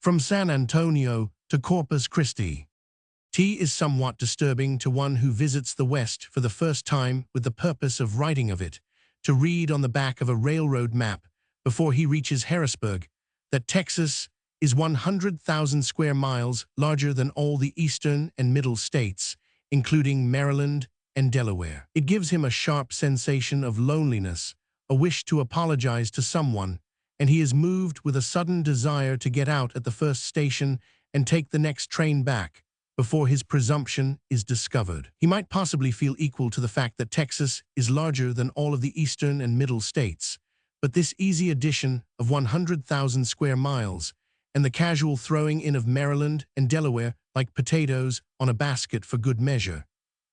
From San Antonio to Corpus Christi. T is somewhat disturbing to one who visits the West for the first time with the purpose of writing of it, to read on the back of a railroad map before he reaches Harrisburg that Texas is 100,000 square miles larger than all the eastern and middle states, including Maryland and Delaware. It gives him a sharp sensation of loneliness, a wish to apologize to someone, and he is moved with a sudden desire to get out at the first station and take the next train back before his presumption is discovered. He might possibly feel equal to the fact that Texas is larger than all of the eastern and middle states, but this easy addition of 100,000 square miles and the casual throwing in of Maryland and Delaware like potatoes on a basket for good measure,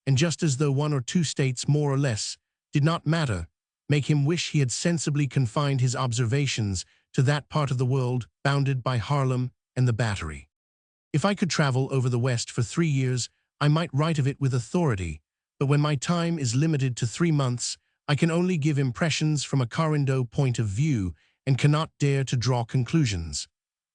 and just as though one or two states more or less did not matter, make him wish he had sensibly confined his observations to that part of the world bounded by Harlem and the Battery. If I could travel over the West for 3 years, I might write of it with authority, but when my time is limited to 3 months, I can only give impressions from a Carindo point of view and cannot dare to draw conclusions.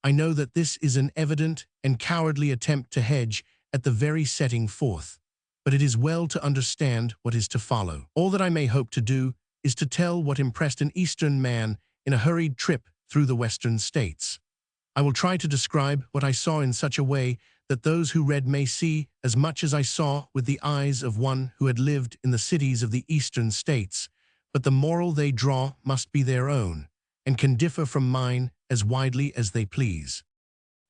I know that this is an evident and cowardly attempt to hedge at the very setting forth, but it is well to understand what is to follow. All that I may hope to do is to tell what impressed an Eastern man in a hurried trip through the Western states. I will try to describe what I saw in such a way that those who read may see as much as I saw with the eyes of one who had lived in the cities of the Eastern states, but the moral they draw must be their own, and can differ from mine as widely as they please.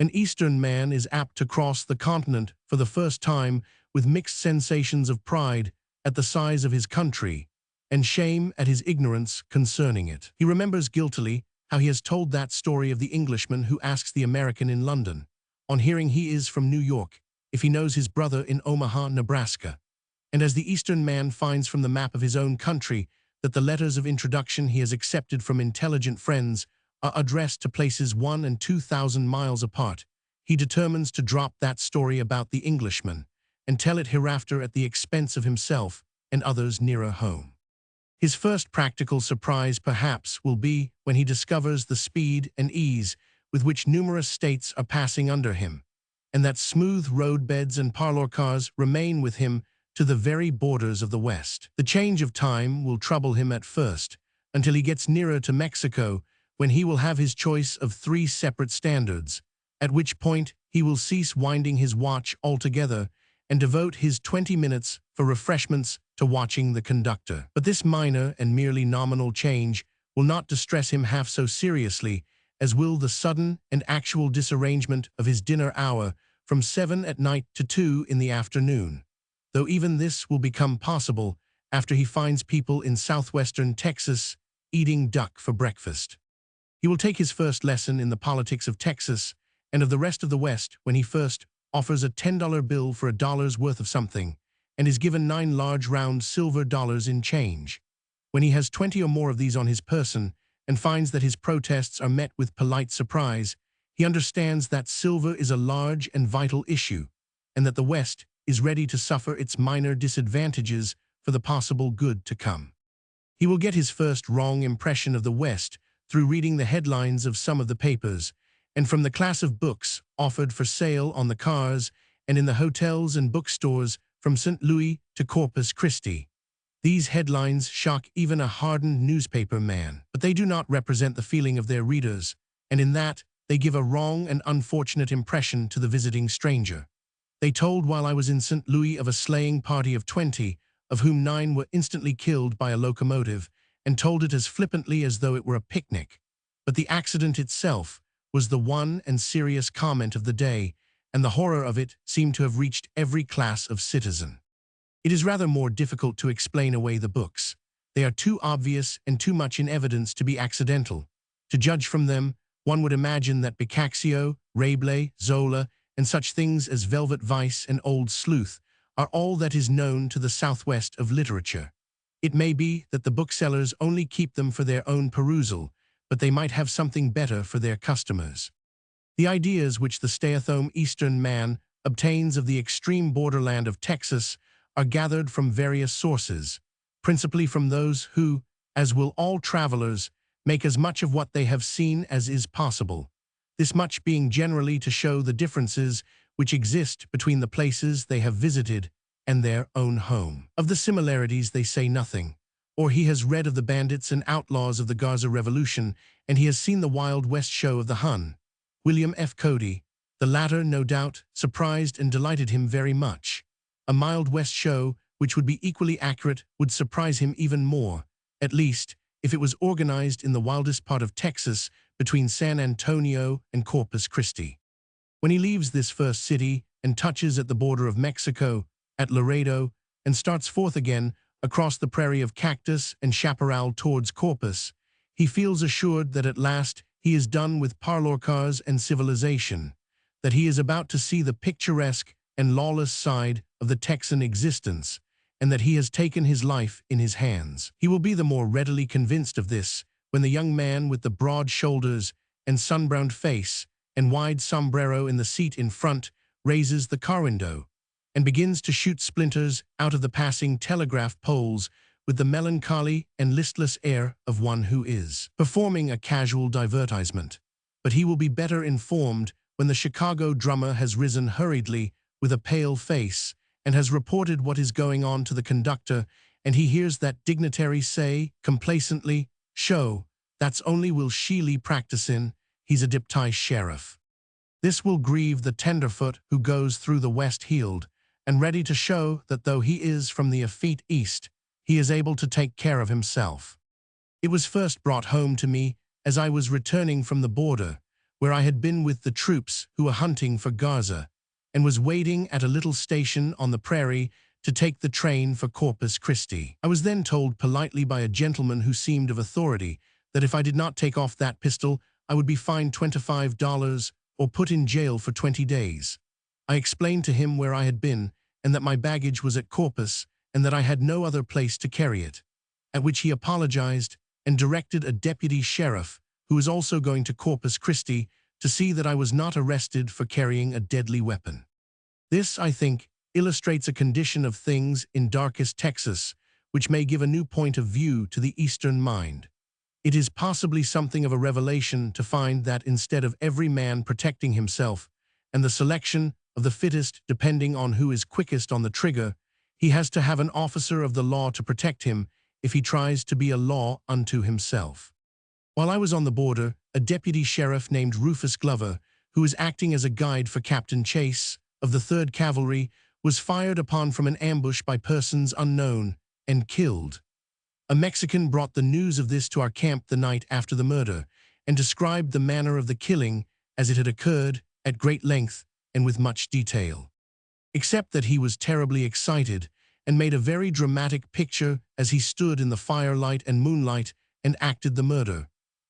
An Eastern man is apt to cross the continent for the first time with mixed sensations of pride at the size of his country and shame at his ignorance concerning it. He remembers guiltily how he has told that story of the Englishman who asks the American in London, on hearing he is from New York, if he knows his brother in Omaha, Nebraska. And as the Eastern man finds from the map of his own country that the letters of introduction he has accepted from intelligent friends are addressed to places 1,000 and 2,000 miles apart, he determines to drop that story about the Englishman and tell it hereafter at the expense of himself and others nearer home. His first practical surprise, perhaps, will be when he discovers the speed and ease with which numerous states are passing under him, and that smooth roadbeds and parlor cars remain with him to the very borders of the West. The change of time will trouble him at first, until he gets nearer to Mexico, when he will have his choice of 3 separate standards, at which point he will cease winding his watch altogether and devote his 20 minutes for refreshments to watching the conductor. But this minor and merely nominal change will not distress him half so seriously as will the sudden and actual disarrangement of his dinner hour from 7 at night to 2 in the afternoon, though even this will become possible after he finds people in southwestern Texas eating duck for breakfast. He will take his first lesson in the politics of Texas and of the rest of the West when he first offers a $10 bill for $1 worth of something, and is given 9 large round silver dollars in change. When he has 20 or more of these on his person, and finds that his protests are met with polite surprise, he understands that silver is a large and vital issue, and that the West is ready to suffer its minor disadvantages for the possible good to come. He will get his first wrong impression of the West through reading the headlines of some of the papers, and from the class of books offered for sale on the cars and in the hotels and bookstores from St. Louis to Corpus Christi. These headlines shock even a hardened newspaper man, but they do not represent the feeling of their readers, and in that they give a wrong and unfortunate impression to the visiting stranger. They told while I was in St. Louis of a sleighing party of 20, of whom 9 were instantly killed by a locomotive, and told it as flippantly as though it were a picnic. But the accident itself was the one and serious comment of the day, and the horror of it seemed to have reached every class of citizen. It is rather more difficult to explain away the books. They are too obvious and too much in evidence to be accidental. To judge from them, one would imagine that Boccaccio, Rabelais, Zola, and such things as Velvet Vice and Old Sleuth are all that is known to the southwest of literature. It may be that the booksellers only keep them for their own perusal, but they might have something better for their customers. The ideas which the stay-at-home Eastern man obtains of the extreme borderland of Texas are gathered from various sources, principally from those who, as will all travelers, make as much of what they have seen as is possible. this much being generally to show the differences which exist between the places they have visited and their own home. Of the similarities they say nothing, or he has read of the bandits and outlaws of the Garza Revolution, and he has seen the Wild West show of the Hun. William F. Cody, the latter, no doubt, surprised and delighted him very much. A Wild West show, which would be equally accurate, would surprise him even more, at least, if it was organized in the wildest part of Texas between San Antonio and Corpus Christi. When he leaves this first city and touches at the border of Mexico, at Laredo, and starts forth again across the prairie of cactus and chaparral towards Corpus, he feels assured that at last he is done with parlor cars and civilization, that he is about to see the picturesque and lawless side of the Texan existence, and that he has taken his life in his hands. He will be the more readily convinced of this when the young man with the broad shoulders and sun-browned face and wide sombrero in the seat in front raises the car window and begins to shoot splinters out of the passing telegraph poles with the melancholy and listless air of one who is performing a casual divertisement. But he will be better informed when the Chicago drummer has risen hurriedly with a pale face and has reported what is going on to the conductor, and he hears that dignitary say, complacently, "Show, that's only Will Sheely practicin', he's a deputy sheriff." This will grieve the tenderfoot who goes through the West heeled, and ready to show that though he is from the effete East, he is able to take care of himself. It was first brought home to me as I was returning from the border, where I had been with the troops who were hunting for Garza, and was waiting at a little station on the prairie to take the train for Corpus Christi. I was then told politely by a gentleman who seemed of authority that if I did not take off that pistol, I would be fined $25 or put in jail for 20 days. I explained to him where I had been, and that my baggage was at Corpus, and that I had no other place to carry it, at which he apologized and directed a deputy sheriff, who was also going to Corpus Christi, to see that I was not arrested for carrying a deadly weapon. This, I think, illustrates a condition of things in darkest Texas, which may give a new point of view to the Eastern mind. It is possibly something of a revelation to find that instead of every man protecting himself, and the selection of the fittest depending on who is quickest on the trigger, he has to have an officer of the law to protect him if he tries to be a law unto himself. While I was on the border, a deputy sheriff named Rufus Glover, who was acting as a guide for Captain Chase of the 3rd Cavalry, was fired upon from an ambush by persons unknown and killed. A Mexican brought the news of this to our camp the night after the murder and described the manner of the killing as it had occurred at great length and with much detail. Except that he was terribly excited and made a very dramatic picture as he stood in the firelight and moonlight and acted the murder.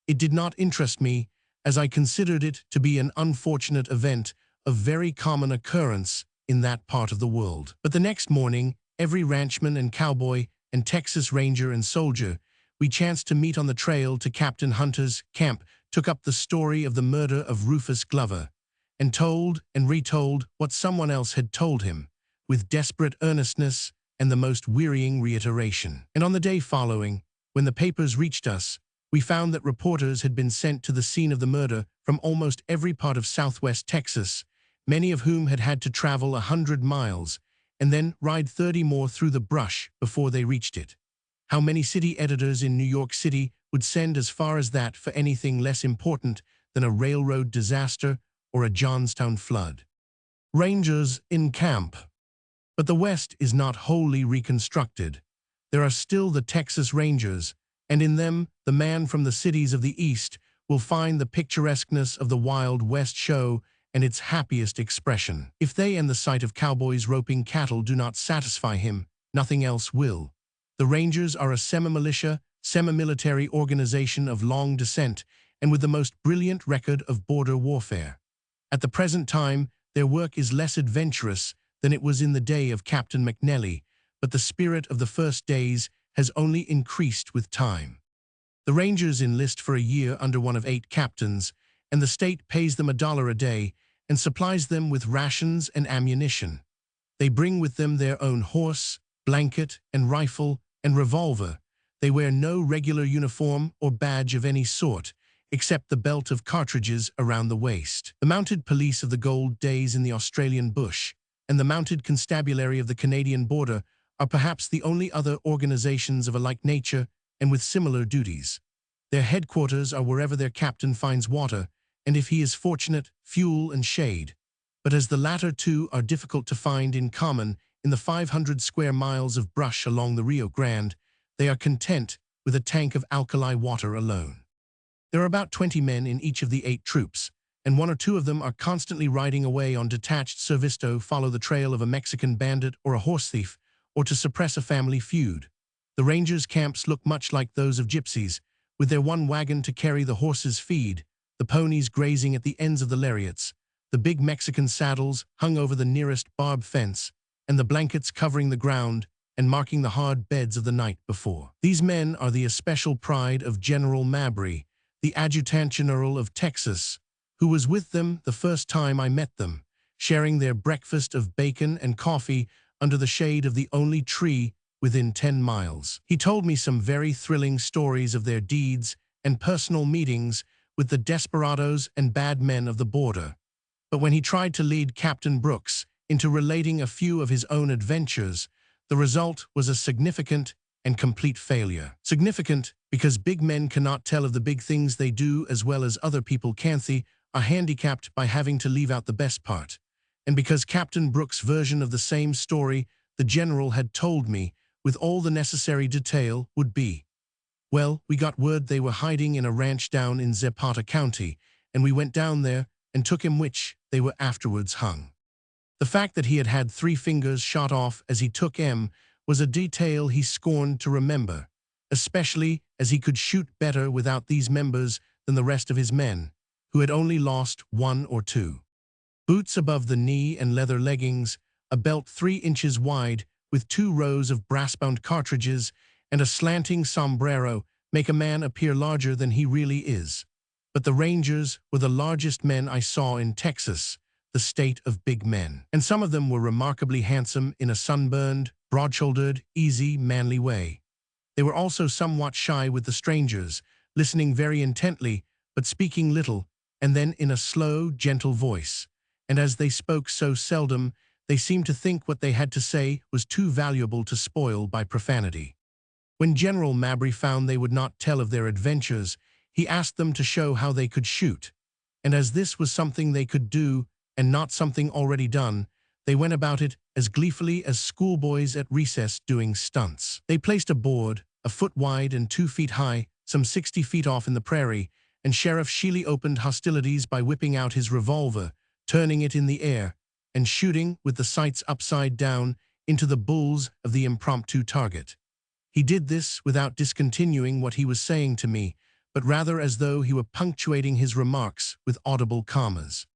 It did not interest me, as I considered it to be an unfortunate event of very common occurrence in that part of the world. But the next morning, every ranchman and cowboy and Texas ranger and soldier we chanced to meet on the trail to Captain Hunter's camp took up the story of the murder of Rufus Glover, and told and retold what someone else had told him, with desperate earnestness and the most wearying reiteration. And on the day following, when the papers reached us, we found that reporters had been sent to the scene of the murder from almost every part of southwest Texas, many of whom had had to travel 100 miles and then ride 30 more through the brush before they reached it. How many city editors in New York City would send as far as that for anything less important than a railroad disaster or a Johnstown flood? Rangers in camp. But the West is not wholly reconstructed. There are still the Texas Rangers, and in them the man from the cities of the East will find the picturesqueness of the Wild West show and its happiest expression. If they and the sight of cowboys roping cattle do not satisfy him, nothing else will. The Rangers are a semi-militia, semi-military organization of long descent and with the most brilliant record of border warfare. At the present time, their work is less adventurous than it was in the day of Captain McNelly, but the spirit of the first days has only increased with time. The Rangers enlist for a year under one of 8 captains, and the state pays them $1 a day and supplies them with rations and ammunition. They bring with them their own horse, blanket, and rifle and revolver. They wear no regular uniform or badge of any sort, except the belt of cartridges around the waist. The mounted police of the gold days in the Australian bush and the mounted constabulary of the Canadian border are perhaps the only other organizations of a like nature and with similar duties. Their headquarters are wherever their captain finds water, and if he is fortunate, fuel and shade. But as the latter two are difficult to find in common in the 500 square miles of brush along the Rio Grande, they are content with a tank of alkali water alone. There are about 20 men in each of the 8 troops, and 1 or 2 of them are constantly riding away on detached service to follow the trail of a Mexican bandit or a horse thief, or to suppress a family feud. The Rangers' camps look much like those of gypsies, with their one wagon to carry the horses' feed, the ponies grazing at the ends of the lariats, the big Mexican saddles hung over the nearest barb fence, and the blankets covering the ground and marking the hard beds of the night before. These men are the especial pride of General Mabry, the Adjutant General of Texas, who was with them the first time I met them, sharing their breakfast of bacon and coffee under the shade of the only tree within 10 miles. He told me some very thrilling stories of their deeds and personal meetings with the desperadoes and bad men of the border. But when he tried to lead Captain Brooks into relating a few of his own adventures, the result was a significant and complete failure. Significant because big men cannot tell of the big things they do as well as other people can't. They are handicapped by having to leave out the best part. And because Captain Brooks' version of the same story the general had told me, with all the necessary detail, would be, well, we got word they were hiding in a ranch down in Zapata County, and we went down there and took him, which they were afterwards hung. The fact that he had had 3 fingers shot off as he took M was a detail he scorned to remember, especially as he could shoot better without these members than the rest of his men, who had only lost 1 or 2. Boots above the knee and leather leggings, a belt 3 inches wide with 2 rows of brass-bound cartridges, and a slanting sombrero make a man appear larger than he really is. But the Rangers were the largest men I saw in Texas, the state of big men. And some of them were remarkably handsome in a sunburned, broad-shouldered, easy, manly way. They were also somewhat shy with the strangers, listening very intently, but speaking little, and then in a slow, gentle voice. And as they spoke so seldom, they seemed to think what they had to say was too valuable to spoil by profanity. When General Mabry found they would not tell of their adventures, he asked them to show how they could shoot. And as this was something they could do, and not something already done, they went about it as gleefully as schoolboys at recess doing stunts. They placed a board, a foot wide and 2 feet high, some 60 feet off in the prairie, and Sheriff Sheely opened hostilities by whipping out his revolver, turning it in the air, and shooting with the sights upside down into the bulls of the impromptu target. He did this without discontinuing what he was saying to me, but rather as though he were punctuating his remarks with audible commas.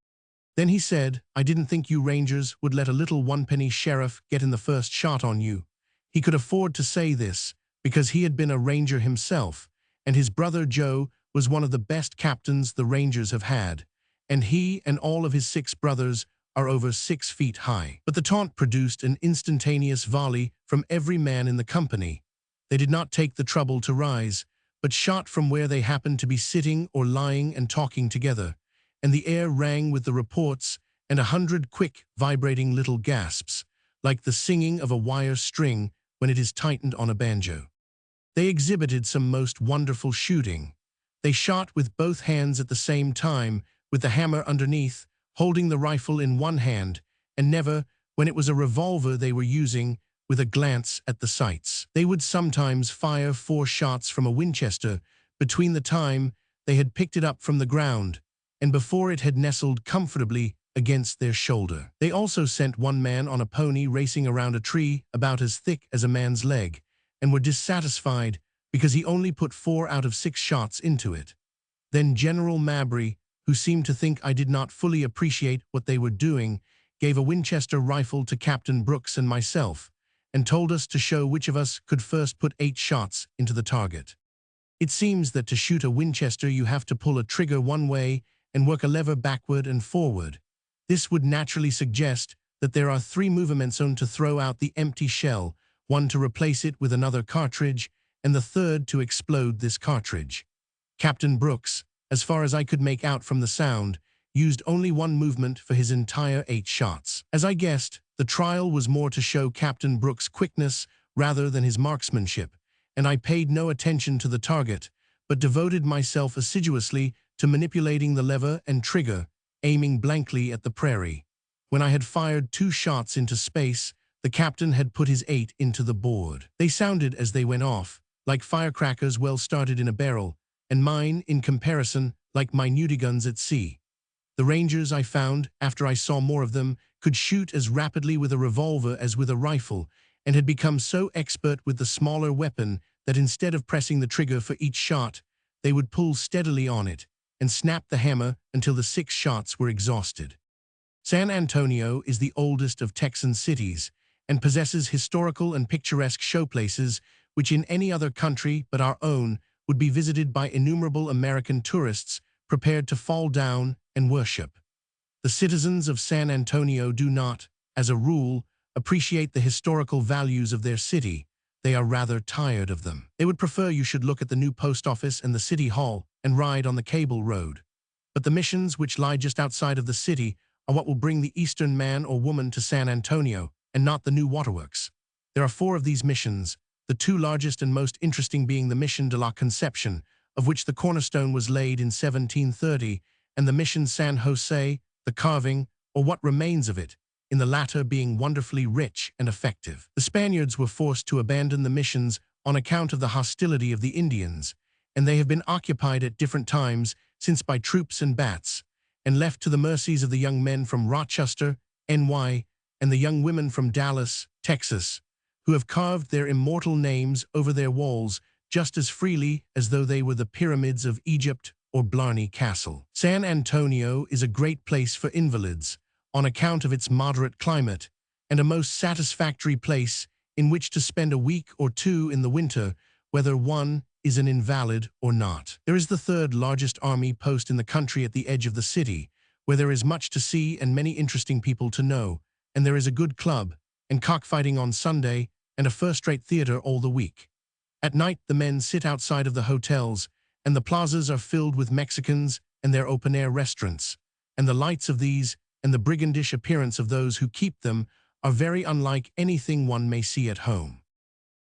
Then he said, "I didn't think you Rangers would let a little one-penny sheriff get in the first shot on you." He could afford to say this because he had been a Ranger himself, and his brother Joe was one of the best captains the Rangers have had, and he and all of his 6 brothers are over 6 feet high. But the taunt produced an instantaneous volley from every man in the company. They did not take the trouble to rise, but shot from where they happened to be sitting or lying and talking together, and the air rang with the reports and 100 quick, vibrating little gasps, like the singing of a wire string when it is tightened on a banjo. They exhibited some most wonderful shooting. They shot with both hands at the same time, with the hammer underneath, holding the rifle in one hand, and never, when it was a revolver they were using, with a glance at the sights. They would sometimes fire 4 shots from a Winchester between the time they had picked it up from the ground and before it had nestled comfortably against their shoulder. They also sent one man on a pony racing around a tree about as thick as a man's leg, and were dissatisfied because he only put 4 out of 6 shots into it. Then General Mabry, who seemed to think I did not fully appreciate what they were doing, gave a Winchester rifle to Captain Brooks and myself, and told us to show which of us could first put 8 shots into the target. It seems that to shoot a Winchester you have to pull a trigger one way and work a lever backward and forward. This would naturally suggest that there are 3 movements on to throw out the empty shell, one to replace it with another cartridge, and the third to explode this cartridge. Captain Brooks, as far as I could make out from the sound, used only one movement for his entire 8 shots. As I guessed, the trial was more to show Captain Brooks' quickness rather than his marksmanship, and I paid no attention to the target, but devoted myself assiduously to manipulating the lever and trigger, aiming blankly at the prairie. When I had fired 2 shots into space, the captain had put his 8 into the board. They sounded as they went off, like firecrackers well started in a barrel, and mine, in comparison, like minute guns at sea. The Rangers, I found, after I saw more of them, could shoot as rapidly with a revolver as with a rifle, and had become so expert with the smaller weapon that instead of pressing the trigger for each shot, they would pull steadily on it and snap the hammer until the 6 shots were exhausted. San Antonio is the oldest of Texan cities and possesses historical and picturesque showplaces which in any other country but our own would be visited by innumerable American tourists prepared to fall down and worship. The citizens of San Antonio do not, as a rule, appreciate the historical values of their city. They are rather tired of them. They would prefer you should look at the new post office and the city hall and ride on the cable road. But the missions which lie just outside of the city are what will bring the Eastern man or woman to San Antonio, and not the new waterworks. There are 4 of these missions, the 2 largest and most interesting being the Mission de la Conception, of which the cornerstone was laid in 1730, and the Mission San Jose, the carving, or what remains of it, in the latter being wonderfully rich and effective. The Spaniards were forced to abandon the missions on account of the hostility of the Indians, and they have been occupied at different times since by troops and bats, and left to the mercies of the young men from Rochester, NY, and the young women from Dallas, Texas, who have carved their immortal names over their walls just as freely as though they were the pyramids of Egypt or Blarney Castle. San Antonio is a great place for invalids, on account of its moderate climate, and a most satisfactory place in which to spend a week or 2 in the winter, whether one is an invalid or not. There is the 3rd largest army post in the country at the edge of the city, where there is much to see and many interesting people to know, and there is a good club, and cockfighting on Sunday, and a first-rate theater all the week. At night the men sit outside of the hotels, and the plazas are filled with Mexicans and their open-air restaurants, and the lights of these and the brigandish appearance of those who keep them are very unlike anything one may see at home.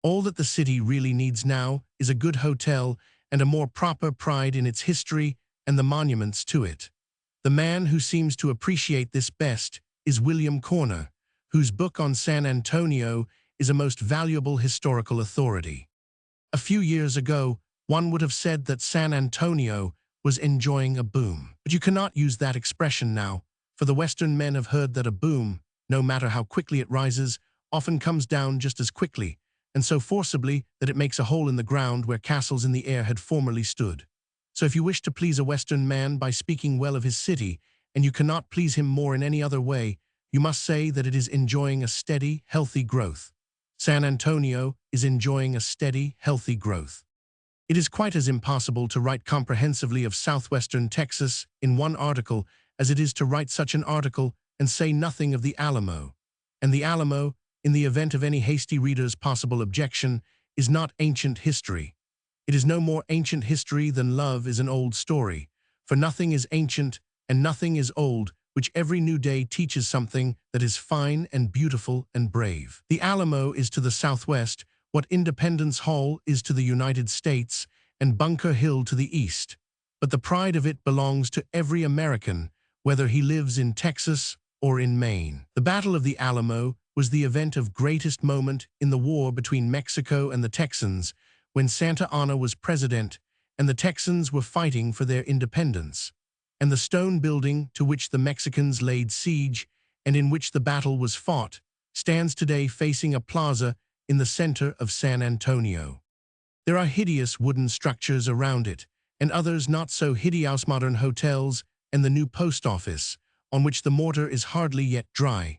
All that the city really needs now is a good hotel and a more proper pride in its history and the monuments to it. The man who seems to appreciate this best is William Corner, whose book on San Antonio is a most valuable historical authority. A few years ago, one would have said that San Antonio was enjoying a boom. But you cannot use that expression now, for the Western men have heard that a boom, no matter how quickly it rises, often comes down just as quickly, and so forcibly that it makes a hole in the ground where castles in the air had formerly stood. So if you wish to please a Western man by speaking well of his city, and you cannot please him more in any other way, you must say that it is enjoying a steady, healthy growth. San Antonio is enjoying a steady, healthy growth. It is quite as impossible to write comprehensively of southwestern Texas in one article as it is to write such an article and say nothing of the Alamo. And the Alamo, in the event of any hasty reader's possible objection, is not ancient history. It is no more ancient history than love is an old story, for nothing is ancient and nothing is old, which every new day teaches something that is fine and beautiful and brave. The Alamo is to the southwest what Independence Hall is to the United States and Bunker Hill to the east, but the pride of it belongs to every American, whether he lives in Texas or in Maine. The Battle of the Alamo was the event of greatest moment in the war between Mexico and the Texans, when Santa Anna was president and the Texans were fighting for their independence. And the stone building to which the Mexicans laid siege and in which the battle was fought stands today facing a plaza in the center of San Antonio. There are hideous wooden structures around it, and others not so hideous, modern hotels and the new post office, on which the mortar is hardly yet dry.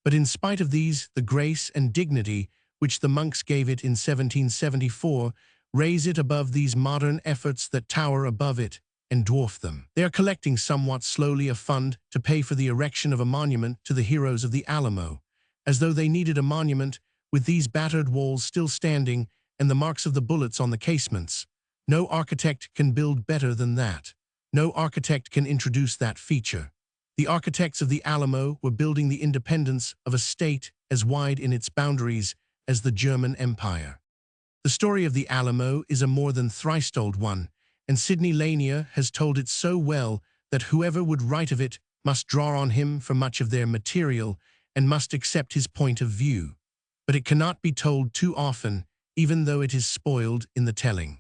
But in spite of these, the grace and dignity which the monks gave it in 1774 raise it above these modern efforts that tower above it and dwarf them. They are collecting somewhat slowly a fund to pay for the erection of a monument to the heroes of the Alamo, as though they needed a monument with these battered walls still standing and the marks of the bullets on the casements. No architect can build better than that. No architect can introduce that feature. The architects of the Alamo were building the independence of a state as wide in its boundaries as the German Empire. The story of the Alamo is a more than thrice-told one, and Sidney Lanier has told it so well that whoever would write of it must draw on him for much of their material and must accept his point of view. But it cannot be told too often, even though it is spoiled in the telling.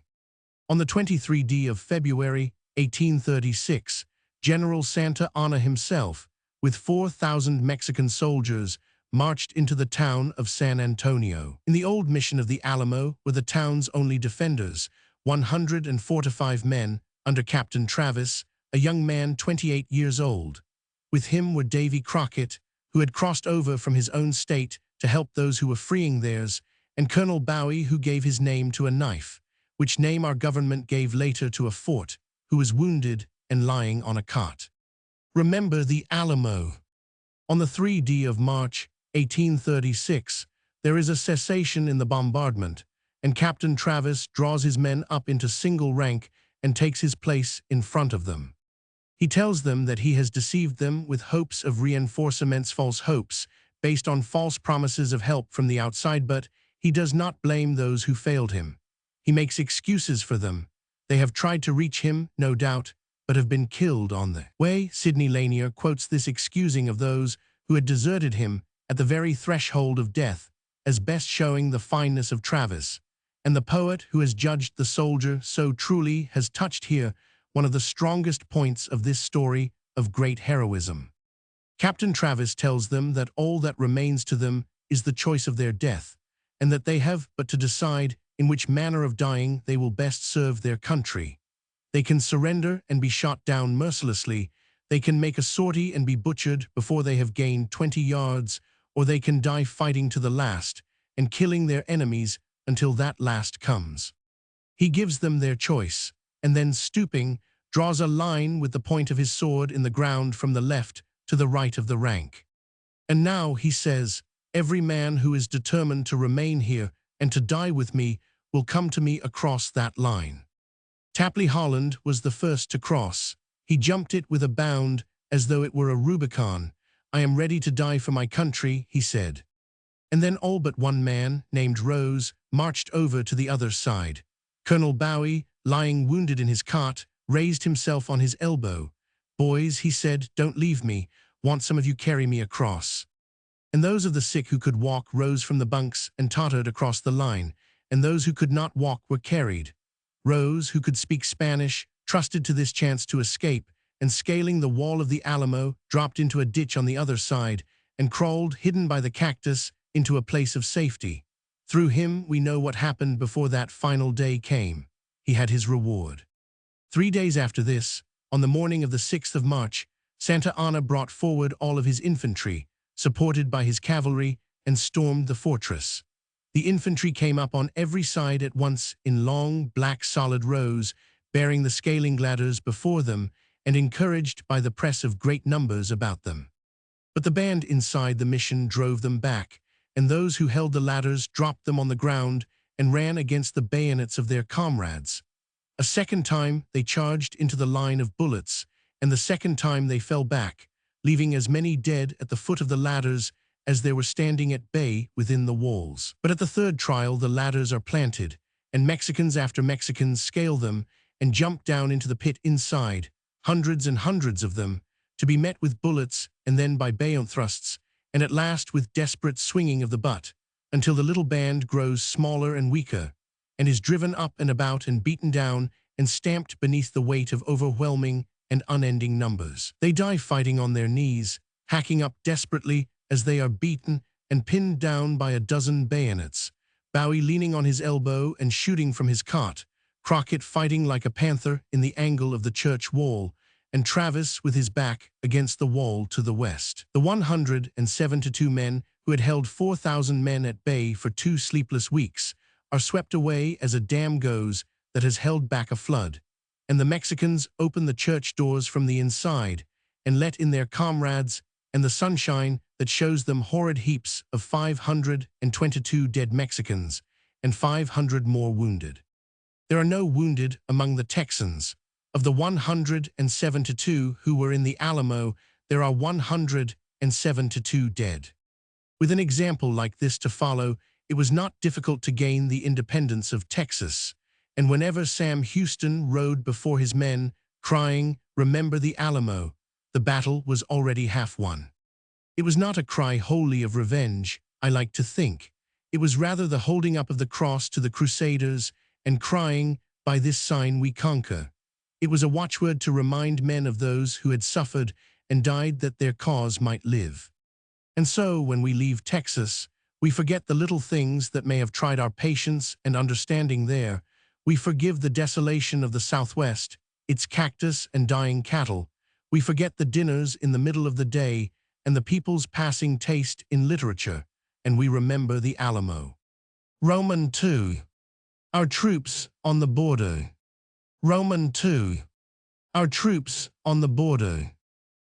On the 23rd of February, 1836, General Santa Anna himself, with 4,000 Mexican soldiers, marched into the town of San Antonio. In the old mission of the Alamo were the town's only defenders, 145 men, under Captain Travis, a young man 28 years old. With him were Davy Crockett, who had crossed over from his own state to help those who were freeing theirs, and Colonel Bowie, who gave his name to a knife, which name our government gave later to a fort, who was wounded and lying on a cot. Remember the Alamo. On the 3rd of March, 1836, there is a cessation in the bombardment, and Captain Travis draws his men up into single rank and takes his place in front of them. He tells them that he has deceived them with hopes of reinforcements, false hopes, based on false promises of help from the outside, but he does not blame those who failed him. He makes excuses for them. They have tried to reach him, no doubt, but have been killed on the way. Sidney Lanier quotes this excusing of those who had deserted him at the very threshold of death, as best showing the fineness of Travis. And the poet who has judged the soldier so truly has touched here one of the strongest points of this story of great heroism. Captain Travis tells them that all that remains to them is the choice of their death, and that they have but to decide in which manner of dying they will best serve their country. They can surrender and be shot down mercilessly, they can make a sortie and be butchered before they have gained 20 yards, or they can die fighting to the last and killing their enemies until that last comes. He gives them their choice, and then stooping, draws a line with the point of his sword in the ground from the left to the right of the rank. And now, he says, every man who is determined to remain here and to die with me will come to me across that line. Tapley Holland was the first to cross. He jumped it with a bound, as though it were a Rubicon. I am ready to die for my country, he said. And then all but one man, named Rose, marched over to the other side. Colonel Bowie, lying wounded in his cot, raised himself on his elbow. Boys, he said, don't leave me. Want some of you carry me across. And those of the sick who could walk rose from the bunks and tottered across the line, and those who could not walk were carried. Rose, who could speak Spanish, trusted to this chance to escape, and scaling the wall of the Alamo, dropped into a ditch on the other side, and crawled, hidden by the cactus, into a place of safety. Through him, we know what happened before that final day came. He had his reward. 3 days after this, on the morning of the 6th of March, Santa Anna brought forward all of his infantry, supported by his cavalry, and stormed the fortress. The infantry came up on every side at once in long, black, solid rows, bearing the scaling ladders before them and encouraged by the press of great numbers about them. But the band inside the mission drove them back, and those who held the ladders dropped them on the ground and ran against the bayonets of their comrades. A second time they charged into the line of bullets, and the second time they fell back, leaving as many dead at the foot of the ladders as they were standing at bay within the walls. But at the third trial the ladders are planted, and Mexicans after Mexicans scale them and jump down into the pit inside, hundreds and hundreds of them, to be met with bullets and then by bayonet thrusts, and at last with desperate swinging of the butt, until the little band grows smaller and weaker, and is driven up and about and beaten down and stamped beneath the weight of overwhelming and unending numbers. They die fighting on their knees, hacking up desperately as they are beaten and pinned down by a dozen bayonets, Bowie leaning on his elbow and shooting from his cot, Crockett fighting like a panther in the angle of the church wall, and Travis with his back against the wall to the west. The 172 men who had held 4,000 men at bay for 2 sleepless weeks are swept away as a dam goes that has held back a flood, and the Mexicans open the church doors from the inside and let in their comrades and the sunshine that shows them horrid heaps of 522 dead Mexicans and 500 more wounded. There are no wounded among the Texans, Of the 172 who were in the Alamo, there are 172 dead. With an example like this to follow, it was not difficult to gain the independence of Texas, and whenever Sam Houston rode before his men, crying, "Remember the Alamo," the battle was already half won. It was not a cry wholly of revenge, I like to think. It was rather the holding up of the cross to the Crusaders and crying, "By this sign we conquer." It was a watchword to remind men of those who had suffered and died that their cause might live. And so, when we leave Texas, we forget the little things that may have tried our patience and understanding there. We forgive the desolation of the Southwest, its cactus and dying cattle. We forget the dinners in the middle of the day and the people's passing taste in literature, and we remember the Alamo. Roman 2. Our troops on the border. Roman 2. Our troops on the border.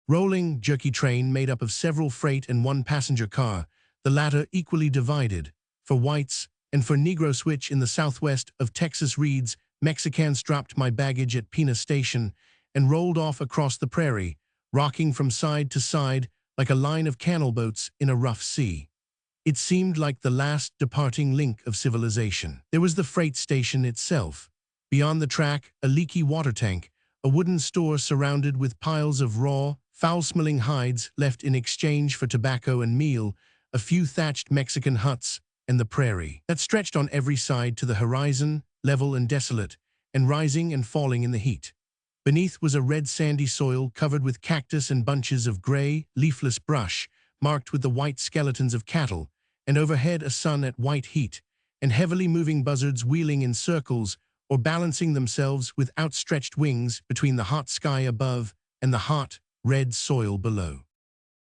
Rolling, jerky train made up of several freight and one passenger car, the latter equally divided. For whites and for Negroes, which in the southwest of Texas reads, Mexicans dropped my baggage at Pina Station and rolled off across the prairie, rocking from side to side like a line of canal boats in a rough sea. It seemed like the last departing link of civilization. There was the freight station itself. Beyond the track, a leaky water tank, a wooden store surrounded with piles of raw, foul-smelling hides left in exchange for tobacco and meal, a few thatched Mexican huts, and the prairie that stretched on every side to the horizon, level and desolate, and rising and falling in the heat. Beneath was a red sandy soil covered with cactus and bunches of gray, leafless brush, marked with the white skeletons of cattle, and overhead a sun at white heat, and heavily moving buzzards wheeling in circles or balancing themselves with outstretched wings between the hot sky above and the hot, red soil below.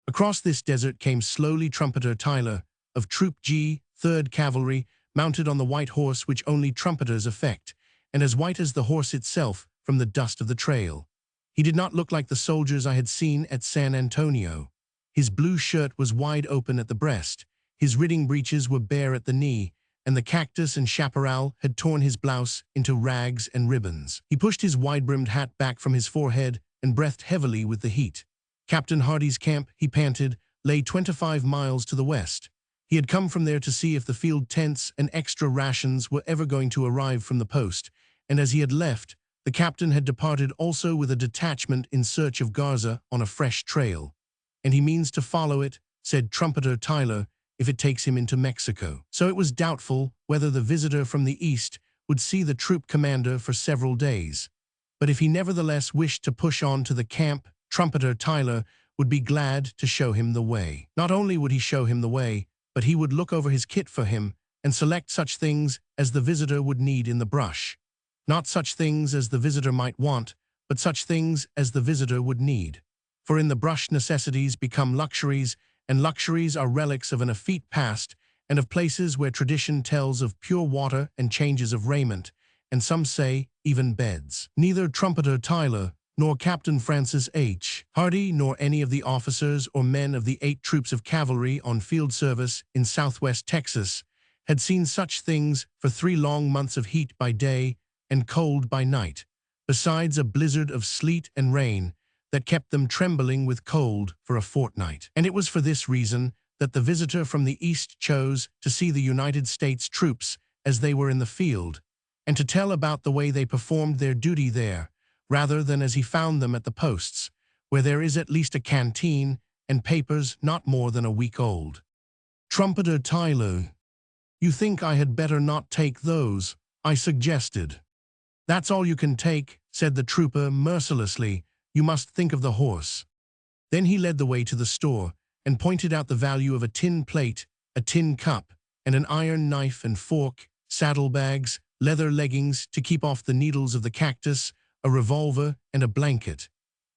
Across this desert came slowly Trumpeter Tyler, of Troop G, 3rd Cavalry, mounted on the white horse which only trumpeters affect, and as white as the horse itself from the dust of the trail. He did not look like the soldiers I had seen at San Antonio. His blue shirt was wide open at the breast, his riding breeches were bare at the knee, and the cactus and chaparral had torn his blouse into rags and ribbons. He pushed his wide-brimmed hat back from his forehead and breathed heavily with the heat. Captain Hardy's camp, he panted, lay 25 miles to the west. He had come from there to see if the field tents and extra rations were ever going to arrive from the post, and as he had left, the captain had departed also with a detachment in search of Garza on a fresh trail. And he means to follow it, said Trumpeter Tyler, if it takes him into Mexico. So it was doubtful whether the visitor from the east would see the troop commander for several days. But if he nevertheless wished to push on to the camp, Trumpeter Tyler would be glad to show him the way. Not only would he show him the way, but he would look over his kit for him and select such things as the visitor would need in the brush. Not such things as the visitor might want, but such things as the visitor would need. For in the brush necessities become luxuries, and luxuries are relics of an effete past and of places where tradition tells of pure water and changes of raiment, and some say even beds. Neither Trumpeter Tyler nor Captain Francis H. Hardy nor any of the officers or men of the 8 troops of cavalry on field service in southwest Texas had seen such things for 3 long months of heat by day and cold by night, besides a blizzard of sleet and rain that kept them trembling with cold for a fortnight. And it was for this reason that the visitor from the east chose to see the United States troops as they were in the field, and to tell about the way they performed their duty there, rather than as he found them at the posts, where there is at least a canteen and papers not more than a week old. Trumpeter Tyler, you think I had better not take those, I suggested. That's all you can take, said the trooper mercilessly. You must think of the horse. Then he led the way to the store and pointed out the value of a tin plate, a tin cup, and an iron knife and fork, saddlebags, leather leggings to keep off the needles of the cactus, a revolver, and a blanket.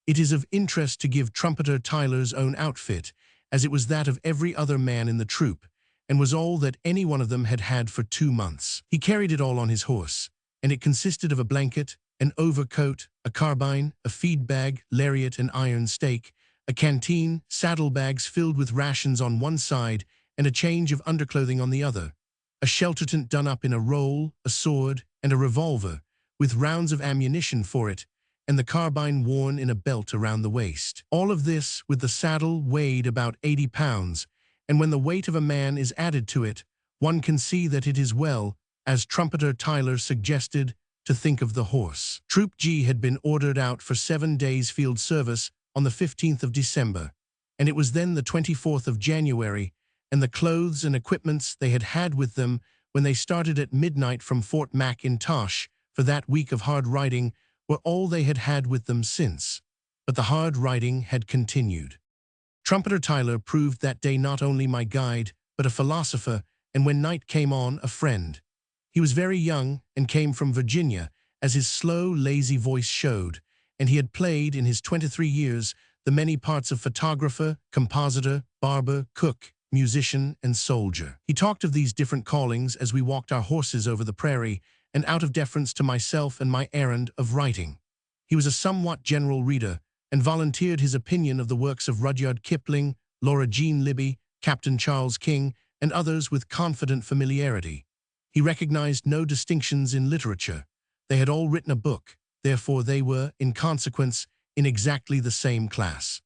It is of interest to give Trumpeter Tyler's own outfit, as it was that of every other man in the troop, and was all that any one of them had had for 2 months. He carried it all on his horse, and it consisted of a blanket, an overcoat, a carbine, a feed bag, lariat and iron stake, a canteen, saddlebags filled with rations on one side, and a change of underclothing on the other, a shelter tent done up in a roll, a sword, and a revolver, with rounds of ammunition for it, and the carbine worn in a belt around the waist. All of this with the saddle weighed about 80 pounds, and when the weight of a man is added to it, one can see that it is well, as Trumpeter Tyler suggested, to think of the horse. Troop G had been ordered out for 7 days field service on the 15th of December, and it was then the 24th of January, and the clothes and equipments they had had with them when they started at midnight from Fort Macintosh for that week of hard riding were all they had had with them since. But the hard riding had continued. Trumpeter Tyler proved that day not only my guide, but a philosopher, and when night came on, a friend. He was very young and came from Virginia, as his slow, lazy voice showed, and he had played in his 23 years the many parts of photographer, compositor, barber, cook, musician, and soldier. He talked of these different callings as we walked our horses over the prairie, and out of deference to myself and my errand of writing. He was a somewhat general reader, and volunteered his opinion of the works of Rudyard Kipling, Laura Jean Libbey, Captain Charles King, and others with confident familiarity. He recognized no distinctions in literature. They had all written a book, therefore they were, in consequence, in exactly the same class.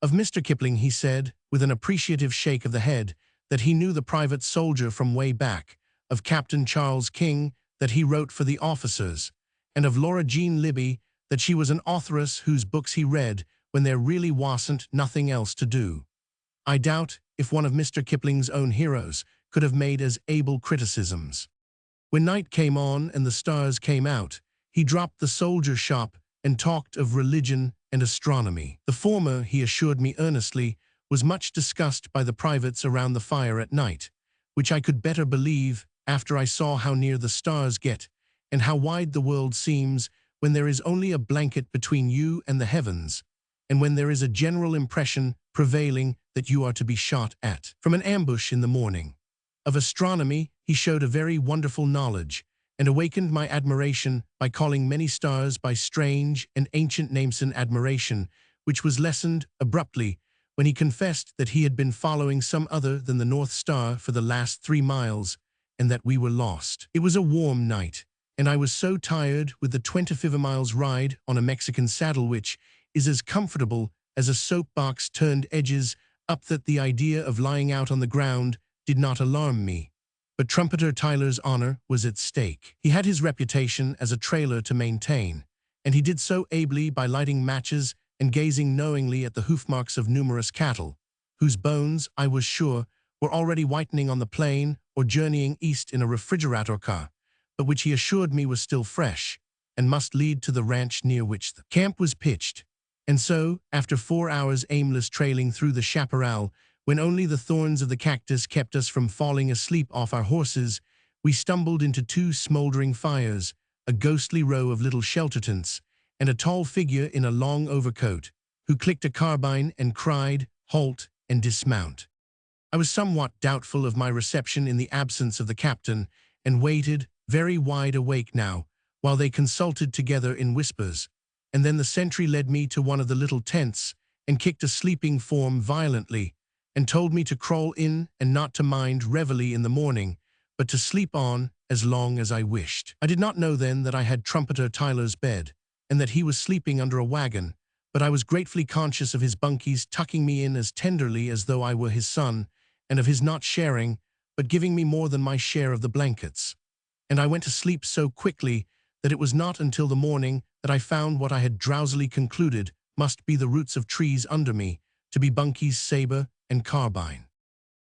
Of Mr. Kipling he said, with an appreciative shake of the head, that he knew the private soldier from way back, of Captain Charles King, that he wrote for the officers, and of Laura Jean Libbey, that she was an authoress whose books he read when there really wasn't nothing else to do. I doubt if one of Mr. Kipling's own heroes could have made as able criticisms. When night came on and the stars came out, he dropped the soldier shop and talked of religion and astronomy. The former, he assured me earnestly, was much discussed by the privates around the fire at night, which I could better believe after I saw how near the stars get, and how wide the world seems when there is only a blanket between you and the heavens, and when there is a general impression prevailing that you are to be shot at from an ambush in the morning. Of astronomy he showed a very wonderful knowledge, and awakened my admiration by calling many stars by strange and ancient names, an admiration which was lessened abruptly when he confessed that he had been following some other than the North Star for the last 3 miles, and that we were lost. It was a warm night, and I was so tired with the 25 miles ride on a Mexican saddle, which is as comfortable as a soapbox turned edges up, that the idea of lying out on the ground did not alarm me. But Trumpeter Tyler's honor was at stake. He had his reputation as a trailer to maintain, and he did so ably by lighting matches and gazing knowingly at the hoofmarks of numerous cattle, whose bones, I was sure, were already whitening on the plain or journeying east in a refrigerator car, but which he assured me was still fresh, and must lead to the ranch near which the camp was pitched. And so, after 4 hours aimless trailing through the chaparral, when only the thorns of the cactus kept us from falling asleep off our horses, we stumbled into 2 smoldering fires, a ghostly row of little shelter tents, and a tall figure in a long overcoat, who clicked a carbine and cried, "Halt and dismount." I was somewhat doubtful of my reception in the absence of the captain, and waited, very wide awake now, while they consulted together in whispers, and then the sentry led me to one of the little tents, and kicked a sleeping form violently, and told me to crawl in and not to mind reveille in the morning, but to sleep on as long as I wished. I did not know then that I had Trumpeter Tyler's bed, and that he was sleeping under a wagon, but I was gratefully conscious of his bunkies tucking me in as tenderly as though I were his son, and of his not sharing, but giving me more than my share of the blankets. And I went to sleep so quickly that it was not until the morning that I found what I had drowsily concluded must be the roots of trees under me, to be Bunky's saber and carbine.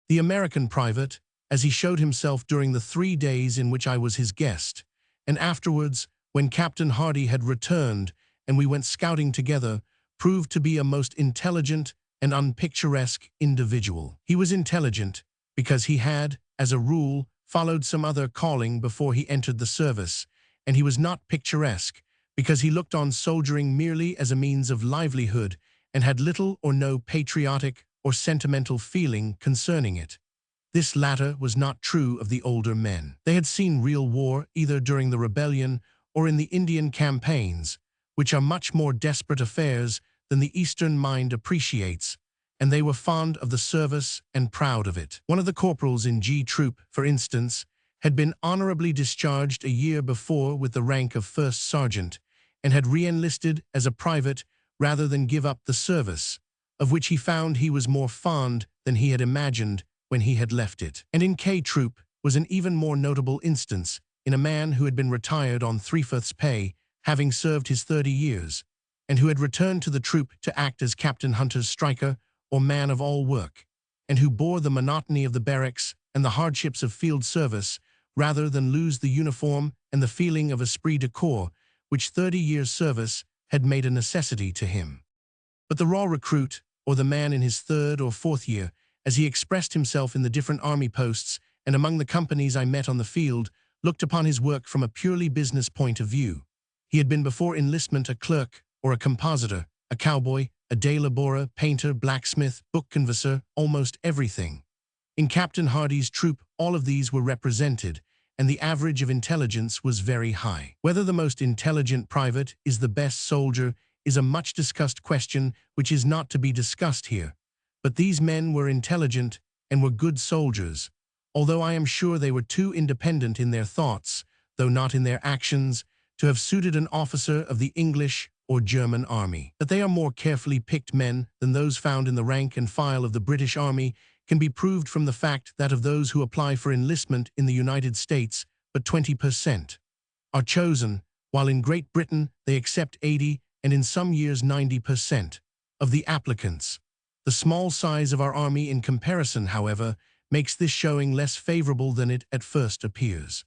The American private, as he showed himself during the 3 days in which I was his guest, and afterwards, when Captain Hardy had returned and we went scouting together, proved to be a most intelligent and unpicturesque individual. He was intelligent because he had, as a rule, followed some other calling before he entered the service, and he was not picturesque because he looked on soldiering merely as a means of livelihood and had little or no patriotic or sentimental feeling concerning it. This latter was not true of the older men. They had seen real war either during the rebellion or in the Indian campaigns, which are much more desperate affairs than the Eastern mind appreciates, and they were fond of the service and proud of it. One of the corporals in G Troop, for instance, had been honorably discharged a year before with the rank of first sergeant, and had re-enlisted as a private rather than give up the service, of which he found he was more fond than he had imagined when he had left it. And in K Troop was an even more notable instance in a man who had been retired on 3/4 pay, having served his 30 years, and who had returned to the troop to act as Captain Hunter's striker or man of all work, and who bore the monotony of the barracks and the hardships of field service rather than lose the uniform and the feeling of esprit de corps which 30 years' service had made a necessity to him. But the raw recruit, or the man in his 3rd or 4th year, as he expressed himself in the different army posts and among the companies I met on the field, looked upon his work from a purely business point of view. He had been before enlistment a clerk or a compositor, a cowboy, a day laborer, painter, blacksmith, book converser, almost everything. In Captain Hardy's troop, all of these were represented, and the average of intelligence was very high. Whether the most intelligent private is the best soldier is a much-discussed question which is not to be discussed here. But these men were intelligent and were good soldiers, although I am sure they were too independent in their thoughts, though not in their actions, to have suited an officer of the English or German army. That they are more carefully picked men than those found in the rank and file of the British Army can be proved from the fact that of those who apply for enlistment in the United States, but 20% are chosen, while in Great Britain they accept 80% and in some years 90% of the applicants. The small size of our army in comparison, however, makes this showing less favorable than it at first appears.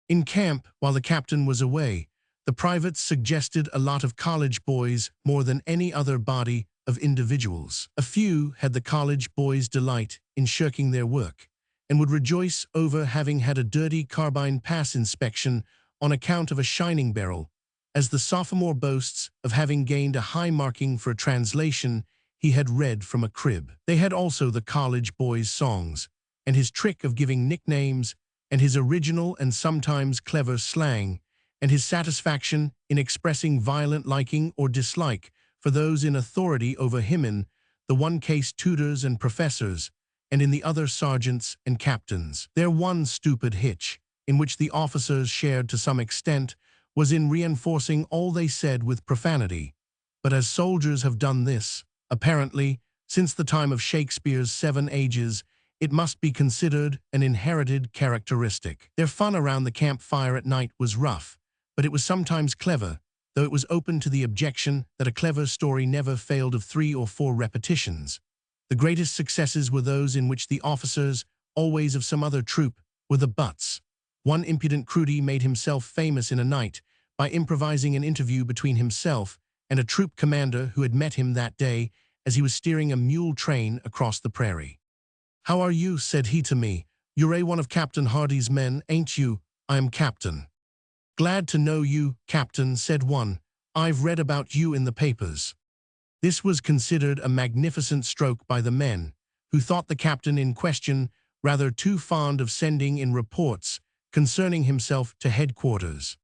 In camp, while the captain was away, the privates suggested a lot of college boys more than any other body of individuals. A few had the college boys' delight in shirking their work, and would rejoice over having had a dirty carbine pass inspection on account of a shining barrel, as the sophomore boasts of having gained a high marking for a translation he had read from a crib. They had also the college boys' songs, and his trick of giving nicknames, and his original and sometimes clever slang, and his satisfaction in expressing violent liking or dislike for those in authority over him in the one case tutors and professors, and in the other sergeants and captains. Their one stupid hitch, in which the officers shared to some extent, was in reinforcing all they said with profanity. But as soldiers have done this, apparently, since the time of Shakespeare's 7 Ages, it must be considered an inherited characteristic. Their fun around the campfire at night was rough, but it was sometimes clever, though it was open to the objection that a clever story never failed of 3 or 4 repetitions. The greatest successes were those in which the officers, always of some other troop, were the butts. One impudent crudie made himself famous in a night by improvising an interview between himself and a troop commander who had met him that day as he was steering a mule train across the prairie. "How are you?" said he to me. "You're one of Captain Hardy's men, ain't you?" "I am, Captain." "Glad to know you, Captain," said one. "I've read about you in the papers." This was considered a magnificent stroke by the men, who thought the captain in question rather too fond of sending in reports concerning himself to headquarters.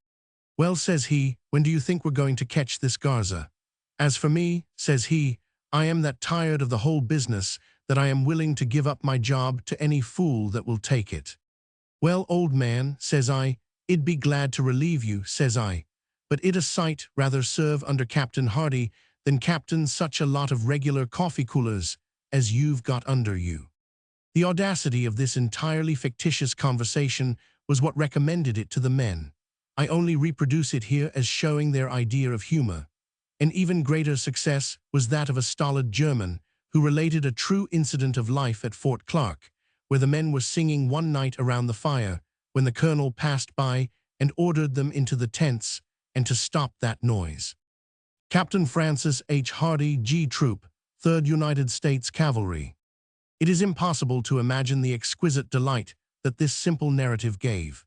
"Well," says he, "when do you think we're going to catch this Garza?" "As for me," says he, "I am that tired of the whole business that I am willing to give up my job to any fool that will take it." "Well, old man," says I, "I'd be glad to relieve you," says I, "but it'd a sight rather serve under Captain Hardy than captain such a lot of regular coffee coolers as you've got under you." The audacity of this entirely fictitious conversation was what recommended it to the men. I only reproduce it here as showing their idea of humor. An even greater success was that of a stolid German who related a true incident of life at Fort Clark, where the men were singing one night around the fire when the colonel passed by and ordered them into the tents and to stop that noise. Captain Francis H. Hardy, G Troop, 3rd United States Cavalry. It is impossible to imagine the exquisite delight that this simple narrative gave.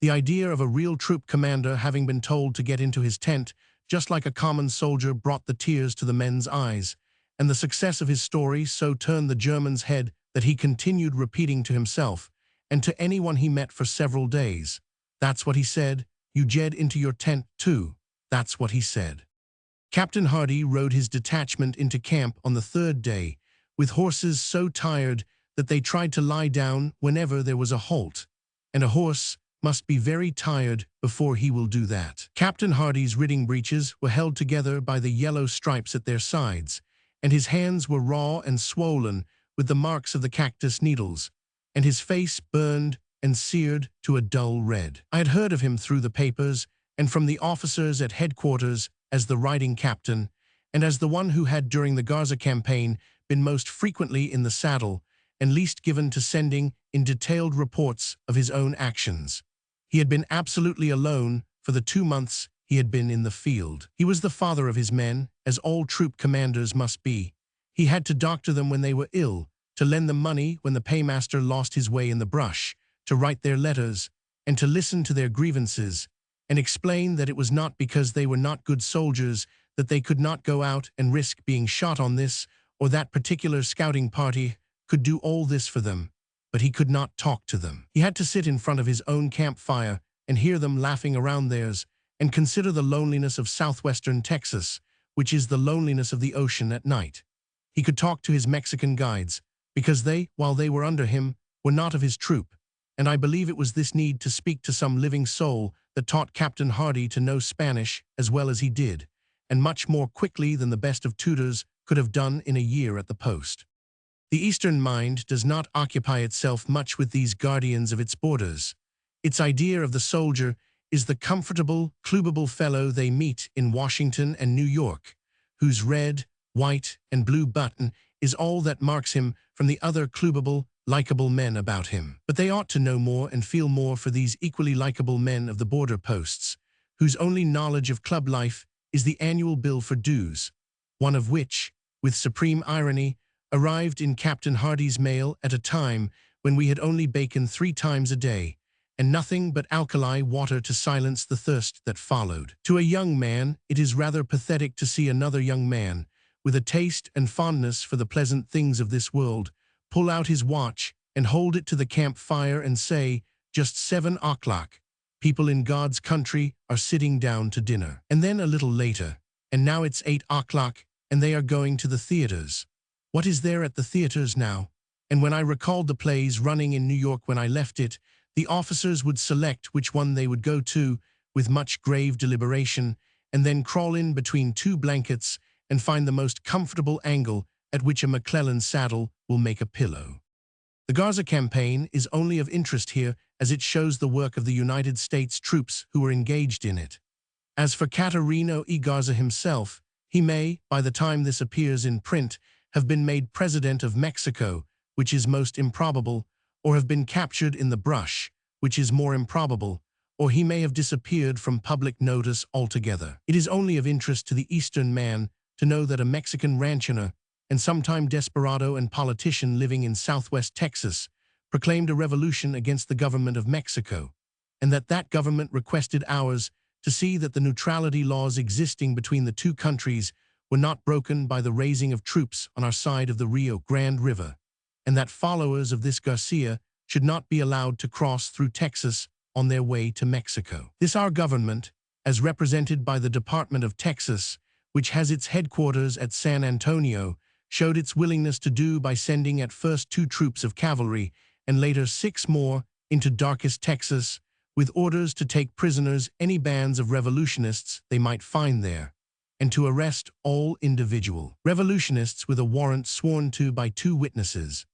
The idea of a real troop commander having been told to get into his tent just like a common soldier brought the tears to the men's eyes, and the success of his story so turned the German's head that he continued repeating to himself, and to anyone he met for several days, "That's what he said, you jed into your tent too, that's what he said." Captain Hardy rode his detachment into camp on the 3rd day, with horses so tired that they tried to lie down whenever there was a halt, and a horse, must be very tired before he will do that. Captain Hardy's riding breeches were held together by the yellow stripes at their sides, and his hands were raw and swollen with the marks of the cactus needles, and his face burned and seared to a dull red. I had heard of him through the papers and from the officers at headquarters as the riding captain, and as the one who had during the Garza campaign been most frequently in the saddle and least given to sending in detailed reports of his own actions. He had been absolutely alone for the 2 months he had been in the field. He was the father of his men, as all troop commanders must be. He had to doctor them when they were ill, to lend them money when the paymaster lost his way in the brush, to write their letters, and to listen to their grievances, and explain that it was not because they were not good soldiers that they could not go out and risk being shot on this or that particular scouting party could do all this for them, but he could not talk to them. He had to sit in front of his own campfire and hear them laughing around theirs, and consider the loneliness of southwestern Texas, which is the loneliness of the ocean at night. He could talk to his Mexican guides, because they, while they were under him, were not of his troop, and I believe it was this need to speak to some living soul that taught Captain Hardy to know Spanish as well as he did, and much more quickly than the best of tutors could have done in a year at the post. The Eastern mind does not occupy itself much with these guardians of its borders. Its idea of the soldier is the comfortable, clubable fellow they meet in Washington and New York, whose red, white, and blue button is all that marks him from the other clubable, likable men about him. But they ought to know more and feel more for these equally likable men of the border posts, whose only knowledge of club life is the annual bill for dues, one of which, with supreme irony, arrived in Captain Hardy's mail at a time when we had only bacon 3 times a day, and nothing but alkali water to silence the thirst that followed. To a young man, it is rather pathetic to see another young man, with a taste and fondness for the pleasant things of this world, pull out his watch and hold it to the campfire and say, "Just 7 o'clock. People in God's country are sitting down to dinner." And then a little later, "And now it's 8 o'clock, and they are going to the theaters." What is there at the theaters now? And when I recalled the plays running in New York when I left it, the officers would select which one they would go to with much grave deliberation, and then crawl in between 2 blankets and find the most comfortable angle at which a McClellan saddle will make a pillow. The Garza campaign is only of interest here as it shows the work of the United States troops who were engaged in it. As for Caterino E. Garza himself, he may, by the time this appears in print, have been made President of Mexico, which is most improbable, or have been captured in the brush, which is more improbable, or he may have disappeared from public notice altogether. It is only of interest to the Eastern man to know that a Mexican rancher and sometime desperado and politician living in southwest Texas proclaimed a revolution against the government of Mexico, and that government requested ours to see that the neutrality laws existing between the 2 countries were not broken by the raising of troops on our side of the Rio Grande River, and that followers of this Garcia should not be allowed to cross through Texas on their way to Mexico. This our government, as represented by the Department of Texas, which has its headquarters at San Antonio, showed its willingness to do by sending at first 2 troops of cavalry and later 6 more into darkest Texas, with orders to take prisoners any bands of revolutionists they might find there, and to arrest all individual revolutionists with a warrant sworn to by 2 witnesses.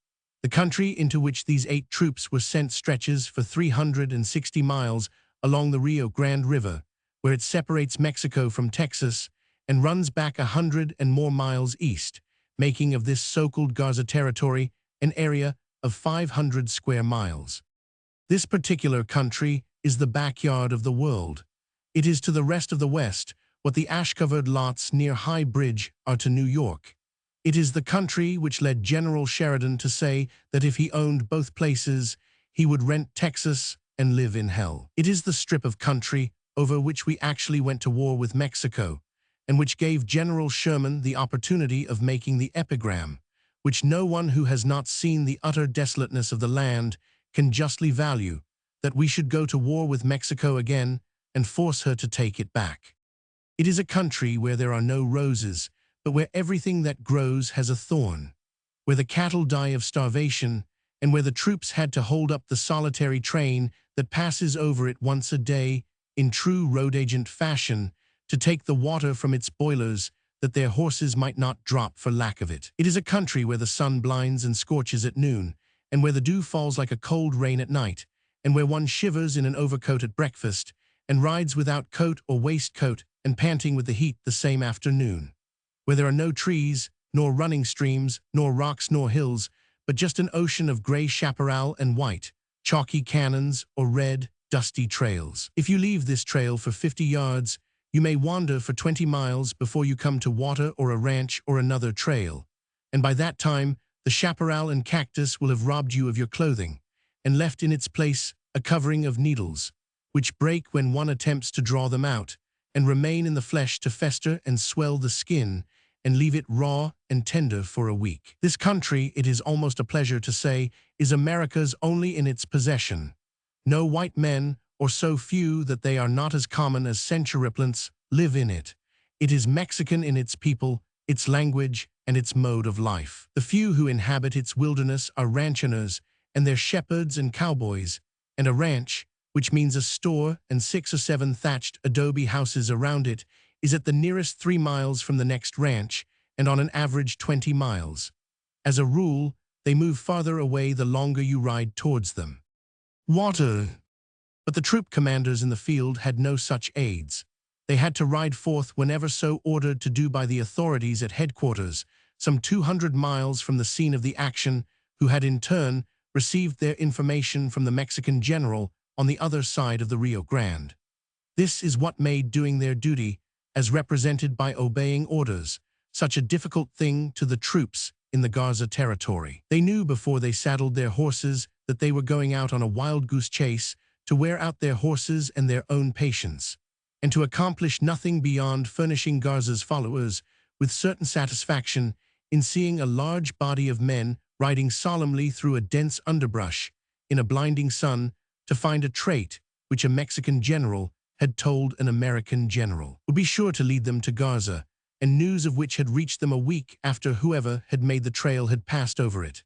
The country into which these 8 troops were sent stretches for 360 miles along the Rio Grande River, where it separates Mexico from Texas, and runs back 100 and more miles east, making of this so-called Garza territory an area of 500 square miles. This particular country is the backyard of the world. It is to the rest of the West what the ash-covered lots near High Bridge are to New York. It is the country which led General Sheridan to say that if he owned both places, he would rent Texas and live in hell. It is the strip of country over which we actually went to war with Mexico, and which gave General Sherman the opportunity of making the epigram, which no one who has not seen the utter desolateness of the land can justly value, that we should go to war with Mexico again and force her to take it back. It is a country where there are no roses, but where everything that grows has a thorn, where the cattle die of starvation, and where the troops had to hold up the solitary train that passes over it once a day in true road agent fashion to take the water from its boilers that their horses might not drop for lack of it. It is a country where the sun blinds and scorches at noon, and where the dew falls like a cold rain at night, and where one shivers in an overcoat at breakfast, and rides without coat or waistcoat and panting with the heat the same afternoon. Where there are no trees, nor running streams, nor rocks, nor hills, but just an ocean of gray chaparral and white, chalky canyons or red, dusty trails. If you leave this trail for 50 yards, you may wander for 20 miles before you come to water or a ranch or another trail, and by that time, the chaparral and cactus will have robbed you of your clothing, and left in its place a covering of needles, which break when one attempts to draw them out, and remain in the flesh to fester and swell the skin, and leave it raw and tender for a week. This country, it is almost a pleasure to say, is America's only in its possession. No white men, or so few that they are not as common as centuriplants, live in it. It is Mexican in its people, its language, and its mode of life. The few who inhabit its wilderness are ranchers, and their shepherds and cowboys, and a ranch, which means a store and 6 or 7 thatched adobe houses around it, is at the nearest 3 miles from the next ranch, and on an average 20 miles. As a rule, they move farther away the longer you ride towards them. Water. But the troop commanders in the field had no such aids. They had to ride forth whenever so ordered to do by the authorities at headquarters, some 200 miles from the scene of the action, who had in turn received their information from the Mexican general on the other side of the Rio Grande. This is what made doing their duty, as represented by obeying orders, such a difficult thing to the troops in the Garza territory. They knew before they saddled their horses that they were going out on a wild goose chase to wear out their horses and their own patience, and to accomplish nothing beyond furnishing Garza's followers with certain satisfaction in seeing a large body of men riding solemnly through a dense underbrush in a blinding sun to find a trait which a Mexican general had told an American general would be sure to lead them to Garza, and news of which had reached them a week after whoever had made the trail had passed over it.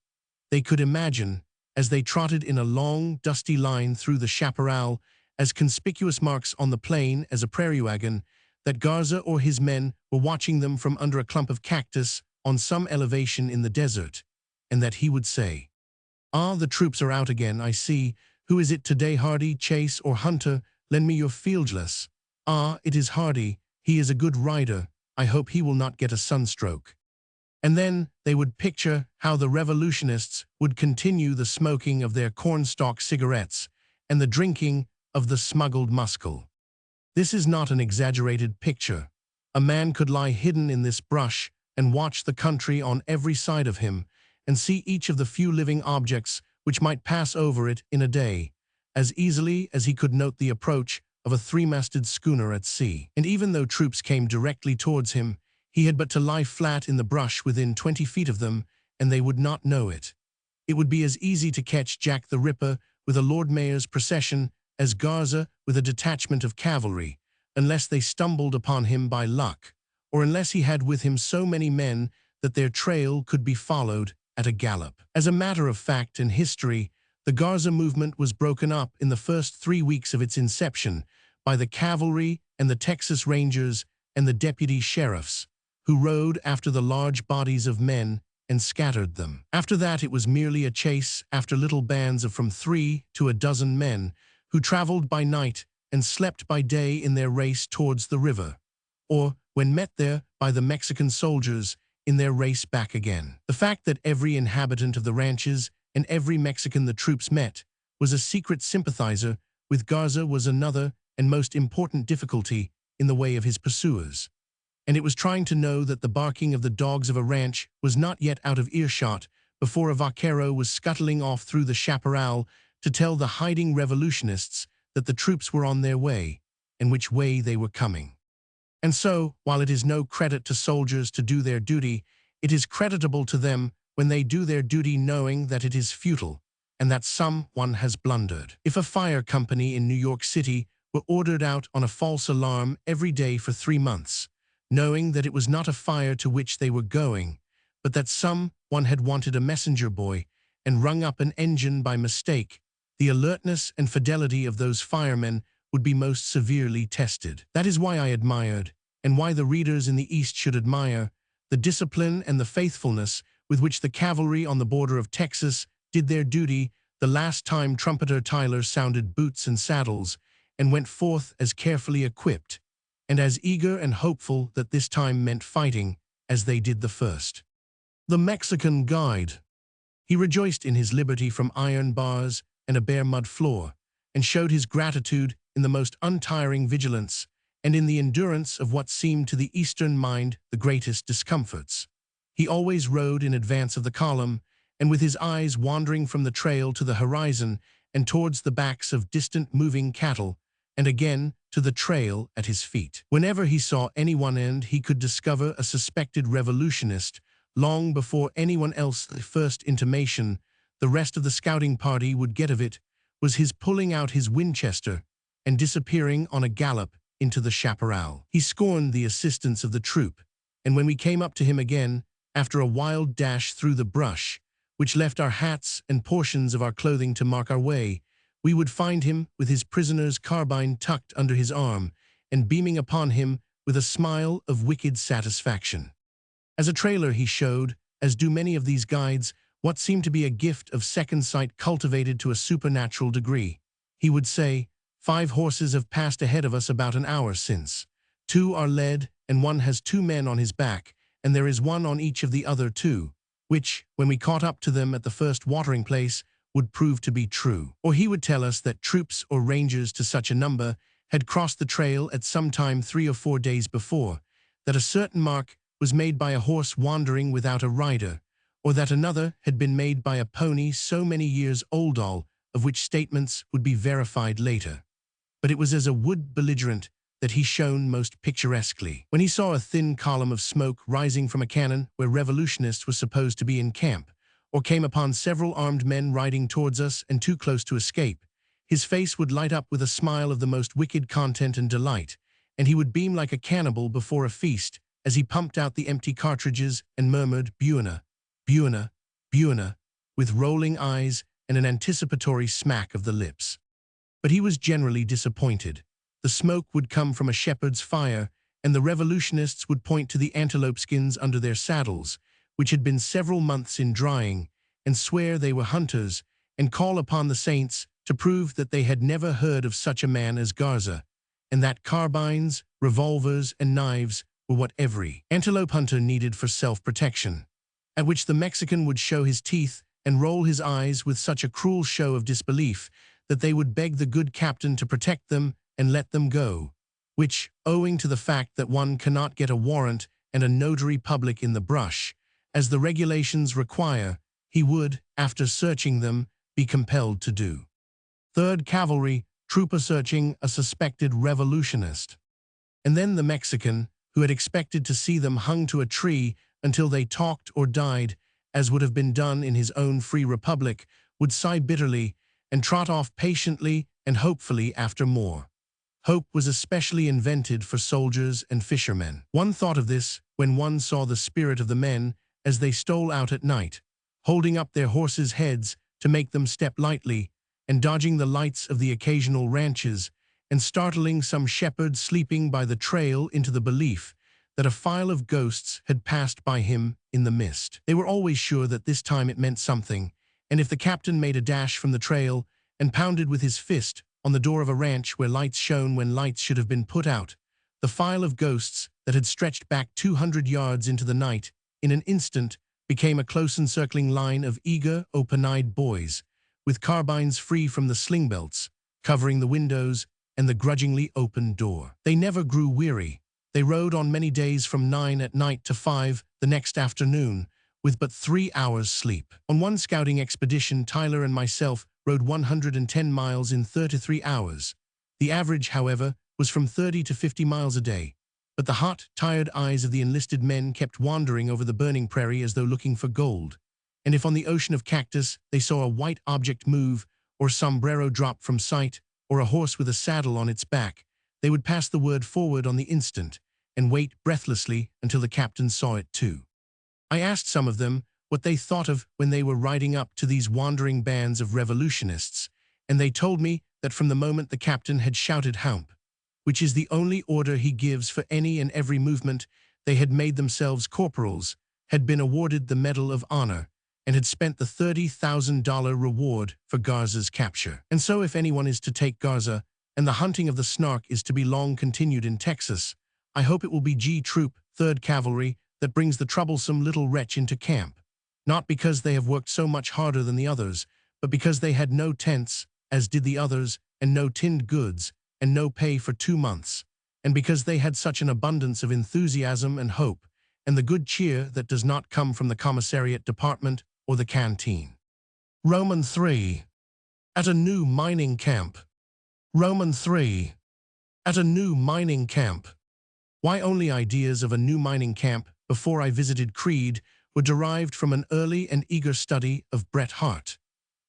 They could imagine, as they trotted in a long, dusty line through the chaparral, as conspicuous marks on the plain as a prairie wagon, that Garza or his men were watching them from under a clump of cactus on some elevation in the desert, and that he would say, "Ah, the troops are out again, I see. Who is it today, Hardy, Chase, or Hunter? Lend me your fieldglass. Ah, it is Hardy. He is a good rider. I hope he will not get a sunstroke." And then they would picture how the revolutionists would continue the smoking of their cornstalk cigarettes and the drinking of the smuggled muscal. This is not an exaggerated picture. A man could lie hidden in this brush and watch the country on every side of him, and see each of the few living objects which might pass over it in a day, as easily as he could note the approach of a 3-masted schooner at sea. And even though troops came directly towards him, he had but to lie flat in the brush within 20 feet of them, and they would not know it. It would be as easy to catch Jack the Ripper with a Lord Mayor's procession as Garza with a detachment of cavalry, unless they stumbled upon him by luck, or unless he had with him so many men that their trail could be followed at a gallop. As a matter of fact and history, the Garza movement was broken up in the first 3 weeks of its inception by the cavalry and the Texas Rangers and the deputy sheriffs, who rode after the large bodies of men and scattered them. After that, it was merely a chase after little bands of from 3 to a dozen men who traveled by night and slept by day in their race towards the river, or, when met there by the Mexican soldiers, in their race back again. The fact that every inhabitant of the ranches and every Mexican the troops met was a secret sympathizer with Garza was another and most important difficulty in the way of his pursuers. And it was trying to know that the barking of the dogs of a ranch was not yet out of earshot before a vaquero was scuttling off through the chaparral to tell the hiding revolutionists that the troops were on their way, and which way they were coming. And so, while it is no credit to soldiers to do their duty, it is creditable to them when they do their duty knowing that it is futile, and that someone has blundered. If a fire company in New York City were ordered out on a false alarm every day for 3 months, knowing that it was not a fire to which they were going, but that someone had wanted a messenger boy and rung up an engine by mistake, the alertness and fidelity of those firemen would be most severely tested. That is why I admired, and why the readers in the East should admire, the discipline and the faithfulness with which the cavalry on the border of Texas did their duty the last time trumpeter Tyler sounded boots and saddles, and went forth as carefully equipped, and as eager and hopeful that this time meant fighting, as they did the first. The Mexican guide. He rejoiced in his liberty from iron bars and a bare mud floor, and showed his gratitude in the most untiring vigilance, and in the endurance of what seemed to the Eastern mind the greatest discomforts. He always rode in advance of the column, and with his eyes wandering from the trail to the horizon and towards the backs of distant moving cattle, and again to the trail at his feet. Whenever he saw anyone and he could discover a suspected revolutionist, long before anyone else the first intimation the rest of the scouting party would get of it was his pulling out his Winchester and disappearing on a gallop into the chaparral. He scorned the assistance of the troop, and when we came up to him again, after a wild dash through the brush, which left our hats and portions of our clothing to mark our way, we would find him with his prisoner's carbine tucked under his arm and beaming upon him with a smile of wicked satisfaction. As a trailer he showed, as do many of these guides, what seemed to be a gift of second sight cultivated to a supernatural degree. He would say, 5 horses have passed ahead of us about an hour since. 2 are led, and 1 has 2 men on his back, and there is 1 on each of the other 2, which, when we caught up to them at the first watering place, would prove to be true. Or he would tell us that troops or rangers to such a number had crossed the trail at some time 3 or 4 days before, that a certain mark was made by a horse wandering without a rider, or that another had been made by a pony so many years old, all of which statements would be verified later. But it was as a wood belligerent that he shone most picturesquely. When he saw a thin column of smoke rising from a cannon where revolutionists were supposed to be in camp, or came upon several armed men riding towards us and too close to escape, his face would light up with a smile of the most wicked content and delight, and he would beam like a cannibal before a feast as he pumped out the empty cartridges and murmured, "Buena, Buena, Buena," with rolling eyes and an anticipatory smack of the lips. But he was generally disappointed. The smoke would come from a shepherd's fire, and the revolutionists would point to the antelope skins under their saddles, which had been several months in drying, and swear they were hunters, and call upon the saints to prove that they had never heard of such a man as Garza, and that carbines, revolvers, and knives were what every antelope hunter needed for self-protection, at which the Mexican would show his teeth and roll his eyes with such a cruel show of disbelief that they would beg the good captain to protect them and let them go, which, owing to the fact that one cannot get a warrant and a notary public in the brush, as the regulations require, he would, after searching them, be compelled to do. 3rd Cavalry, trooper searching a suspected revolutionist. And then the Mexican, who had expected to see them hung to a tree until they talked or died, as would have been done in his own free republic, would sigh bitterly and trot off patiently and hopefully after more. Hope was especially invented for soldiers and fishermen. One thought of this when one saw the spirit of the men as they stole out at night, holding up their horses' heads to make them step lightly, and dodging the lights of the occasional ranches, and startling some shepherd sleeping by the trail into the belief that a file of ghosts had passed by him in the mist. They were always sure that this time it meant something, and if the captain made a dash from the trail and pounded with his fist on the door of a ranch where lights shone when lights should have been put out, the file of ghosts that had stretched back 200 yards into the night in an instant became a close encircling line of eager, open-eyed boys, with carbines free from the sling belts, covering the windows and the grudgingly opened door. They never grew weary. They rode on many days from 9 at night to 5 the next afternoon, with but 3 hours' sleep. On one scouting expedition, Tyler and myself rode 110 miles in 33 hours. The average, however, was from 30 to 50 miles a day. But the hot, tired eyes of the enlisted men kept wandering over the burning prairie as though looking for gold. And if on the ocean of cactus they saw a white object move, or sombrero drop from sight, or a horse with a saddle on its back, they would pass the word forward on the instant and wait breathlessly until the captain saw it too. I asked some of them what they thought of when they were riding up to these wandering bands of revolutionists, and they told me that from the moment the captain had shouted "Hamp," which is the only order he gives for any and every movement, they had made themselves corporals, had been awarded the Medal of Honor, and had spent the $30,000 reward for Garza's capture. And so if anyone is to take Garza, and the hunting of the Snark is to be long continued in Texas, I hope it will be G Troop, 3rd Cavalry, that brings the troublesome little wretch into camp. Not because they have worked so much harder than the others, but because they had no tents, as did the others, and no tinned goods, and no pay for 2 months, and because they had such an abundance of enthusiasm and hope, and the good cheer that does not come from the commissariat department or the canteen. Roman 3. At a new mining camp. Roman 3. At a new mining camp. Why only ideas of a new mining camp before I visited Creede were derived from an early and eager study of Bret Harte.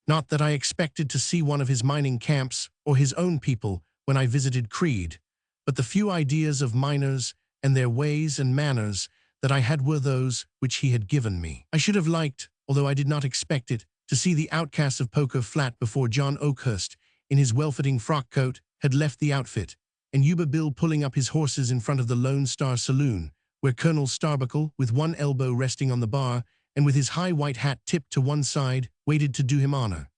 Not that I expected to see one of his mining camps or his own people when I visited Creede, but the few ideas of miners and their ways and manners that I had were those which he had given me. I should have liked, although I did not expect it, to see the outcasts of Poker Flat before John Oakhurst, in his well-fitting frock coat, had left the outfit, and Yuba Bill pulling up his horses in front of the Lone Star Saloon, where Colonel Starbuckle, with one elbow resting on the bar and with his high white hat tipped to one side, waited to do him honor.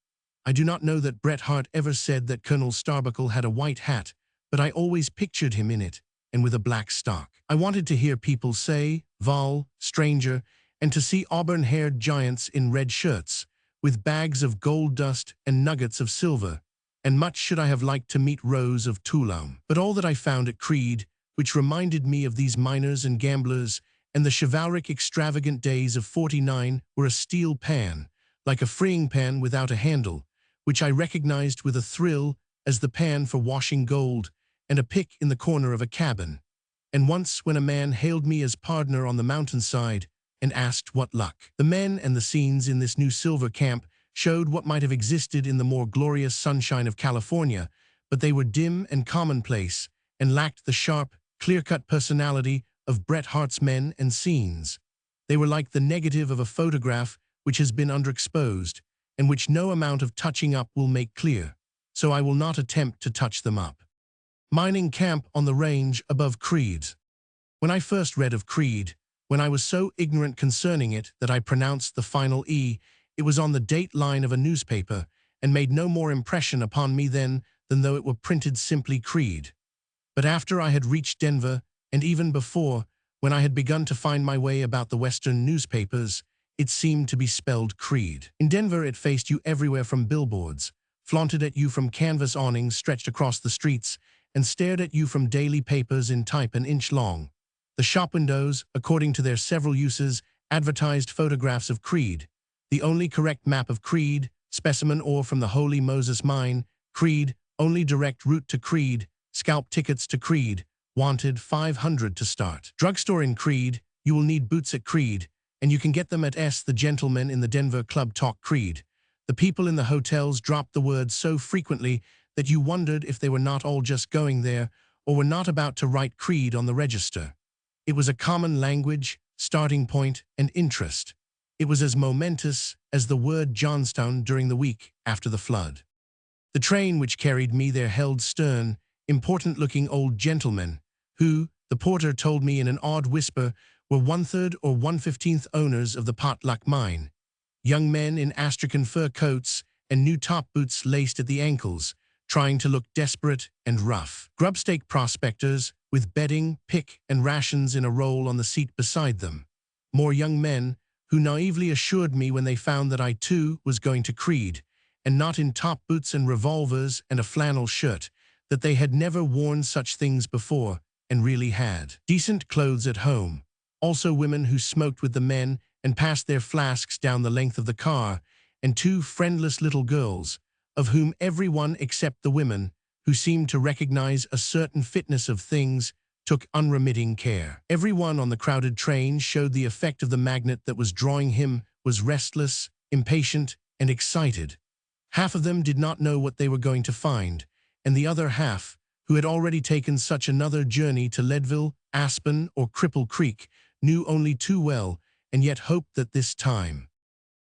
I do not know that Bret Harte ever said that Colonel Starbuckle had a white hat, but I always pictured him in it, and with a black stock. I wanted to hear people say, "Vol, stranger," and to see auburn-haired giants in red shirts, with bags of gold dust and nuggets of silver, and much should I have liked to meet Rose of Tulam. But all that I found at Creede, which reminded me of these miners and gamblers and the chivalric extravagant days of '49, were a steel pan, like a freeing pan without a handle, which I recognized with a thrill as the pan for washing gold, and a pick in the corner of a cabin. And once when a man hailed me as partner on the mountainside and asked what luck. The men and the scenes in this new silver camp showed what might have existed in the more glorious sunshine of California, but they were dim and commonplace, and lacked the sharp, clear-cut personality of Bret Harte's men and scenes. They were like the negative of a photograph which has been underexposed, and which no amount of touching up will make clear, so I will not attempt to touch them up. Mining camp on the range above Creede. When I first read of Creede, when I was so ignorant concerning it that I pronounced the final E, it was on the date line of a newspaper, and made no more impression upon me then than though it were printed simply Creede. But after I had reached Denver, and even before, when I had begun to find my way about the Western newspapers, it seemed to be spelled Creede. In Denver it faced you everywhere from billboards, flaunted at you from canvas awnings stretched across the streets, and stared at you from daily papers in type an inch long. The shop windows, according to their several uses, advertised photographs of Creede, the only correct map of Creede, specimen ore from the Holy Moses Mine, Creede, only direct route to Creede, scalp tickets to Creede, wanted 500 to start. Drugstore in Creede, you will need boots at Creede, and you can get them at The Gentlemen in the Denver Club Talk Creede. The people in the hotels dropped the word so frequently that you wondered if they were not all just going there, or were not about to write Creede on the register. It was a common language, starting point, and interest. It was as momentous as the word Johnstown during the week after the flood. The train which carried me there held stern, important-looking old gentlemen, who, the porter told me in an odd whisper, were 1/3 or 1/15 owners of the Potluck Mine. Young men in astrakhan fur coats and new top boots laced at the ankles, trying to look desperate and rough. Grubstake prospectors, with bedding, pick, and rations in a roll on the seat beside them. More young men, who naively assured me when they found that I too was going to Creede, and not in top boots and revolvers and a flannel shirt, that they had never worn such things before, and really had decent clothes at home. Also women who smoked with the men and passed their flasks down the length of the car, and 2 friendless little girls, of whom every one except the women, who seemed to recognize a certain fitness of things, took unremitting care. Every one on the crowded train showed the effect of the magnet that was drawing him, was restless, impatient, and excited. Half of them did not know what they were going to find, and the other half, who had already taken such another journey to Leadville, Aspen, or Cripple Creek, knew only too well, and yet hoped that this time.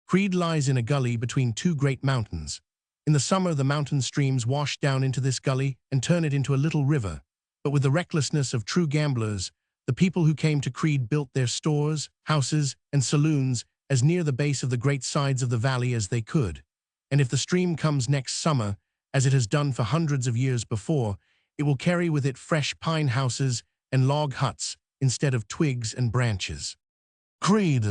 Creede lies in a gully between 2 great mountains. In the summer, the mountain streams wash down into this gully and turn it into a little river. But with the recklessness of true gamblers, the people who came to Creed built their stores, houses, and saloons as near the base of the great sides of the valley as they could. And if the stream comes next summer, as it has done for hundreds of years before, it will carry with it fresh pine houses and log huts instead of twigs and branches. Creed.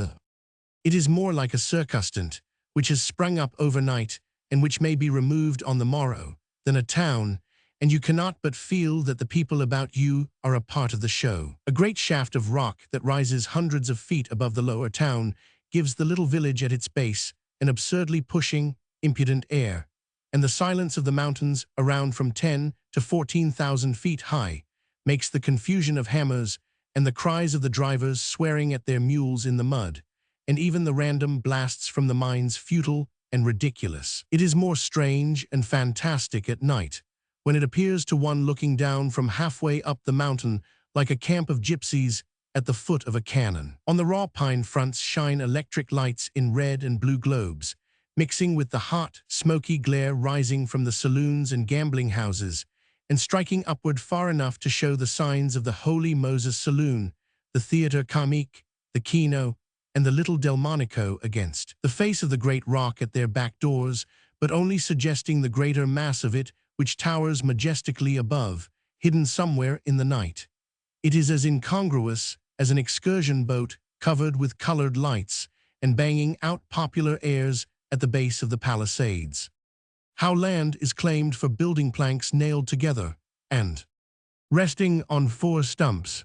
It is more like a circumstance which has sprung up overnight and which may be removed on the morrow, than a town, and you cannot but feel that the people about you are a part of the show. A great shaft of rock that rises hundreds of feet above the lower town gives the little village at its base an absurdly pushing, impudent air, and the silence of the mountains around from 10 to 14,000 feet high makes the confusion of hammers and the cries of the drivers swearing at their mules in the mud, and even the random blasts from the mines futile and ridiculous. It is more strange and fantastic at night, when it appears to one looking down from halfway up the mountain like a camp of gypsies at the foot of a cannon. On the raw pine fronts shine electric lights in red and blue globes, mixing with the hot, smoky glare rising from the saloons and gambling houses, and striking upward far enough to show the signs of the Holy Moses Saloon, the Theatre Comique, the Kino, and the Little Delmonico against the face of the great rock at their back doors, but only suggesting the greater mass of it which towers majestically above, hidden somewhere in the night. It is as incongruous as an excursion boat covered with colored lights and banging out popular airs at the base of the Palisades. How land is claimed for building planks nailed together and resting on 4 stumps.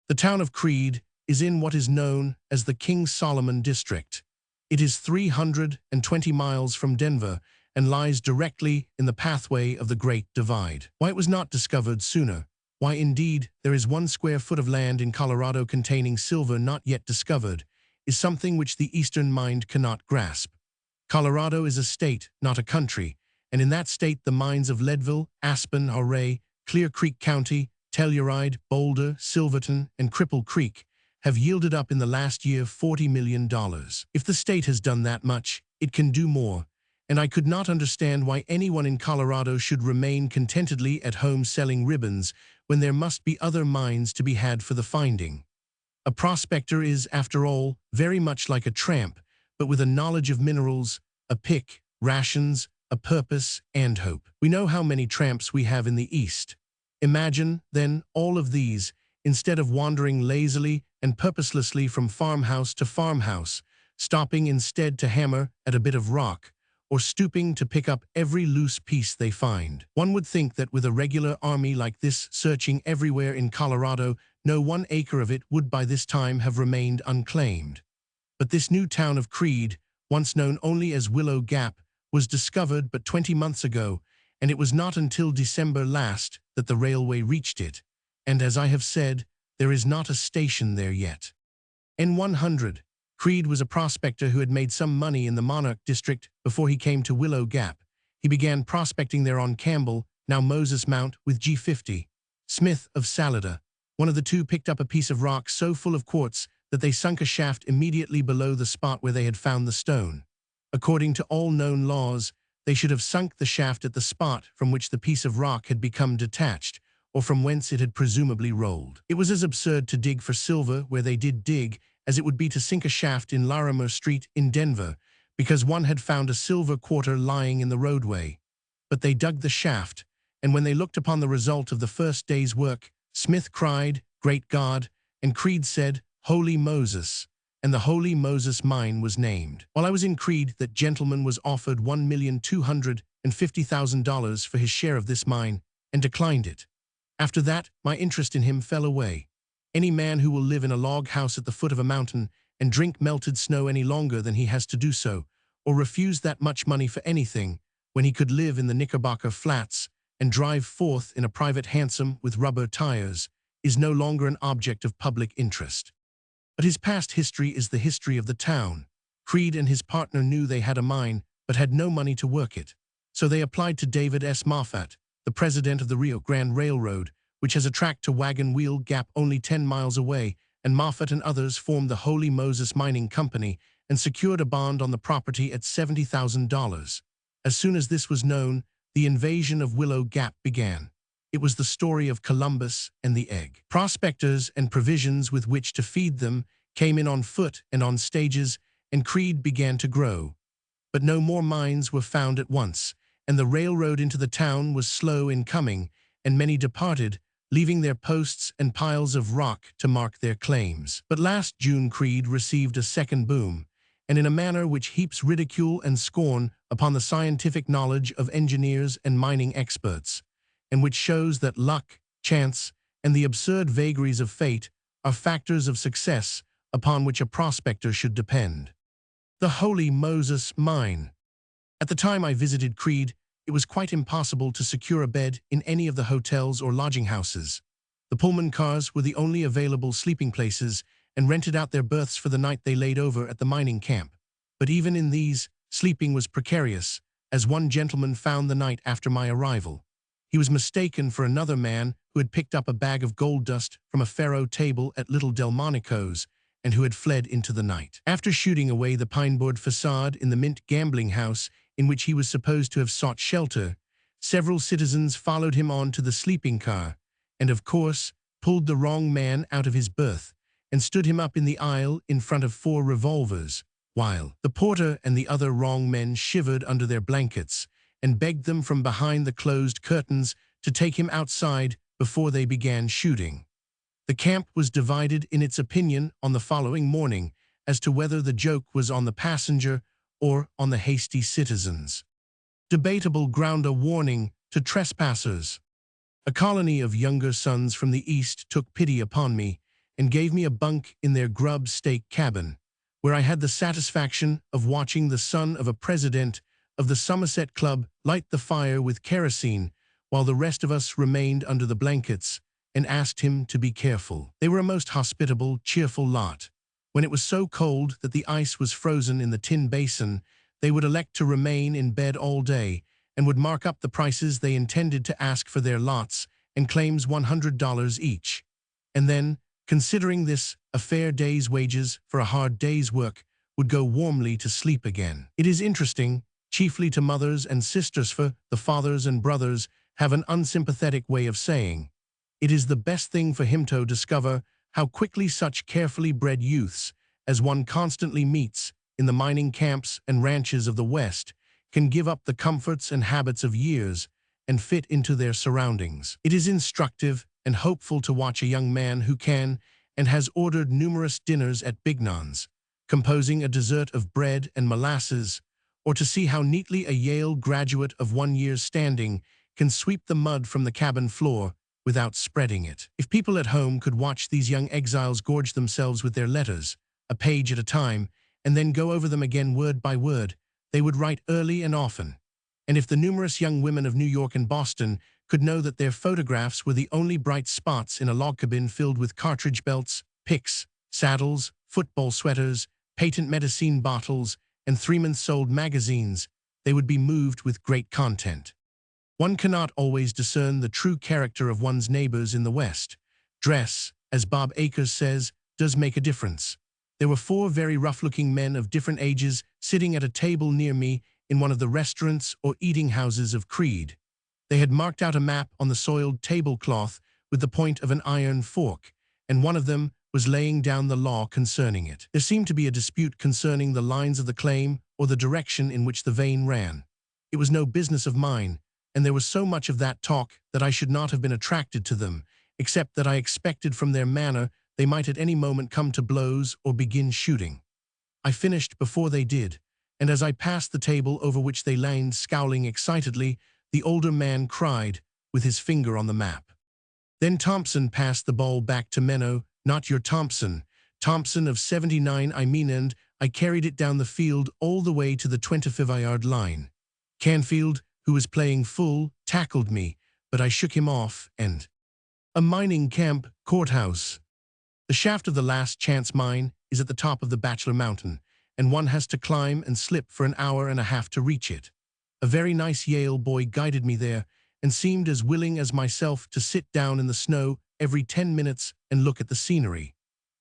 The town of Creed is in what is known as the King Solomon district. It is 320 miles from Denver and lies directly in the pathway of the Great Divide. Why it was not discovered sooner, why indeed there is 1 square foot of land in Colorado containing silver not yet discovered, is something which the Eastern mind cannot grasp. Colorado is a state, not a country, and in that state the mines of Leadville, Aspen, Ouray, Clear Creek County, Telluride, Boulder, Silverton, and Cripple Creek have yielded up in the last year $40 million. If the state has done that much, it can do more, and I could not understand why anyone in Colorado should remain contentedly at home selling ribbons when there must be other mines to be had for the finding. A prospector is, after all, very much like a tramp, but with a knowledge of minerals, a pick, rations, a purpose, and hope. We know how many tramps we have in the East. Imagine, then, all of these, instead of wandering lazily and purposelessly from farmhouse to farmhouse, stopping instead to hammer at a bit of rock, or stooping to pick up every loose piece they find. One would think that with a regular army like this searching everywhere in Colorado, no 1 acre of it would by this time have remained unclaimed. But this new town of Creed, once known only as Willow Gap, was discovered but 20 months ago, and it was not until December last that the railway reached it, and as I have said, there is not a station there yet. N100. Creed was a prospector who had made some money in the Monarch district before he came to Willow Gap. He began prospecting there on Campbell, now Moses Mount, with G50. Smith of Salida. One of the two picked up a piece of rock so full of quartz that they sunk a shaft immediately below the spot where they had found the stone. According to all known laws, they should have sunk the shaft at the spot from which the piece of rock had become detached, or from whence it had presumably rolled. It was as absurd to dig for silver where they did dig as it would be to sink a shaft in Larimer Street in Denver, because one had found a silver quarter lying in the roadway. But they dug the shaft, and when they looked upon the result of the first day's work, Smith cried, "Great God," and Creed said, "Holy Moses," and the Holy Moses mine was named. While I was in Creed, that gentleman was offered $1,250,000 for his share of this mine, and declined it. After that, my interest in him fell away. Any man who will live in a log house at the foot of a mountain and drink melted snow any longer than he has to do so, or refuse that much money for anything, when he could live in the Knickerbocker Flats and drive forth in a private hansom with rubber tires, is no longer an object of public interest. But his past history is the history of the town. Creed and his partner knew they had a mine, but had no money to work it. So they applied to David S. Moffat, the president of the Rio Grande Railroad, which has a track to Wagon Wheel Gap only 10 miles away, and Moffat and others formed the Holy Moses Mining Company and secured a bond on the property at $70,000. As soon as this was known, the invasion of Willow Gap began. It was the story of Columbus and the egg. Prospectors and provisions with which to feed them came in on foot and on stages, and Creede began to grow. But no more mines were found at once, and the railroad into the town was slow in coming, and many departed, leaving their posts and piles of rock to mark their claims. But last June Creede received a second boom, and in a manner which heaps ridicule and scorn upon the scientific knowledge of engineers and mining experts, and which shows that luck, chance, and the absurd vagaries of fate are factors of success upon which a prospector should depend. The Holy Moses Mine. At the time I visited Creede, it was quite impossible to secure a bed in any of the hotels or lodging houses. The Pullman cars were the only available sleeping places and rented out their berths for the night they laid over at the mining camp. But even in these, sleeping was precarious, as one gentleman found the night after my arrival. He was mistaken for another man who had picked up a bag of gold dust from a faro table at Little Delmonico's and who had fled into the night. After shooting away the pine-board facade in the Mint gambling house in which he was supposed to have sought shelter, several citizens followed him on to the sleeping car and, of course, pulled the wrong man out of his berth and stood him up in the aisle in front of 4 revolvers, while the porter and the other wrong men shivered under their blankets and begged them from behind the closed curtains to take him outside before they began shooting. The camp was divided in its opinion on the following morning as to whether the joke was on the passenger or on the hasty citizens. Debatable ground. A warning to trespassers. A colony of younger sons from the East took pity upon me and gave me a bunk in their grub stake cabin, where I had the satisfaction of watching the son of a president of the Somerset Club light the fire with kerosene while the rest of us remained under the blankets and asked him to be careful. They were a most hospitable, cheerful lot. When it was so cold that the ice was frozen in the tin basin, they would elect to remain in bed all day and would mark up the prices they intended to ask for their lots and claims $100 each. And then, considering this a fair day's wages for a hard day's work, would go warmly to sleep again. It is interesting, chiefly to mothers and sisters, for the fathers and brothers have an unsympathetic way of saying, it is the best thing for him to discover how quickly such carefully bred youths as one constantly meets in the mining camps and ranches of the West can give up the comforts and habits of years and fit into their surroundings. It is instructive and hopeful to watch a young man who can and has ordered numerous dinners at Bignon's, composing a dessert of bread and molasses, or to see how neatly a Yale graduate of 1 year's standing can sweep the mud from the cabin floor without spreading it. If people at home could watch these young exiles gorge themselves with their letters, a page at a time, and then go over them again word by word, they would write early and often. And if the numerous young women of New York and Boston could know that their photographs were the only bright spots in a log cabin filled with cartridge belts, picks, saddles, football sweaters, patent medicine bottles, and 3-month-old magazines, they would be moved with great content. One cannot always discern the true character of one's neighbors in the West. Dress, as Bob Acres says, does make a difference. There were 4 very rough-looking men of different ages sitting at a table near me in one of the restaurants or eating houses of Creede. They had marked out a map on the soiled tablecloth with the point of an iron fork, and one of them was laying down the law concerning it. There seemed to be a dispute concerning the lines of the claim or the direction in which the vein ran. It was no business of mine, and there was so much of that talk that I should not have been attracted to them, except that I expected from their manner they might at any moment come to blows or begin shooting. I finished before they did, and as I passed the table over which they leaned scowling excitedly, the older man cried, with his finger on the map. Then Thompson passed the ball back to Menno. Not your Thompson. Thompson of 79 I mean, and I carried it down the field all the way to the 25-yard line. Canfield, who was playing full, tackled me, but I shook him off, and a mining camp courthouse. The shaft of the Last Chance mine is at the top of the Bachelor Mountain, and one has to climb and slip for an hour and a half to reach it. A very nice Yale boy guided me there, and seemed as willing as myself to sit down in the snow every 10 minutes and look at the scenery.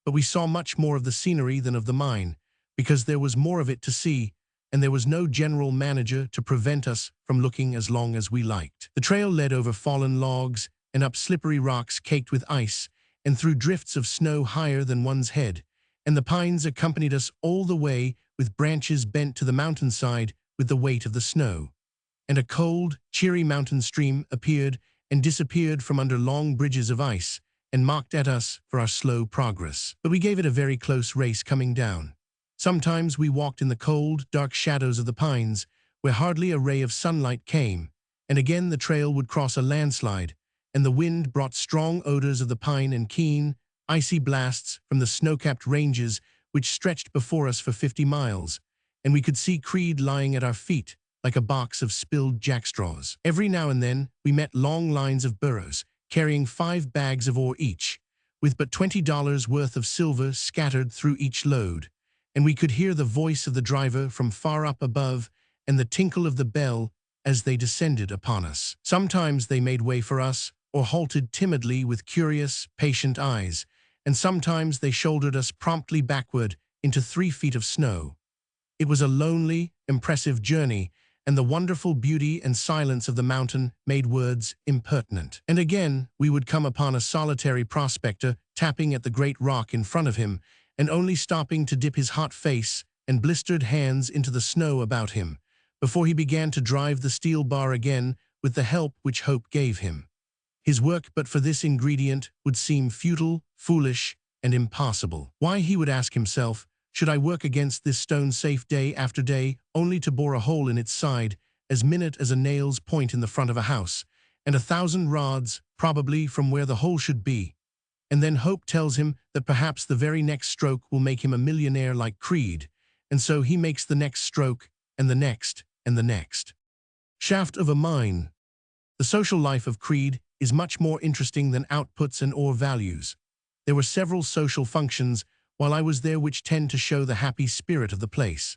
But we saw much more of the scenery than of the mine, because there was more of it to see, and there was no general manager to prevent us from looking as long as we liked. The trail led over fallen logs and up slippery rocks caked with ice and through drifts of snow higher than one's head, and the pines accompanied us all the way with branches bent to the mountainside with the weight of the snow. And a cold, cheery mountain stream appeared and disappeared from under long bridges of ice and mocked at us for our slow progress. But we gave it a very close race coming down. Sometimes we walked in the cold, dark shadows of the pines, where hardly a ray of sunlight came, and again the trail would cross a landslide, and the wind brought strong odors of the pine and keen, icy blasts from the snow-capped ranges which stretched before us for 50 miles, and we could see Creed lying at our feet like a box of spilled jackstraws. Every now and then we met long lines of burros, carrying 5 bags of ore each, with but $20 worth of silver scattered through each load, and we could hear the voice of the driver from far up above and the tinkle of the bell as they descended upon us. Sometimes they made way for us or halted timidly with curious, patient eyes, and sometimes they shouldered us promptly backward into 3 feet of snow. It was a lonely, impressive journey, and the wonderful beauty and silence of the mountain made words impertinent. And again, we would come upon a solitary prospector tapping at the great rock in front of him, and only stopping to dip his hot face and blistered hands into the snow about him, before he began to drive the steel bar again with the help which hope gave him. His work but for this ingredient would seem futile, foolish, and impossible. Why, he would ask himself, should I work against this stone safe day after day, only to bore a hole in its side, as minute as a nail's point in the front of a house, and 1,000 rods, probably, from where the hole should be? And then hope tells him that perhaps the very next stroke will make him a millionaire like Creed, and so he makes the next stroke, and the next, and the next. Shaft of a mine. The social life of Creed is much more interesting than outputs and ore values. There were several social functions while I was there which tend to show the happy spirit of the place.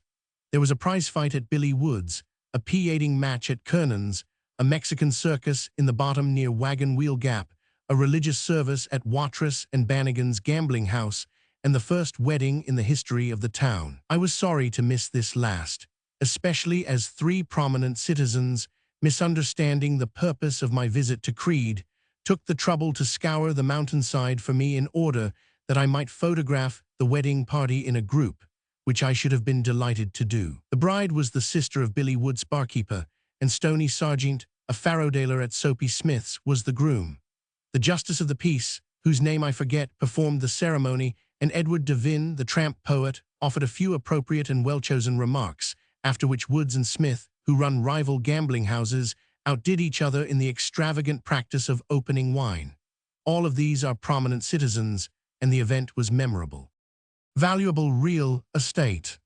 There was a prize fight at Billy Wood's, a pea-eating match at Kernan's, a Mexican circus in the bottom near Wagon Wheel Gap, a religious service at Watrous and Bannigan's gambling house, and the first wedding in the history of the town. I was sorry to miss this last, especially as 3 prominent citizens, misunderstanding the purpose of my visit to Creed, took the trouble to scour the mountainside for me in order that I might photograph the wedding party in a group, which I should have been delighted to do. The bride was the sister of Billy Wood's barkeeper, and Stoney Sargent, a farrowdealer at Soapy Smith's, was the groom. The justice of the peace, whose name I forget, performed the ceremony, and Edward Devine, the tramp poet, offered a few appropriate and well-chosen remarks, after which Woods and Smith, who run rival gambling houses, outdid each other in the extravagant practice of opening wine. All of these are prominent citizens, and the event was memorable. Valuable real estate.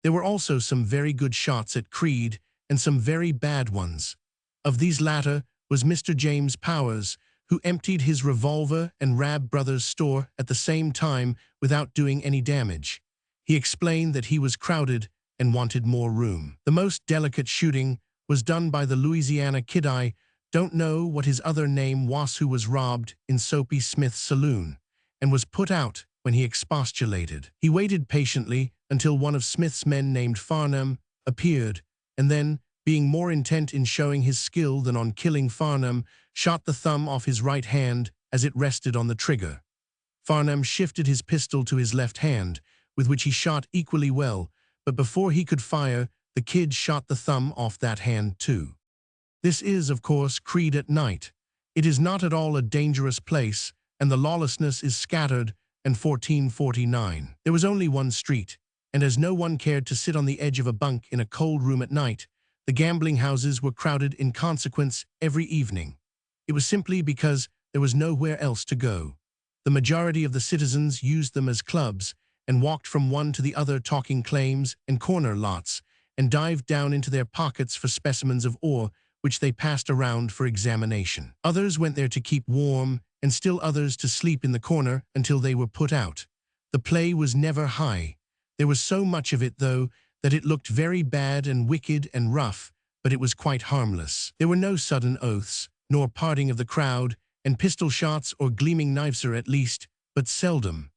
There were also some very good shots at Creed, and some very bad ones. Of these latter was Mr. James Powers, who emptied his revolver and Rab Brothers' store at the same time without doing any damage. He explained that he was crowded and wanted more room. The most delicate shooting was done by the Louisiana Kid. I don't know what his other name was, who was robbed in Soapy Smith's saloon, and was put out when he expostulated. He waited patiently until one of Smith's men named Farnham appeared, and then, being more intent in showing his skill than on killing Farnham, shot the thumb off his right hand as it rested on the trigger. Farnham shifted his pistol to his left hand, with which he shot equally well, but before he could fire, the Kid shot the thumb off that hand too. This is, of course, Creed at night. It is not at all a dangerous place, and the lawlessness is scattered, and 1449. There was only one street, and as no one cared to sit on the edge of a bunk in a cold room at night, the gambling houses were crowded in consequence every evening. It was simply because there was nowhere else to go. The majority of the citizens used them as clubs, and walked from one to the other talking claims and corner lots, and dived down into their pockets for specimens of ore, which they passed around for examination. Others went there to keep warm, and still others to sleep in the corner until they were put out. The play was never high. There was so much of it, though, that it looked very bad and wicked and rough, but it was quite harmless. There were no sudden oaths, nor parting of the crowd, and pistol shots or gleaming knives, or at least, but seldom.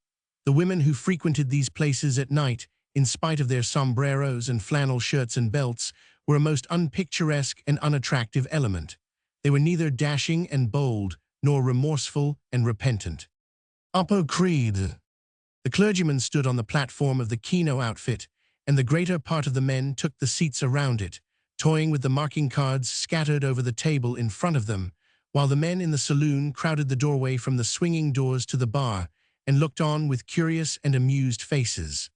The women who frequented these places at night in spite of their sombreros and flannel shirts and belts, were a most unpicturesque and unattractive element. They were neither dashing and bold, nor remorseful and repentant. Upper Creed. The clergyman stood on the platform of the kino outfit, and the greater part of the men took the seats around it, toying with the marking cards scattered over the table in front of them, while the men in the saloon crowded the doorway from the swinging doors to the bar and looked on with curious and amused faces.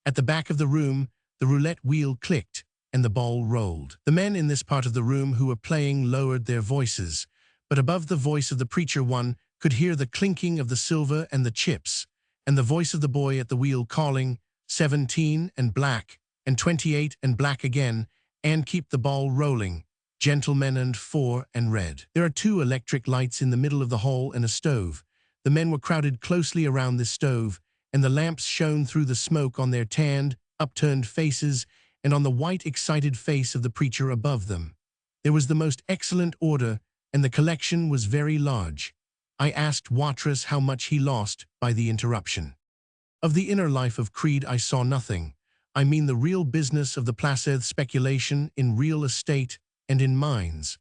At the back of the room, the roulette wheel clicked, and the ball rolled. The men in this part of the room who were playing lowered their voices, but above the voice of the preacher one could hear the clinking of the silver and the chips, and the voice of the boy at the wheel calling, 17 and black, and 28 and black again, and keep the ball rolling, gentlemen, and 4 and red. There are 2 electric lights in the middle of the hall and a stove. The men were crowded closely around this stove, and the lamps shone through the smoke on their tanned, upturned faces and on the white, excited face of the preacher above them. There was the most excellent order, and the collection was very large. I asked Watrous how much he lost by the interruption. Of the inner life of Creed I saw nothing. I mean the real business of the placid speculation in real estate and in mines.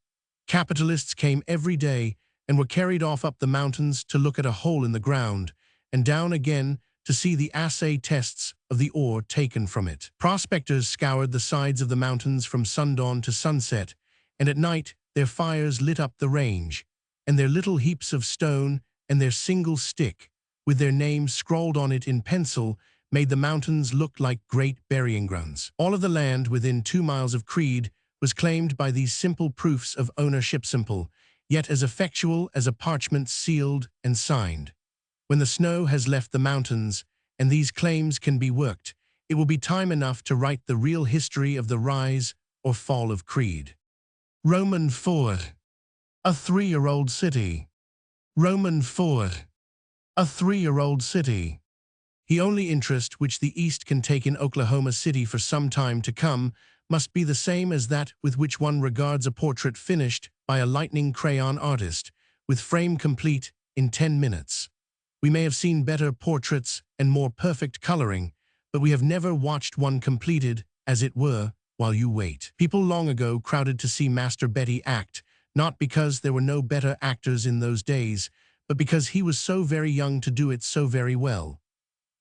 Capitalists came every day and were carried off up the mountains to look at a hole in the ground, and down again to see the assay tests of the ore taken from it. Prospectors scoured the sides of the mountains from sundawn to sunset, and at night their fires lit up the range, and their little heaps of stone and their single stick, with their names scrawled on it in pencil, made the mountains look like great burying grounds. All of the land within 2 miles of Creed was claimed by these simple proofs of ownership, simple, yet as effectual as a parchment sealed and signed. When the snow has left the mountains, and these claims can be worked, it will be time enough to write the real history of the rise or fall of Creed. Roman Ford. A 3-year-old city. Roman Ford. A 3-year-old city. The only interest which the East can take in Oklahoma City for some time to come must be the same as that with which one regards a portrait finished by a lightning crayon artist, with frame complete in 10 minutes. We may have seen better portraits and more perfect coloring, but we have never watched one completed, as it were, while you wait. People long ago crowded to see Master Betty act, not because there were no better actors in those days, but because he was so very young to do it so very well.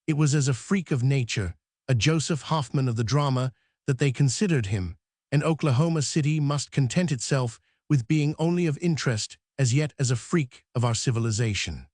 It was as a freak of nature, a Joseph Hoffman of the drama, that they considered him, and Oklahoma City must content itself with being only of interest as yet as a freak of our civilization.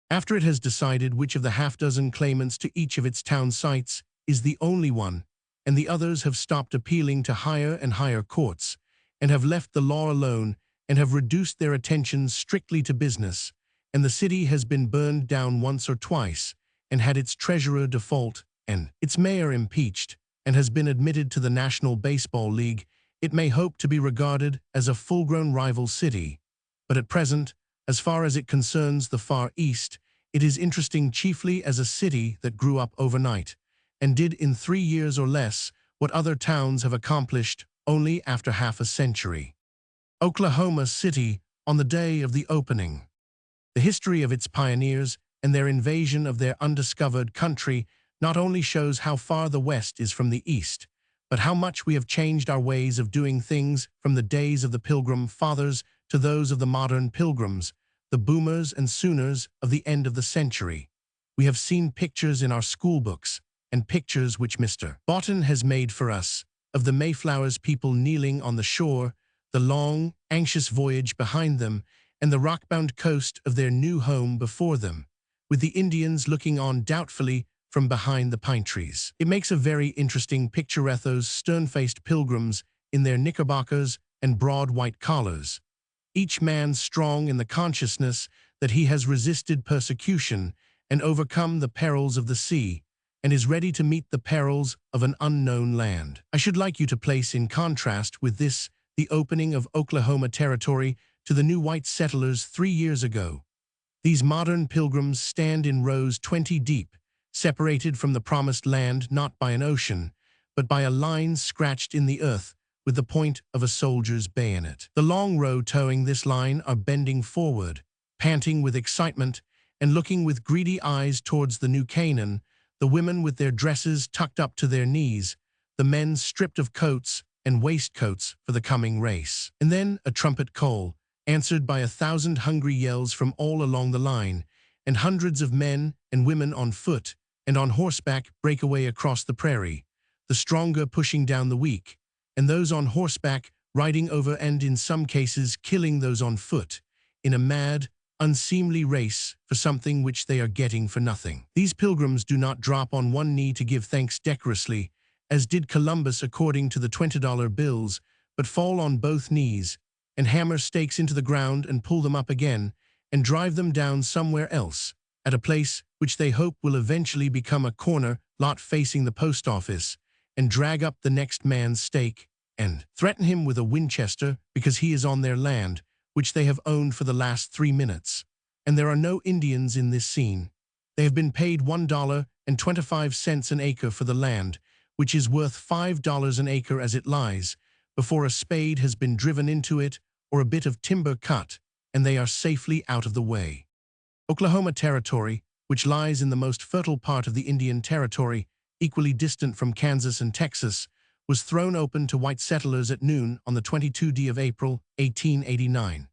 After it has decided which of the half-dozen claimants to each of its town sites is the only one, and the others have stopped appealing to higher and higher courts, and have left the law alone, and have reduced their attentions strictly to business, and the city has been burned down once or twice, and had its treasurer default, and its mayor impeached, and has been admitted to the National Baseball League, it may hope to be regarded as a full-grown rival city. But at present, as far as it concerns the Far East, it is interesting chiefly as a city that grew up overnight, and did in 3 years or less what other towns have accomplished only after half a century. Oklahoma City on the day of the opening. The history of its pioneers and their invasion of their undiscovered country not only shows how far the West is from the East, but how much we have changed our ways of doing things from the days of the Pilgrim Fathers to those of the modern pilgrims, the boomers and sooners of the end of the century. We have seen pictures in our school books, and pictures which Mr. Boughton has made for us, of the Mayflower's people kneeling on the shore, the long, anxious voyage behind them, and the rock-bound coast of their new home before them, with the Indians looking on doubtfully from behind the pine trees. It makes a very interesting picture of those stern-faced pilgrims in their knickerbockers and broad white collars, each man strong in the consciousness that he has resisted persecution and overcome the perils of the sea, and is ready to meet the perils of an unknown land. I should like you to place in contrast with this the opening of Oklahoma Territory to the new white settlers 3 years ago. These modern pilgrims stand in rows 20 deep, separated from the promised land not by an ocean, but by a line scratched in the earth with the point of a soldier's bayonet. The long row towing this line are bending forward, panting with excitement, and looking with greedy eyes towards the new Canaan, the women with their dresses tucked up to their knees, the men stripped of coats and waistcoats for the coming race. And then a trumpet call, answered by 1,000 hungry yells from all along the line, and hundreds of men and women on foot and on horseback break away across the prairie, the stronger pushing down the weak, and those on horseback riding over and in some cases killing those on foot, in a mad, unseemly race for something which they are getting for nothing. These pilgrims do not drop on one knee to give thanks decorously, as did Columbus according to the $20 bills, but fall on both knees, and hammer stakes into the ground and pull them up again, and drive them down somewhere else, at a place which they hope will eventually become a corner lot facing the post office, and drag up the next man's stake, and threaten him with a Winchester because he is on their land, which they have owned for the last 3 minutes. And there are no Indians in this scene. They have been paid $1.25 an acre for the land, which is worth $5 an acre as it lies, before a spade has been driven into it or a bit of timber cut, and they are safely out of the way. Oklahoma Territory, which lies in the most fertile part of the Indian Territory, equally distant from Kansas and Texas, was thrown open to white settlers at noon on the 22nd of April, 1889.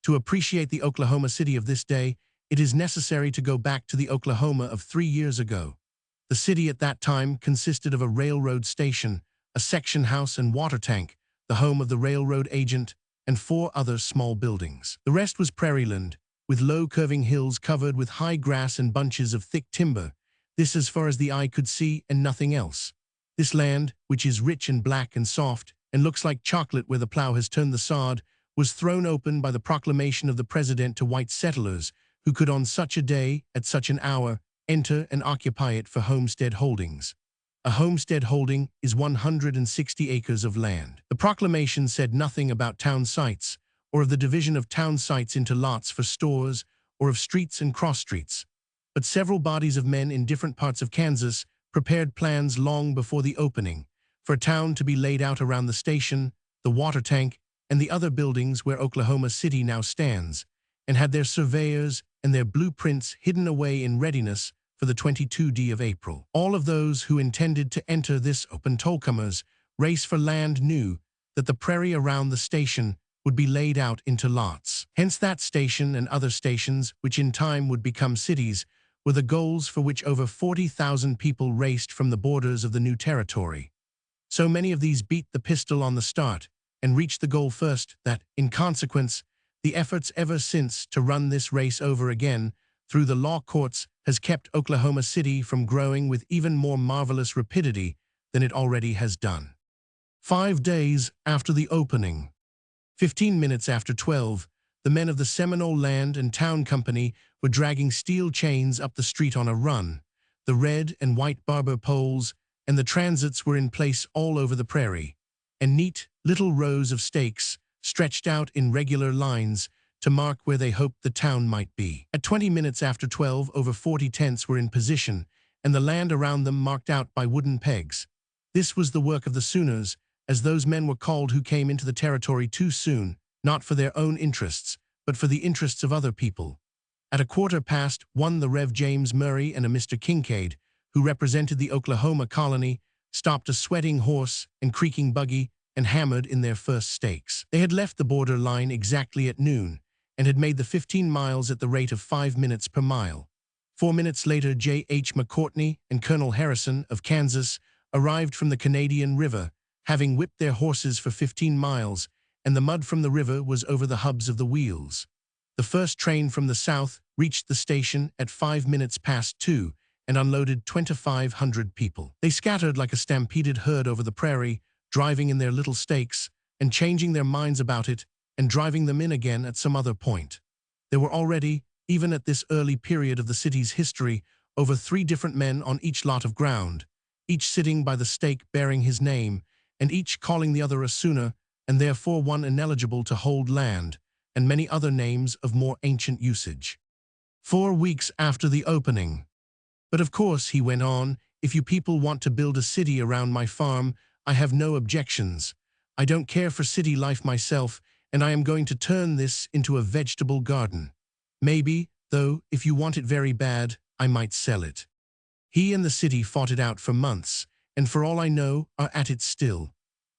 To appreciate the Oklahoma City of this day, it is necessary to go back to the Oklahoma of 3 years ago. The city at that time consisted of a railroad station, a section house and water tank, the home of the railroad agent, and 4 other small buildings. The rest was prairieland, with low curving hills covered with high grass and bunches of thick timber, this as far as the eye could see and nothing else. This land, which is rich and black and soft, and looks like chocolate where the plow has turned the sod, was thrown open by the proclamation of the president to white settlers, who could on such a day, at such an hour, enter and occupy it for homestead holdings. A homestead holding is 160 acres of land. The proclamation said nothing about town sites, or of the division of town sites into lots for stores, or of streets and cross streets. But several bodies of men in different parts of Kansas prepared plans long before the opening, for a town to be laid out around the station, the water tank, and the other buildings where Oklahoma City now stands, and had their surveyors and their blueprints hidden away in readiness for the 22nd of April. All of those who intended to enter this open tollcomers race for land knew that the prairie around the station would be laid out into lots. Hence that station and other stations, which in time would become cities, were the goals for which over 40,000 people raced from the borders of the new territory. So many of these beat the pistol on the start and reached the goal first that, in consequence, the efforts ever since to run this race over again through the law courts has kept Oklahoma City from growing with even more marvelous rapidity than it already has done. 5 days after the opening, 15 minutes after 12, the men of the Seminole Land and Town Company were dragging steel chains up the street on a run. The red and white barber poles and the transits were in place all over the prairie, and neat little rows of stakes stretched out in regular lines to mark where they hoped the town might be. At 20 minutes after 12, over 40 tents were in position, and the land around them marked out by wooden pegs. This was the work of the Sooners, as those men were called who came into the territory too soon, not for their own interests, but for the interests of other people. At 1:15, the Rev. James Murray and a Mr. Kincaid, who represented the Oklahoma colony, stopped a sweating horse and creaking buggy and hammered in their first stakes. They had left the border line exactly at noon and had made the 15 miles at the rate of 5 minutes per mile. 4 minutes later, J.H. McCourtney and Colonel Harrison of Kansas arrived from the Canadian River, having whipped their horses for 15 miles, and the mud from the river was over the hubs of the wheels. The first train from the south reached the station at 5 minutes past 2 and unloaded 2,500 people. They scattered like a stampeded herd over the prairie, driving in their little stakes and changing their minds about it and driving them in again at some other point. There were already, even at this early period of the city's history, over 3 different men on each lot of ground, each sitting by the stake bearing his name, and each calling the other a Sooner, and therefore one ineligible to hold land, and many other names of more ancient usage. 4 weeks after the opening. But of course, he went on, if you people want to build a city around my farm, I have no objections. I don't care for city life myself, and I am going to turn this into a vegetable garden. Maybe, though, if you want it very bad, I might sell it. He and the city fought it out for months, and for all I know, are at it still.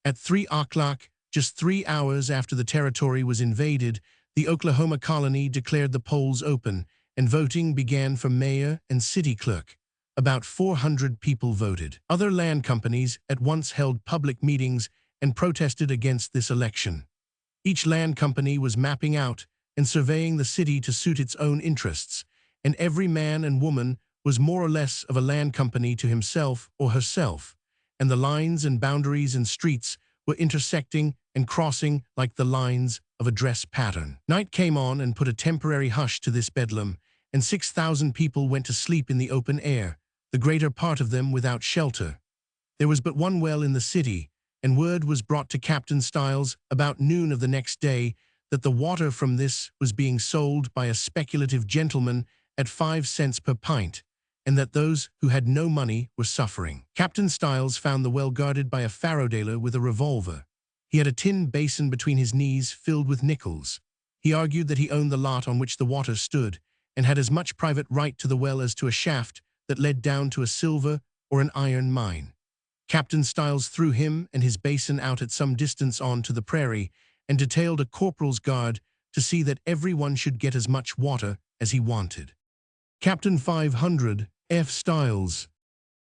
At 3 o'clock, just 3 hours after the territory was invaded, the Oklahoma colony declared the polls open, and voting began for mayor and city clerk. About 400 people voted. Other land companies at once held public meetings and protested against this election. Each land company was mapping out and surveying the city to suit its own interests, and every man and woman was more or less of a land company to himself or herself, and the lines and boundaries and streets were intersecting and crossing like the lines of a dress pattern. Night came on and put a temporary hush to this bedlam, and 6,000 people went to sleep in the open air, the greater part of them without shelter. There was but one well in the city, and word was brought to Captain Stiles about noon of the next day that the water from this was being sold by a speculative gentleman at 5 cents per pint, and that those who had no money were suffering. Captain Stiles found the well guarded by a faro dealer with a revolver. He had a tin basin between his knees filled with nickels. He argued that he owned the lot on which the water stood, and had as much private right to the well as to a shaft that led down to a silver or an iron mine. Captain Stiles threw him and his basin out at some distance on to the prairie, and detailed a corporal's guard to see that everyone should get as much water as he wanted. Captain 500 F. Stiles.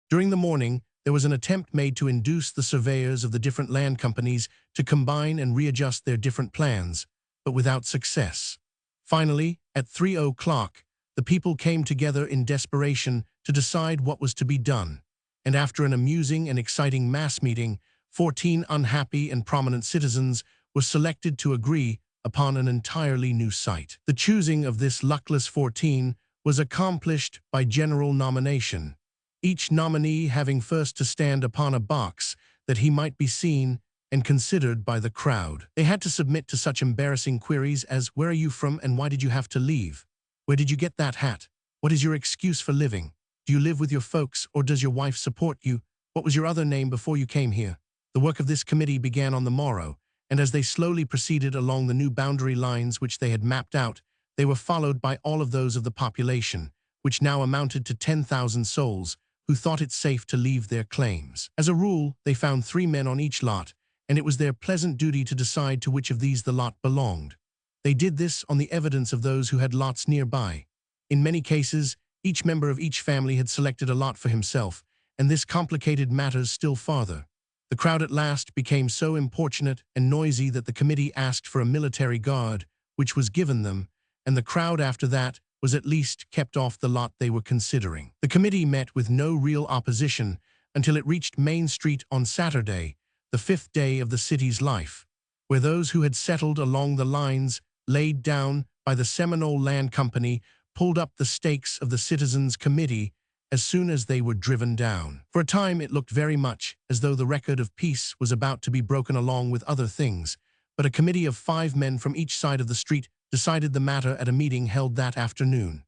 During the morning, there was an attempt made to induce the surveyors of the different land companies to combine and readjust their different plans, but without success. Finally, at 3 o'clock, the people came together in desperation to decide what was to be done, and after an amusing and exciting mass meeting, 14 unhappy and prominent citizens were selected to agree upon an entirely new site. The choosing of this luckless 14 was accomplished by general nomination, each nominee having first to stand upon a box that he might be seen and considered by the crowd. They had to submit to such embarrassing queries as, "Where are you from and why did you have to leave? Where did you get that hat? What is your excuse for living? Do you live with your folks or does your wife support you? What was your other name before you came here?" The work of this committee began on the morrow, and as they slowly proceeded along the new boundary lines which they had mapped out, they were followed by all of those of the population, which now amounted to 10,000 souls, who thought it safe to leave their claims. As a rule, they found 3 men on each lot, and it was their pleasant duty to decide to which of these the lot belonged. They did this on the evidence of those who had lots nearby. In many cases, each member of each family had selected a lot for himself, and this complicated matters still farther. The crowd at last became so importunate and noisy that the committee asked for a military guard, which was given them, and the crowd after that was at least kept off the lot they were considering. The committee met with no real opposition until it reached Main Street on Saturday, the 5th day of the city's life, where those who had settled along the lines laid down by the Seminole Land Company pulled up the stakes of the Citizens' Committee as soon as they were driven down. For a time it looked very much as though the record of peace was about to be broken along with other things, but a committee of 5 men from each side of the street decided the matter at a meeting held that afternoon.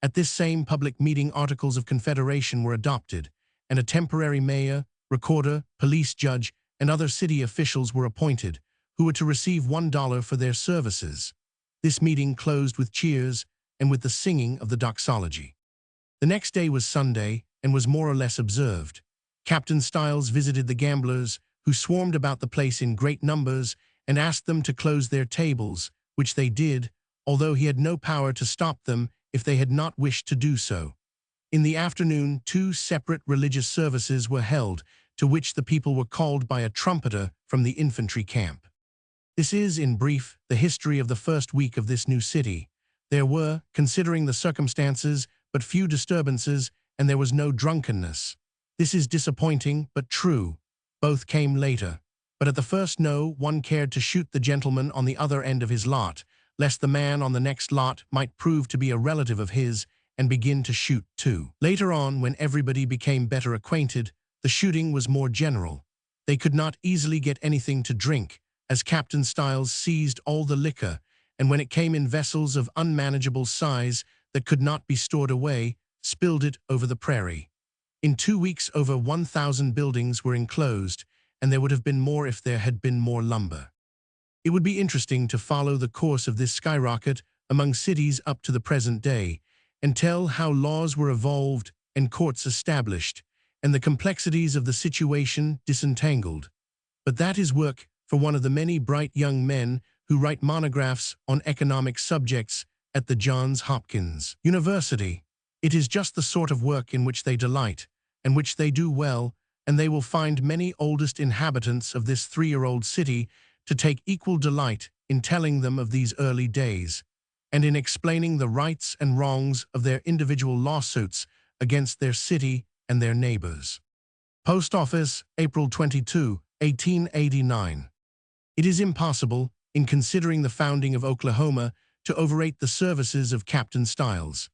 At this same public meeting, Articles of Confederation were adopted, and a temporary mayor, recorder, police judge, and other city officials were appointed, who were to receive $1 for their services. This meeting closed with cheers and with the singing of the doxology. The next day was Sunday and was more or less observed. Captain Stiles visited the gamblers, who swarmed about the place in great numbers, and asked them to close their tables, which they did, although he had no power to stop them if they had not wished to do so. In the afternoon, 2 separate religious services were held, to which the people were called by a trumpeter from the infantry camp. This is, in brief, the history of the first week of this new city. There were, considering the circumstances, but few disturbances, and there was no drunkenness. This is disappointing, but true. Both came later. But at the first no one cared to shoot the gentleman on the other end of his lot, lest the man on the next lot might prove to be a relative of his and begin to shoot too. Later on, when everybody became better acquainted, the shooting was more general. They could not easily get anything to drink, as Captain Stiles seized all the liquor, and when it came in vessels of unmanageable size that could not be stored away, spilled it over the prairie. In 2 weeks over 1,000 buildings were enclosed, and there would have been more if there had been more lumber. It would be interesting to follow the course of this skyrocket among cities up to the present day, and tell how laws were evolved and courts established, and the complexities of the situation disentangled. But that is work for one of the many bright young men who write monographs on economic subjects at the Johns Hopkins University. It is just the sort of work in which they delight, and which they do well, and they will find many oldest inhabitants of this 3-year-old city to take equal delight in telling them of these early days, and in explaining the rights and wrongs of their individual lawsuits against their city and their neighbors. Post Office, April 22, 1889. It is impossible, in considering the founding of Oklahoma, to overrate the services of Captain Stiles.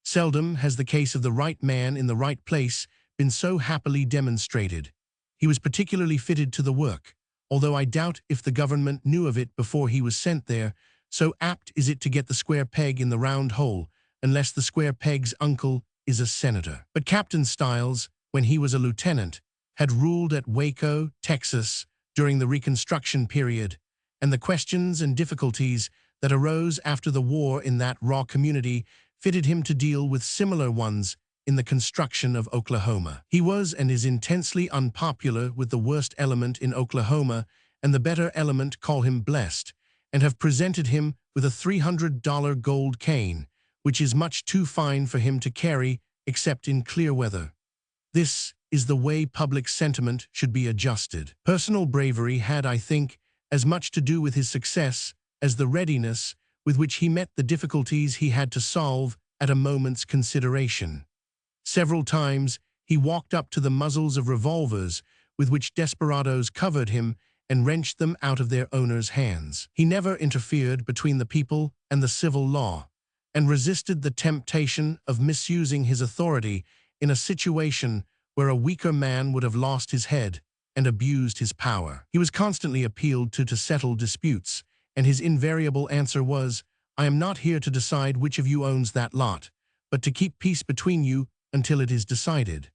Seldom has the case of the right man in the right place been so happily demonstrated. He was particularly fitted to the work, although I doubt if the government knew of it before he was sent there, so apt is it to get the square peg in the round hole, unless the square peg's uncle is a senator. But Captain Stiles, when he was a lieutenant, had ruled at Waco, Texas, during the Reconstruction period, and the questions and difficulties that arose after the war in that raw community fitted him to deal with similar ones in the construction of Oklahoma. He was and is intensely unpopular with the worst element in Oklahoma, and the better element call him blessed, and have presented him with a $300 gold cane, which is much too fine for him to carry except in clear weather. This is the way public sentiment should be adjusted. Personal bravery had, I think, as much to do with his success as the readiness with which he met the difficulties he had to solve at a moment's consideration. Several times he walked up to the muzzles of revolvers with which desperadoes covered him and wrenched them out of their owners' hands. He never interfered between the people and the civil law, and resisted the temptation of misusing his authority in a situation where a weaker man would have lost his head and abused his power. He was constantly appealed to settle disputes, and his invariable answer was, "I am not here to decide which of you owns that lot, but to keep peace between you until it is decided."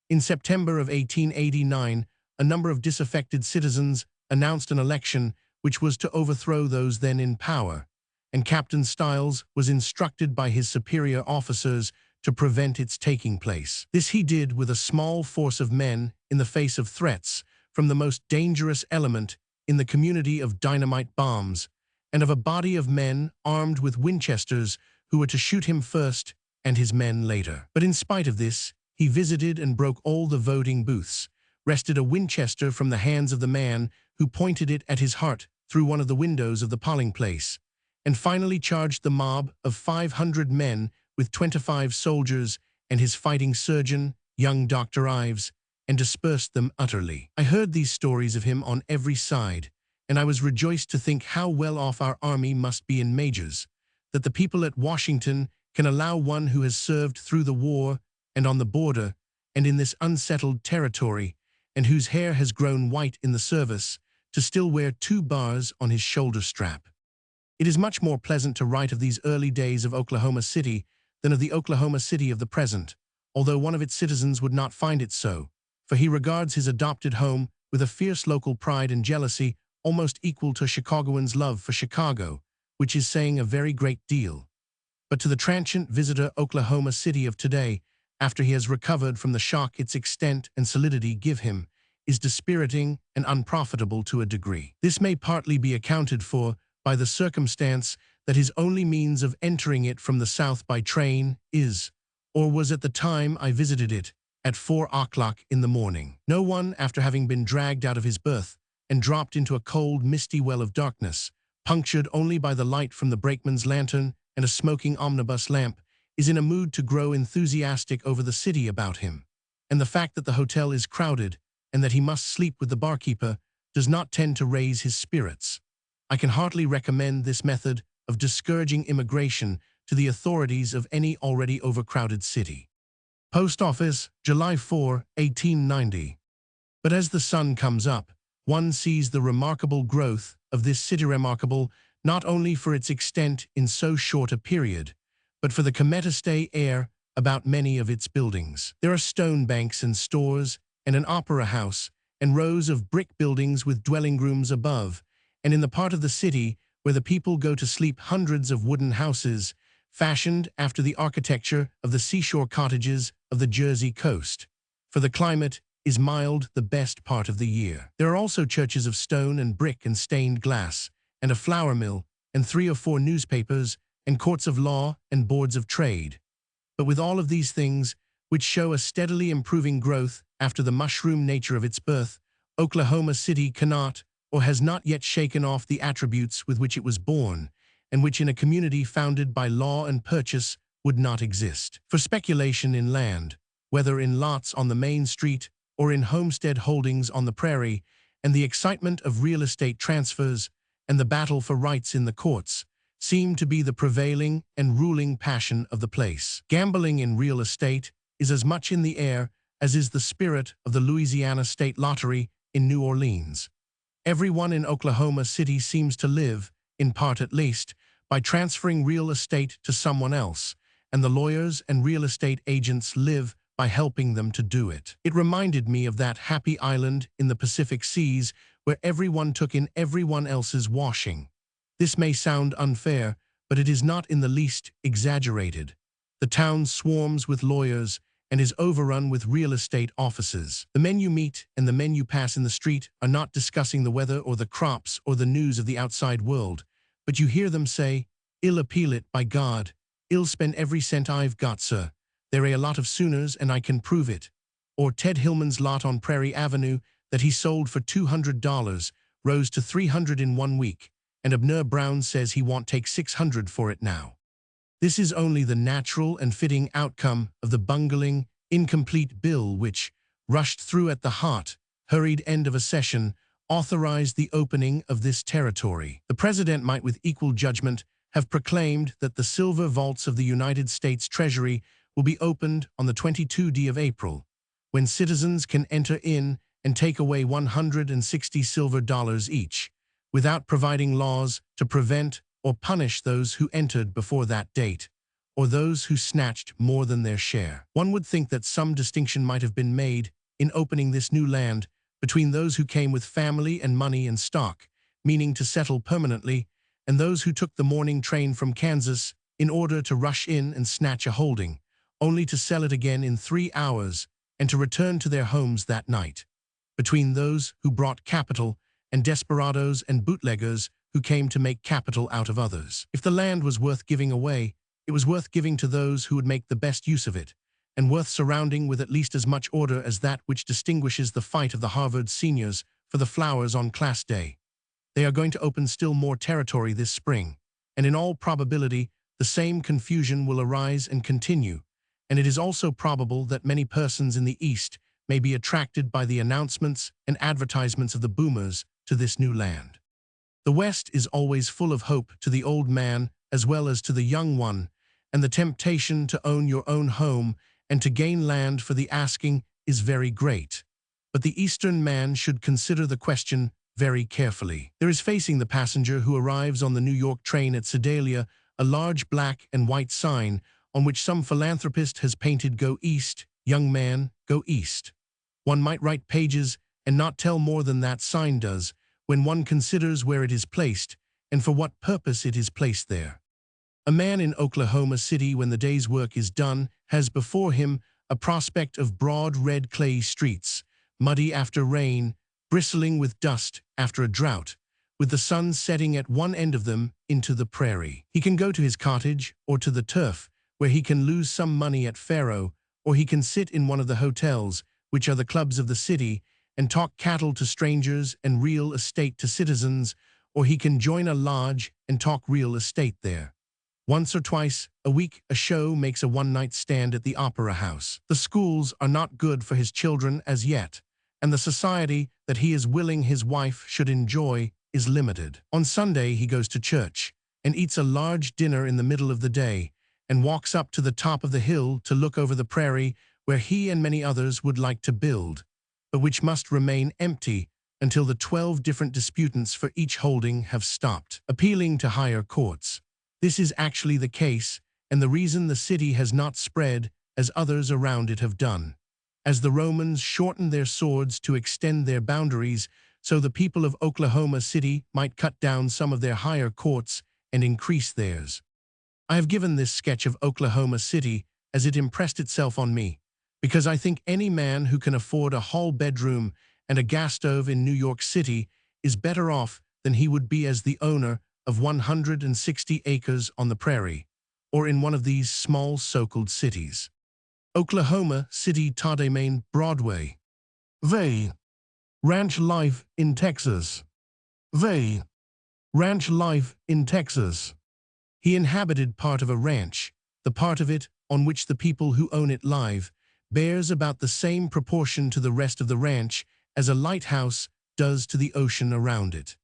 In September of 1889, a number of disaffected citizens announced an election which was to overthrow those then in power, and Captain Stiles was instructed by his superior officers to prevent its taking place. This he did with a small force of men in the face of threats from the most dangerous element in the community of dynamite bombs, and of a body of men armed with Winchesters who were to shoot him first and his men later. But in spite of this, he visited and broke all the voting booths, wrested a Winchester from the hands of the man who pointed it at his heart through one of the windows of the polling place, and finally charged the mob of 500 men with 25 soldiers and his fighting surgeon, young Dr. Ives, and dispersed them utterly. I heard these stories of him on every side, and I was rejoiced to think how well off our army must be in majors, that the people at Washington can allow one who has served through the war and on the border and in this unsettled territory, and whose hair has grown white in the service, to still wear 2 bars on his shoulder strap. It is much more pleasant to write of these early days of Oklahoma City than of the Oklahoma City of the present, although one of its citizens would not find it so, for he regards his adopted home with a fierce local pride and jealousy almost equal to a Chicagoan's love for Chicago, which is saying a very great deal. But to the transient visitor Oklahoma City of today, after he has recovered from the shock its extent and solidity give him, is dispiriting and unprofitable to a degree. This may partly be accounted for by the circumstance that his only means of entering it from the south by train is, or was at the time I visited it, at 4 o'clock in the morning. No one, after having been dragged out of his berth and dropped into a cold, misty well of darkness, punctured only by the light from the brakeman's lantern and a smoking omnibus lamp, is in a mood to grow enthusiastic over the city about him. And the fact that the hotel is crowded and that he must sleep with the barkeeper does not tend to raise his spirits. I can heartily recommend this method of discouraging immigration to the authorities of any already overcrowded city. Post Office, July 4, 1890. But as the sun comes up, one sees the remarkable growth of this city, remarkable not only for its extent in so short a period, but for the cometostay air about many of its buildings. There are stone banks and stores, and an opera house, and rows of brick buildings with dwelling rooms above, and in the part of the city where the people go to sleep hundreds of wooden houses, fashioned after the architecture of the seashore cottages of the Jersey coast, for the climate is mild the best part of the year. There are also churches of stone and brick and stained glass, and a flour mill, and 3 or 4 newspapers, and courts of law and boards of trade. But with all of these things, which show a steadily improving growth after the mushroom nature of its birth, Oklahoma City cannot or has not yet shaken off the attributes with which it was born, and which in a community founded by law and purchase would not exist. For speculation in land, whether in lots on the main street or in homestead holdings on the prairie, and the excitement of real estate transfers and the battle for rights in the courts, seem to be the prevailing and ruling passion of the place. Gambling in real estate is as much in the air as is the spirit of the Louisiana State Lottery in New Orleans. Everyone in Oklahoma City seems to live, in part at least, by transferring real estate to someone else, and the lawyers and real estate agents live by helping them to do it. It reminded me of that happy island in the Pacific Seas where everyone took in everyone else's washing. This may sound unfair, but it is not in the least exaggerated. The town swarms with lawyers and is overrun with real estate offices. The men you meet and the men you pass in the street are not discussing the weather or the crops or the news of the outside world, but you hear them say, "I'll appeal it, by God. I'll spend every cent I've got, sir. There are a lot of Sooners and I can prove it." Or Ted Hillman's lot on Prairie Avenue that he sold for $200 rose to $300 in 1 week, and Abner Brown says he won't take $600 for it now. This is only the natural and fitting outcome of the bungling, incomplete bill which, rushed through at the hot, hurried end of a session, authorized the opening of this territory. The president might with equal judgment have proclaimed that the silver vaults of the United States Treasury will be opened on the 22nd of April, when citizens can enter in and take away $160 silver each, without providing laws to prevent or punish those who entered before that date, or those who snatched more than their share. One would think that some distinction might have been made, in opening this new land, between those who came with family and money and stock, meaning to settle permanently, and those who took the morning train from Kansas in order to rush in and snatch a holding, only to sell it again in 3 hours and to return to their homes that night. Between those who brought capital and desperadoes and bootleggers who came to make capital out of others. If the land was worth giving away, it was worth giving to those who would make the best use of it, and worth surrounding with at least as much order as that which distinguishes the fight of the Harvard seniors for the flowers on class day. They are going to open still more territory this spring, and in all probability, the same confusion will arise and continue, and it is also probable that many persons in the East may be attracted by the announcements and advertisements of the boomers to this new land. The West is always full of hope to the old man as well as to the young one, and the temptation to own your own home and to gain land for the asking is very great. But the Eastern man should consider the question very carefully. There is facing the passenger who arrives on the New York train at Sedalia a large black and white sign on which some philanthropist has painted "Go East, young man, go East." One might write pages and not tell more than that sign does, when one considers where it is placed and for what purpose it is placed there. A man in Oklahoma City, when the day's work is done, has before him a prospect of broad red clay streets, muddy after rain, bristling with dust after a drought, with the sun setting at one end of them into the prairie. He can go to his cottage or to the turf, where he can lose some money at faro, or he can sit in one of the hotels, which are the clubs of the city, and talk cattle to strangers and real estate to citizens, or he can join a lodge and talk real estate there. Once or twice a week a show makes a one-night stand at the opera house. The schools are not good for his children as yet, and the society that he is willing his wife should enjoy is limited. On Sunday he goes to church, and eats a large dinner in the middle of the day, and walks up to the top of the hill to look over the prairie where he and many others would like to build, but which must remain empty until the 12 different disputants for each holding have stopped appealing to higher courts. This is actually the case, and the reason the city has not spread as others around it have done. As the Romans shortened their swords to extend their boundaries, so the people of Oklahoma City might cut down some of their higher courts and increase theirs. I have given this sketch of Oklahoma City as it impressed itself on me, because I think any man who can afford a hall bedroom and a gas stove in New York City is better off than he would be as the owner of 160 acres on the prairie, or in one of these small so-called cities. Oklahoma City, Tade, Maine, Broadway. They. Ranch life in Texas. They. Ranch life in Texas. He inhabited part of a ranch. The part of it on which the people who own it live bears about the same proportion to the rest of the ranch as a lighthouse does to the ocean around it.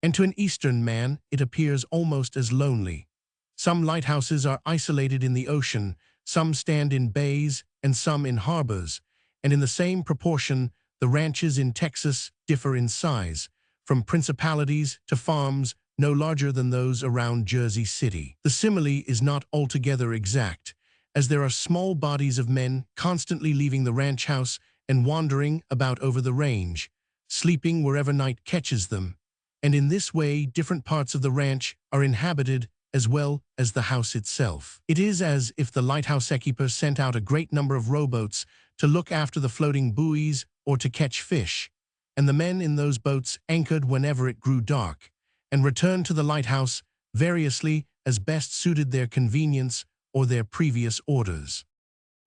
And to an Eastern man, it appears almost as lonely. Some lighthouses are isolated in the ocean, some stand in bays, and some in harbors, and in the same proportion, the ranches in Texas differ in size, from principalities to farms no larger than those around Jersey City. The simile is not altogether exact, as there are small bodies of men constantly leaving the ranch house and wandering about over the range, sleeping wherever night catches them, and in this way different parts of the ranch are inhabited as well as the house itself. It is as if the lighthouse keeper sent out a great number of rowboats to look after the floating buoys or to catch fish, and the men in those boats anchored whenever it grew dark, and returned to the lighthouse variously as best suited their convenience or their previous orders.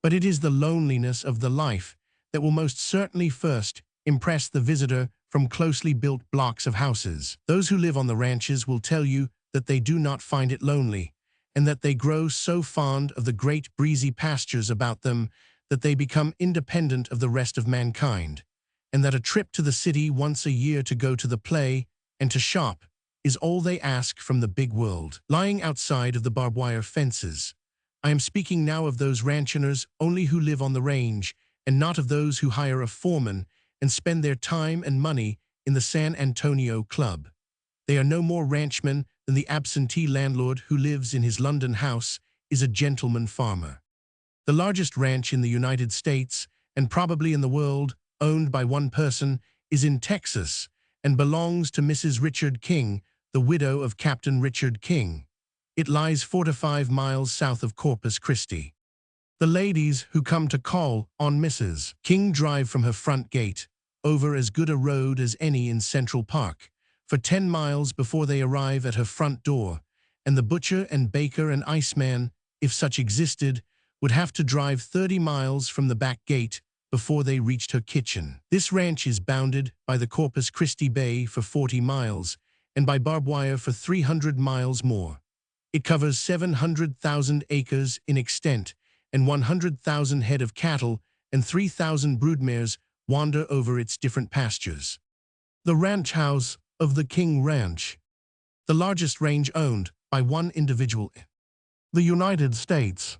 But it is the loneliness of the life that will most certainly first impress the visitor from closely built blocks of houses. Those who live on the ranches will tell you that they do not find it lonely, and that they grow so fond of the great breezy pastures about them that they become independent of the rest of mankind, and that a trip to the city once a year to go to the play and to shop is all they ask from the big world. Lying outside of the barbed wire fences, I am speaking now of those ranchers only who live on the range, and not of those who hire a foreman and spend their time and money in the San Antonio Club. They are no more ranchmen than the absentee landlord who lives in his London house is a gentleman farmer. The largest ranch in the United States, and probably in the world, owned by one person, is in Texas and belongs to Mrs. Richard King, the widow of Captain Richard King. It lies 4 to 5 miles south of Corpus Christi. The ladies who come to call on Mrs. King drive from her front gate over as good a road as any in Central Park for 10 miles before they arrive at her front door, and the butcher and baker and iceman, if such existed, would have to drive 30 miles from the back gate before they reached her kitchen. This ranch is bounded by the Corpus Christi Bay for 40 miles and by barbed wire for 300 miles more. It covers 700,000 acres in extent, and 100,000 head of cattle and 3,000 broodmares wander over its different pastures. The ranch house of the King Ranch, the largest range owned by one individual in the United States.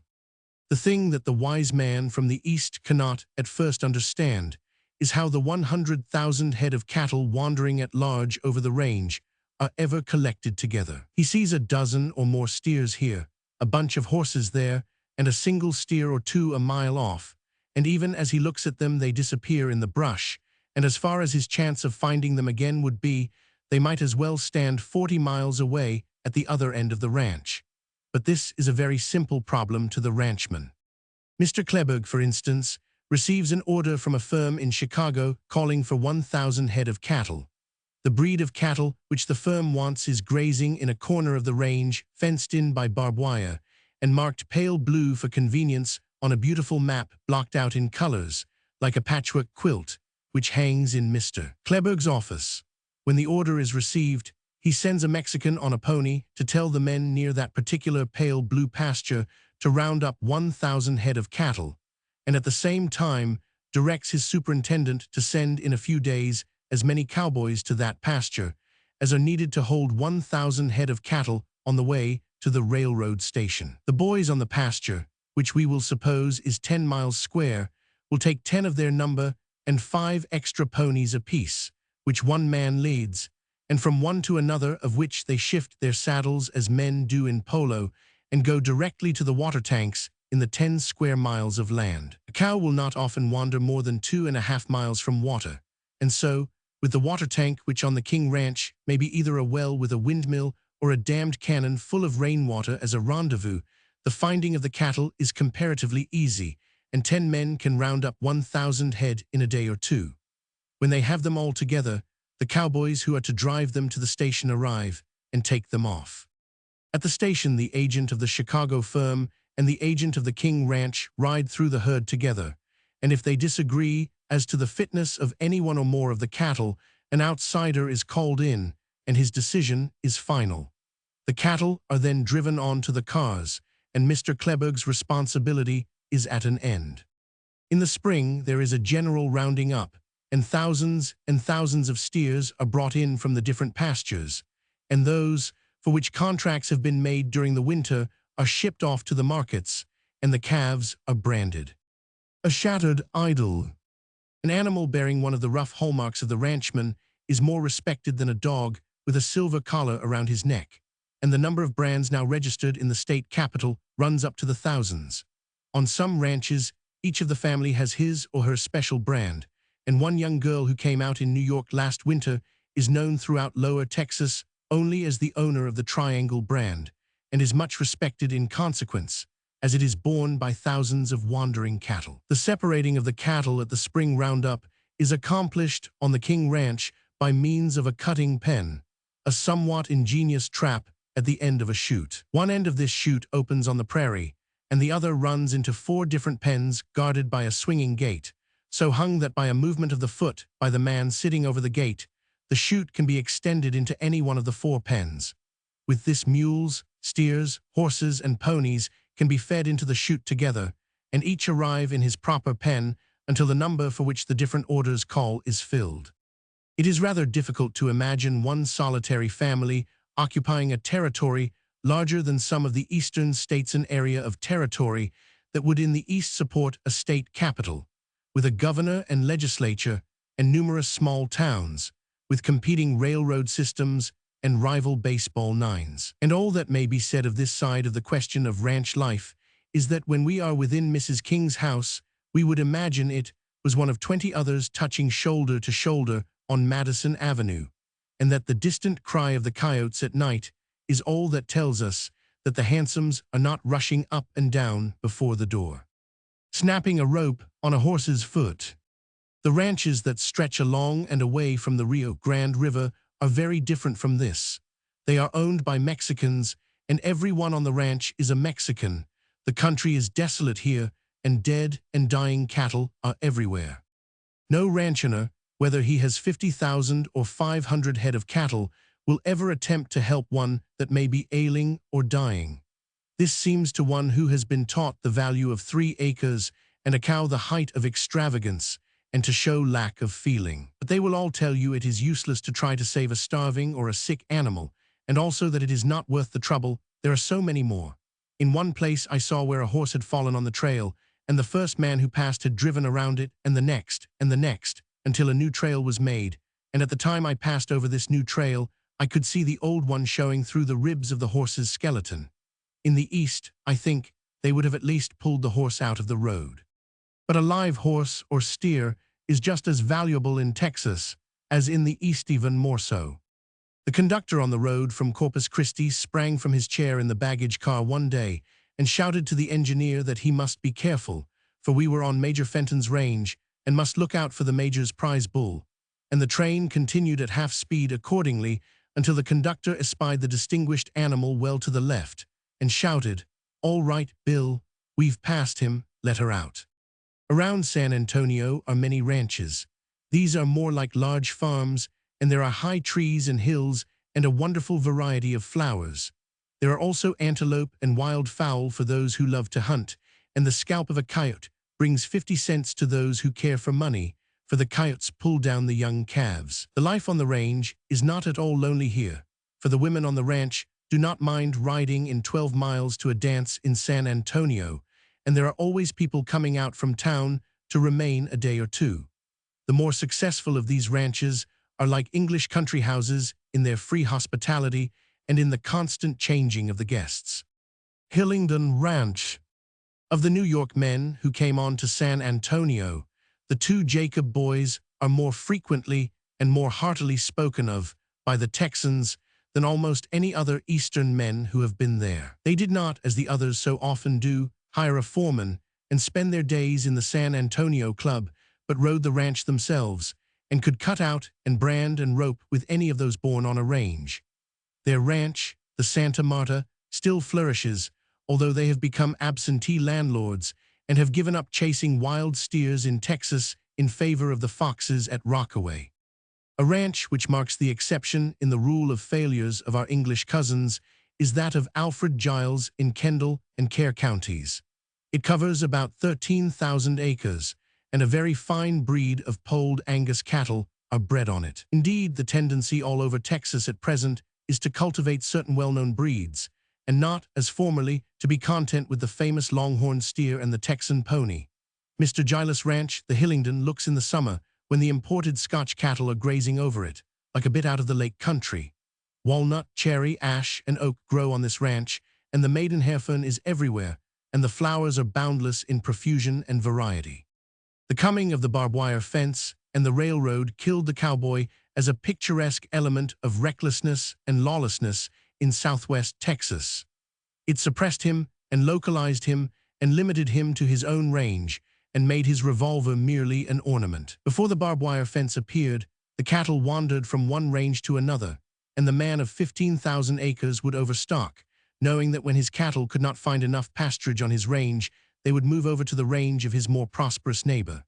The thing that the wise man from the East cannot at first understand is how the 100,000 head of cattle wandering at large over the range are ever collected together. He sees a dozen or more steers here, a bunch of horses there, and a single steer or two a mile off, and even as he looks at them they disappear in the brush, and as far as his chance of finding them again would be, they might as well stand 40 miles away at the other end of the ranch. But this is a very simple problem to the ranchman. Mr. Kleberg, for instance, receives an order from a firm in Chicago calling for 1,000 head of cattle. The breed of cattle which the firm wants is grazing in a corner of the range, fenced in by barbed wire, and marked pale blue for convenience on a beautiful map blocked out in colors, like a patchwork quilt, which hangs in Mr. Kleberg's office. When the order is received, he sends a Mexican on a pony to tell the men near that particular pale blue pasture to round up 1,000 head of cattle, and at the same time directs his superintendent to send in a few days as many cowboys to that pasture as are needed to hold 1,000 head of cattle on the way to the railroad station. The boys on the pasture, which we will suppose is 10 miles square, will take 10 of their number and 5 extra ponies apiece, which one man leads, and from one to another of which they shift their saddles as men do in polo, and go directly to the water tanks in the 10 square miles of land. A cow will not often wander more than 2.5 miles from water, and so, with the water tank, which on the King Ranch may be either a well with a windmill or a dammed cannon full of rainwater as a rendezvous, the finding of the cattle is comparatively easy, and 10 men can round up 1,000 head in a day or two. When they have them all together, the cowboys who are to drive them to the station arrive and take them off. At the station, the agent of the Chicago firm and the agent of the King Ranch ride through the herd together, and if they disagree as to the fitness of any one or more of the cattle, an outsider is called in, and his decision is final. The cattle are then driven on to the cars, and Mr. Kleberg's responsibility is at an end. In the spring, there is a general rounding up, and thousands of steers are brought in from the different pastures, and those for which contracts have been made during the winter are shipped off to the markets, and the calves are branded. A shattered idol. An animal bearing one of the rough hallmarks of the ranchman is more respected than a dog with a silver collar around his neck, and the number of brands now registered in the state capital runs up to the thousands. On some ranches, each of the family has his or her special brand, and one young girl who came out in New York last winter is known throughout Lower Texas only as the owner of the Triangle brand, and is much respected in consequence, as it is borne by thousands of wandering cattle. The separating of the cattle at the spring roundup is accomplished on the King Ranch by means of a cutting pen, a somewhat ingenious trap at the end of a chute. One end of this chute opens on the prairie, and the other runs into 4 different pens guarded by a swinging gate, so hung that by a movement of the foot by the man sitting over the gate, the chute can be extended into any one of the 4 pens. With this, mules, steers, horses, and ponies can be fed into the chute together, and each arrive in his proper pen until the number for which the different orders call is filled. It is rather difficult to imagine one solitary family occupying a territory larger than some of the eastern states, an area of territory that would in the east support a state capital, with a governor and legislature, and numerous small towns, with competing railroad systems and rival baseball nines. And all that may be said of this side of the question of ranch life is that when we are within Mrs. King's house, we would imagine it was one of 20 others touching shoulder to shoulder on Madison Avenue, and that the distant cry of the coyotes at night is all that tells us that the hansoms are not rushing up and down before the door, snapping a rope on a horse's foot. The ranches that stretch along and away from the Rio Grande River are very different from this. They are owned by Mexicans, and every one on the ranch is a Mexican. The country is desolate here, and dead and dying cattle are everywhere. No rancher, whether he has 50,000 or 500 head of cattle, will ever attempt to help one that may be ailing or dying. This seems to one who has been taught the value of 3 acres and a cow the height of extravagance, and to show lack of feeling. But they will all tell you it is useless to try to save a starving or a sick animal, and also that it is not worth the trouble. There are so many more. In one place I saw where a horse had fallen on the trail, and the first man who passed had driven around it, and the next, until a new trail was made, and at the time I passed over this new trail, I could see the old one showing through the ribs of the horse's skeleton. In the East, I think, they would have at least pulled the horse out of the road. But a live horse or steer is just as valuable in Texas as in the East, even more so. The conductor on the road from Corpus Christi sprang from his chair in the baggage car one day and shouted to the engineer that he must be careful, for we were on Major Fenton's range and must look out for the Major's prize bull, and the train continued at half speed accordingly until the conductor espied the distinguished animal well to the left and shouted, "All right, Bill, we've passed him, let her out." Around San Antonio are many ranches. These are more like large farms, and there are high trees and hills and a wonderful variety of flowers. There are also antelope and wild fowl for those who love to hunt, and the scalp of a coyote brings 50 cents to those who care for money, for the coyotes pull down the young calves. The life on the range is not at all lonely here, for the women on the ranch do not mind riding in 12 miles to a dance in San Antonio, and there are always people coming out from town to remain a day or two. The more successful of these ranches are like English country houses in their free hospitality and in the constant changing of the guests. Hillingdon Ranch. Of the New York men who came on to San Antonio, the 2 Jacob boys are more frequently and more heartily spoken of by the Texans than almost any other Eastern men who have been there. They did not, as the others so often do, hire a foreman and spend their days in the San Antonio Club, but rode the ranch themselves, and could cut out and brand and rope with any of those born on a range. Their ranch, the Santa Marta, still flourishes, although they have become absentee landlords and have given up chasing wild steers in Texas in favor of the foxes at Rockaway. A ranch which marks the exception in the rule of failures of our English cousins is that of Alfred Giles in Kendall and Kerr counties. It covers about 13,000 acres, and a very fine breed of polled Angus cattle are bred on it. Indeed, the tendency all over Texas at present is to cultivate certain well-known breeds, and not, as formerly, to be content with the famous longhorn steer and the Texan pony. Mr. Giles' ranch, the Hillingdon, looks in the summer, when the imported Scotch cattle are grazing over it, like a bit out of the lake country. Walnut, cherry, ash, and oak grow on this ranch, and the maidenhair fern is everywhere, and the flowers are boundless in profusion and variety. The coming of the barbed wire fence and the railroad killed the cowboy as a picturesque element of recklessness and lawlessness in southwest Texas. It suppressed him and localized him and limited him to his own range and made his revolver merely an ornament. Before the barbed wire fence appeared, the cattle wandered from one range to another, and the man of 15,000 acres would overstock, knowing that when his cattle could not find enough pasturage on his range, they would move over to the range of his more prosperous neighbor.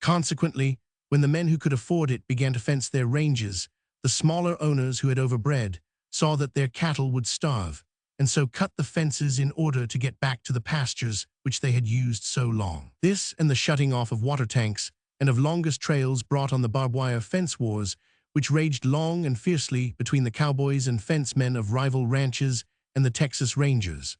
Consequently, when the men who could afford it began to fence their ranges, the smaller owners who had overbred saw that their cattle would starve, and so cut the fences in order to get back to the pastures which they had used so long. This and the shutting off of water tanks and of longest trails brought on the barbed wire fence wars, which raged long and fiercely between the cowboys and fencemen of rival ranches and the Texas Rangers.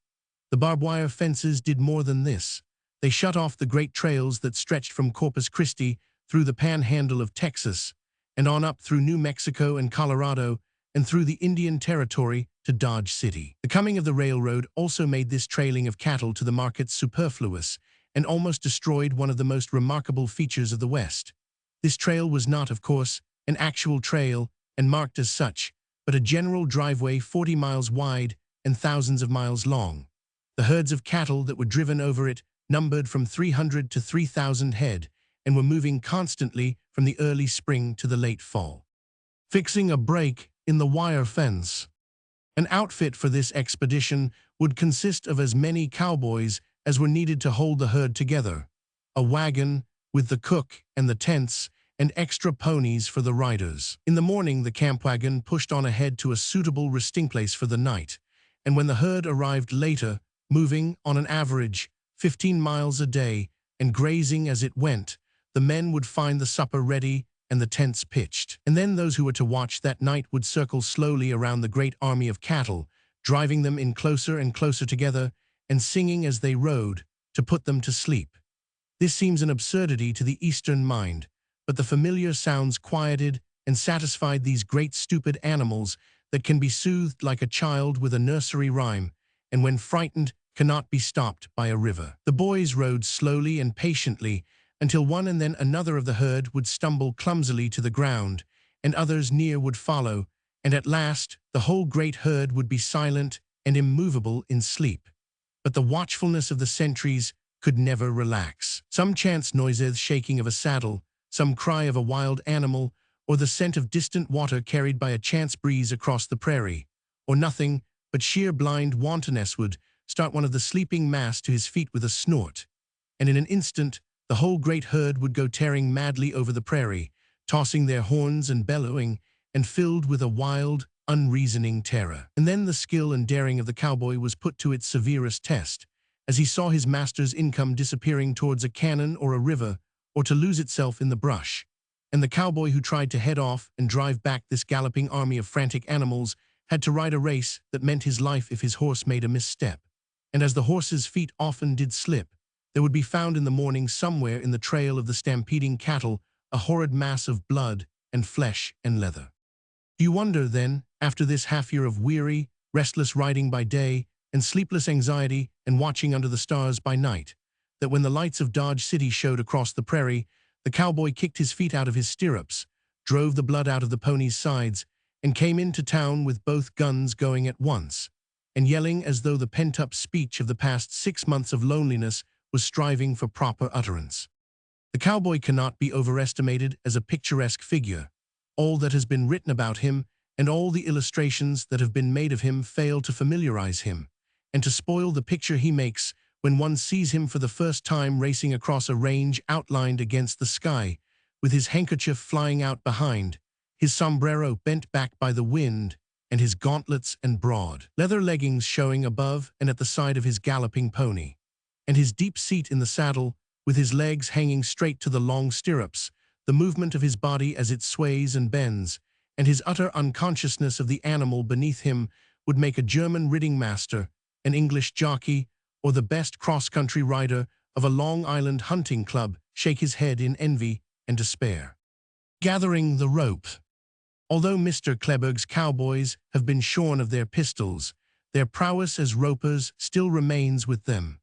The barbed wire fences did more than this. They shut off the great trails that stretched from Corpus Christi through the panhandle of Texas and on up through New Mexico and Colorado and through the Indian Territory to Dodge City. The coming of the railroad also made this trailing of cattle to the market superfluous and almost destroyed one of the most remarkable features of the West. This trail was not, of course, an actual trail and marked as such, but a general driveway 40 miles wide and thousands of miles long. The herds of cattle that were driven over it numbered from 300 to 3,000 head and were moving constantly from the early spring to the late fall. Fixing a break in the wire fence. An outfit for this expedition would consist of as many cowboys as were needed to hold the herd together, a wagon with the cook and the tents, and extra ponies for the riders. In the morning, the camp wagon pushed on ahead to a suitable resting place for the night, and when the herd arrived later, moving, on an average, 15 miles a day and grazing as it went, the men would find the supper ready and the tents pitched. And then those who were to watch that night would circle slowly around the great army of cattle, driving them in closer and closer together and singing as they rode to put them to sleep. This seems an absurdity to the Eastern mind, but the familiar sounds quieted and satisfied these great stupid animals that can be soothed like a child with a nursery rhyme, and when frightened cannot be stopped by a river. The boys rode slowly and patiently until one and then another of the herd would stumble clumsily to the ground, and others near would follow, and at last the whole great herd would be silent and immovable in sleep. But the watchfulness of the sentries could never relax. Some chance noises, shaking of a saddle, some cry of a wild animal, or the scent of distant water carried by a chance breeze across the prairie, or nothing but sheer blind wantonness would start one of the sleeping mass to his feet with a snort, and in an instant the whole great herd would go tearing madly over the prairie, tossing their horns and bellowing, and filled with a wild, unreasoning terror. And then the skill and daring of the cowboy was put to its severest test, as he saw his master's income disappearing towards a cannon or a river, or to lose itself in the brush. And the cowboy who tried to head off and drive back this galloping army of frantic animals had to ride a race that meant his life if his horse made a misstep. And as the horse's feet often did slip, there would be found in the morning somewhere in the trail of the stampeding cattle a horrid mass of blood and flesh and leather. Do you wonder, then, after this half-year of weary, restless riding by day and sleepless anxiety and watching under the stars by night, that when the lights of Dodge City showed across the prairie, the cowboy kicked his feet out of his stirrups, drove the blood out of the pony's sides, and came into town with both guns going at once, and yelling as though the pent-up speech of the past 6 months of loneliness was striving for proper utterance. The cowboy cannot be overestimated as a picturesque figure. All that has been written about him and all the illustrations that have been made of him fail to familiarize him, and to spoil the picture he makes when one sees him for the first time racing across a range outlined against the sky, with his handkerchief flying out behind, his sombrero bent back by the wind, and his gauntlets and broad leather leggings showing above and at the side of his galloping pony, and his deep seat in the saddle, with his legs hanging straight to the long stirrups, the movement of his body as it sways and bends, and his utter unconsciousness of the animal beneath him would make a German riding master, an English jockey, or the best cross-country rider of a Long Island hunting club shake his head in envy and despair. Gathering the rope. Although Mr. Kleberg's cowboys have been shorn of their pistols, their prowess as ropers still remains with them.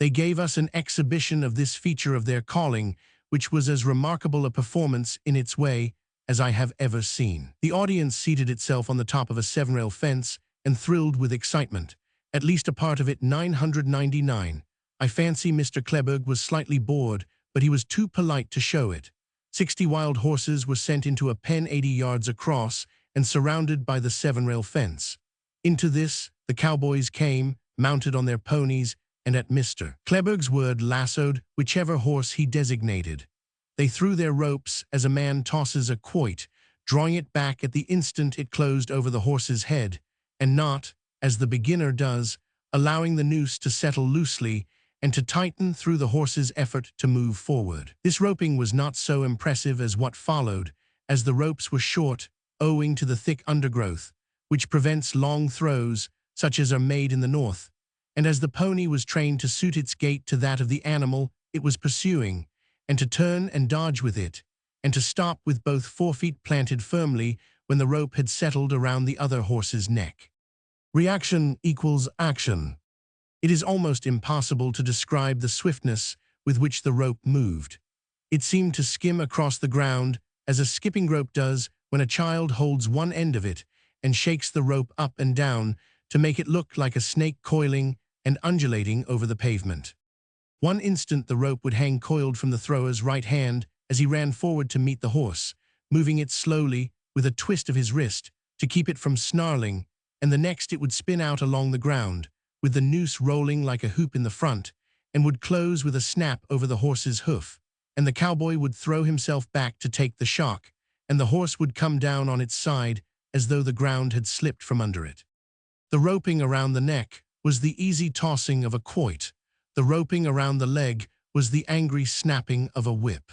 They gave us an exhibition of this feature of their calling, which was as remarkable a performance in its way as I have ever seen. The audience seated itself on the top of a 7-rail fence and thrilled with excitement, at least a part of it 999. I fancy Mr. Kleberg was slightly bored, but he was too polite to show it. 60 wild horses were sent into a pen 80 yards across and surrounded by the 7-rail fence. Into this, the cowboys came, mounted on their ponies, and at Mr. Kleberg's word lassoed whichever horse he designated. They threw their ropes as a man tosses a quoit, drawing it back at the instant it closed over the horse's head, and not, as the beginner does, allowing the noose to settle loosely and to tighten through the horse's effort to move forward. This roping was not so impressive as what followed, as the ropes were short, owing to the thick undergrowth, which prevents long throws, such as are made in the north, and as the pony was trained to suit its gait to that of the animal it was pursuing, and to turn and dodge with it, and to stop with both forefeet planted firmly when the rope had settled around the other horse's neck. Reaction equals action. It is almost impossible to describe the swiftness with which the rope moved. It seemed to skim across the ground as a skipping rope does when a child holds one end of it and shakes the rope up and down to make it look like a snake coiling and undulating over the pavement. One instant the rope would hang coiled from the thrower's right hand as he ran forward to meet the horse, moving it slowly with a twist of his wrist to keep it from snarling, and the next it would spin out along the ground, with the noose rolling like a hoop in the front, and would close with a snap over the horse's hoof, and the cowboy would throw himself back to take the shock, and the horse would come down on its side as though the ground had slipped from under it. The roping around the neck was the easy tossing of a quoit. The roping around the leg was the angry snapping of a whip.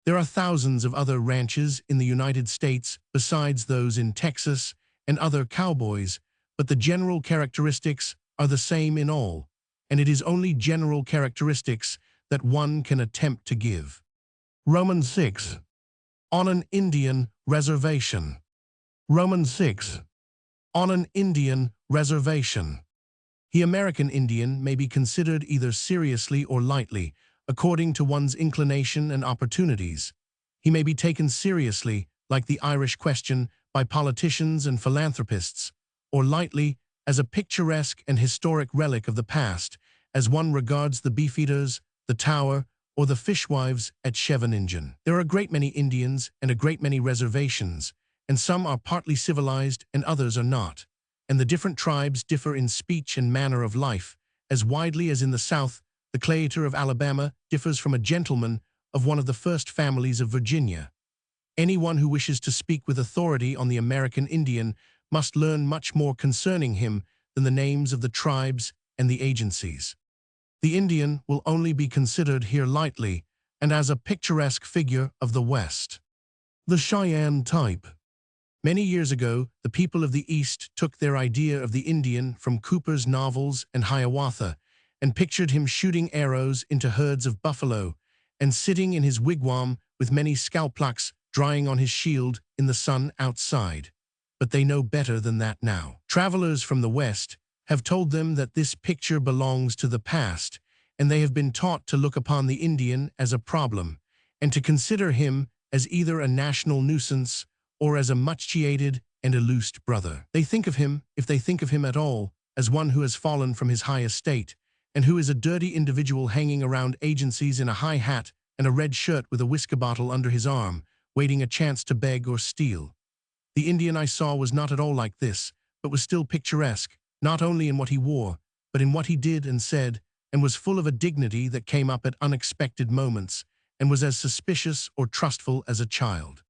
There are thousands of other ranches in the United States besides those in Texas and other cowboys, but the general characteristics are the same in all, and it is only general characteristics that one can attempt to give. Roman 6. On an Indian reservation. Roman 6. On an Indian reservation. The American Indian may be considered either seriously or lightly, according to one's inclination and opportunities. He may be taken seriously, like the Irish question, by politicians and philanthropists, or lightly, as a picturesque and historic relic of the past, as one regards the beefeaters, the Tower, or the fishwives at Scheveningen. There are a great many Indians and a great many reservations, and some are partly civilized and others are not, and the different tribes differ in speech and manner of life, as widely as in the South, the Clayator of Alabama differs from a gentleman of one of the first families of Virginia. Anyone who wishes to speak with authority on the American Indian must learn much more concerning him than the names of the tribes and the agencies. The Indian will only be considered here lightly and as a picturesque figure of the West. The Cheyenne type. Many years ago, the people of the East took their idea of the Indian from Cooper's novels and Hiawatha, and pictured him shooting arrows into herds of buffalo, and sitting in his wigwam with many scalplucks drying on his shield in the sun outside. But they know better than that now. Travelers from the West have told them that this picture belongs to the past, and they have been taught to look upon the Indian as a problem, and to consider him as either a national nuisance or as a much-cheated and illused brother. They think of him, if they think of him at all, as one who has fallen from his high estate, and who is a dirty individual hanging around agencies in a high hat and a red shirt with a whiskey bottle under his arm, waiting a chance to beg or steal. The Indian I saw was not at all like this, but was still picturesque, not only in what he wore, but in what he did and said, and was full of a dignity that came up at unexpected moments, and was as suspicious or trustful as a child.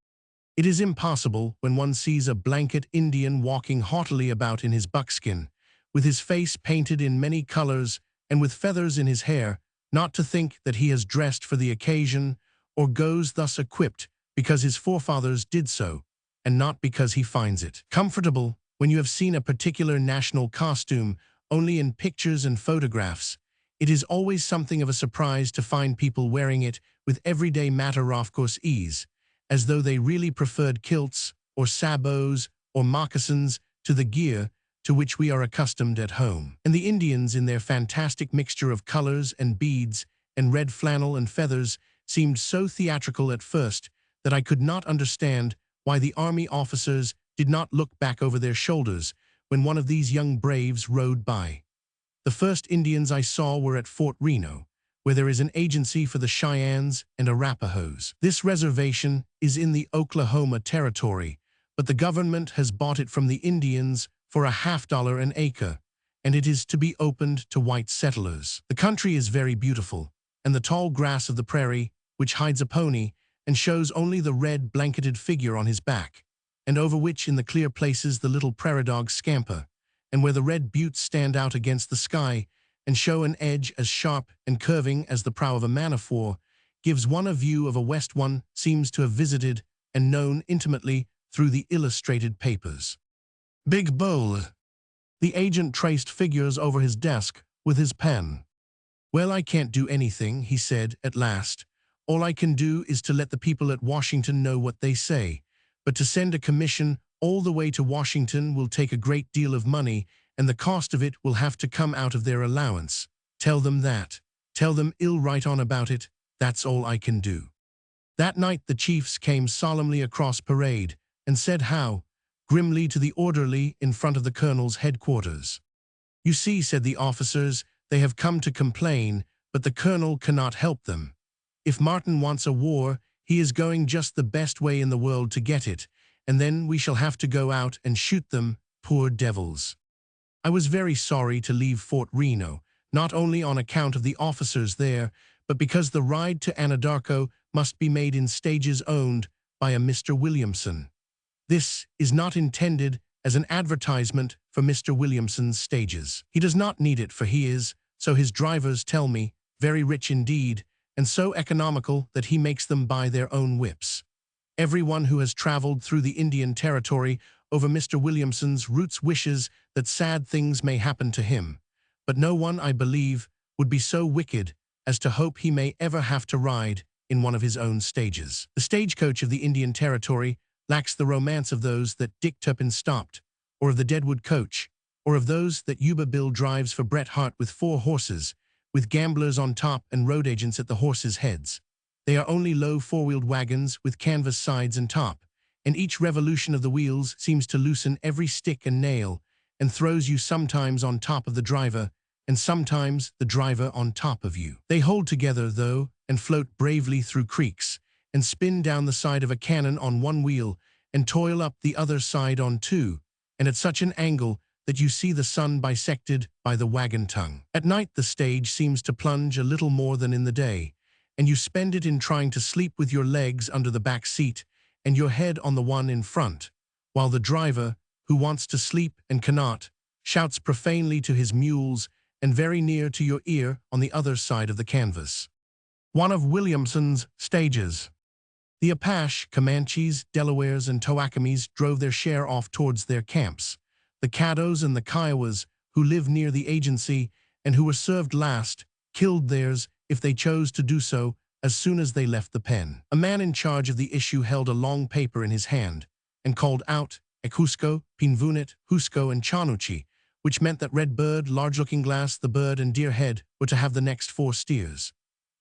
It is impossible, when one sees a blanket Indian walking haughtily about in his buckskin, with his face painted in many colors and with feathers in his hair, not to think that he has dressed for the occasion or goes thus equipped because his forefathers did so, and not because he finds it comfortable when you have seen a particular national costume only in pictures and photographs. It is always something of a surprise to find people wearing it with everyday matter-of-course ease, as though they really preferred kilts or sabots or moccasins to the gear to which we are accustomed at home. And the Indians, in their fantastic mixture of colors and beads and red flannel and feathers, seemed so theatrical at first that I could not understand why the army officers did not look back over their shoulders when one of these young braves rode by. The first Indians I saw were at Fort Reno, where there is an agency for the Cheyennes and Arapahoes. This reservation is in the Oklahoma Territory, but the government has bought it from the Indians for $50 an acre, and it is to be opened to white settlers. The country is very beautiful, and the tall grass of the prairie, which hides a pony and shows only the red blanketed figure on his back, and over which in the clear places the little prairie dogs scamper, and where the red buttes stand out against the sky and show an edge as sharp and curving as the prow of a man-of-war, gives one a view of a West one seems to have visited and known intimately through the illustrated papers. Big bowl. The agent traced figures over his desk with his pen. Well, I can't do anything, he said at last. All I can do is to let the people at Washington know what they say, but to send a commission all the way to Washington will take a great deal of money, and the cost of it will have to come out of their allowance. Tell them that. Tell them I'll write on about it. That's all I can do. That night the chiefs came solemnly across parade and said how, grimly to the orderly in front of the colonel's headquarters. You see, said the officers, they have come to complain, but the colonel cannot help them. If Martin wants a war, he is going just the best way in the world to get it, and then we shall have to go out and shoot them, poor devils. I was very sorry to leave Fort Reno, not only on account of the officers there, but because the ride to Anadarko must be made in stages owned by a Mr. Williamson. This is not intended as an advertisement for Mr. Williamson's stages. He does not need it, for he is, so his drivers tell me, very rich indeed, and so economical that he makes them buy their own whips. Everyone who has traveled through the Indian Territory over Mr. Williamson's routes wishes that sad things may happen to him, but no one, I believe, would be so wicked as to hope he may ever have to ride in one of his own stages. The stagecoach of the Indian Territory lacks the romance of those that Dick Turpin stopped, or of the Deadwood coach, or of those that Yuba Bill drives for Bret Harte with 4 horses, with gamblers on top and road agents at the horses' heads. They are only low 4-wheeled wagons with canvas sides and top, and each revolution of the wheels seems to loosen every stick and nail, and throws you sometimes on top of the driver, and sometimes the driver on top of you. They hold together, though, and float bravely through creeks, and spin down the side of a cannon on one wheel, and toil up the other side on 2, and at such an angle that you see the sun bisected by the wagon tongue. At night the stage seems to plunge a little more than in the day, and you spend it in trying to sleep with your legs under the back seat and your head on the one in front, while the driver, who wants to sleep and cannot, shouts profanely to his mules and very near to your ear on the other side of the canvas. One of Williamson's stages. The Apache, Comanches, Delawares, and Towacamies drove their share off towards their camps. The Caddos and the Kiowas, who live near the agency and who were served last, killed theirs if they chose to do so as soon as they left the pen. A man in charge of the issue held a long paper in his hand and called out, Ekusko, Pinvunet, Husko, and Chanuchi, which meant that Red Bird, Large Looking Glass, The Bird, and Deer Head were to have the next 4 steers.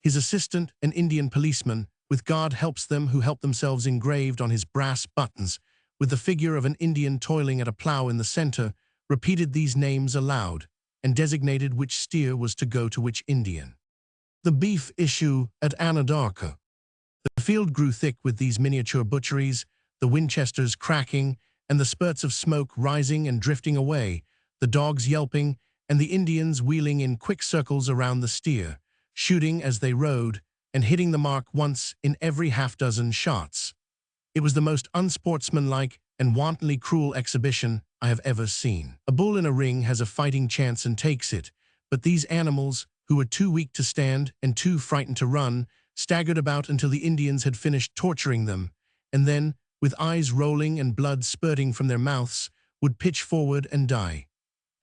His assistant, an Indian policeman, with God helps them who help themselves engraved on his brass buttons, with the figure of an Indian toiling at a plow in the center, repeated these names aloud. and designated which steer was to go to which Indian. The beef issue at Anadarko. The field grew thick with these miniature butcheries, the Winchesters cracking, and the spurts of smoke rising and drifting away, the dogs yelping, and the Indians wheeling in quick circles around the steer, shooting as they rode, and hitting the mark once in every half-dozen shots. It was the most unsportsmanlike and wantonly cruel exhibition I have ever seen. A bull in a ring has a fighting chance and takes it, but these animals, who were too weak to stand and too frightened to run, staggered about until the Indians had finished torturing them, and then, with eyes rolling and blood spurting from their mouths, would pitch forward and die.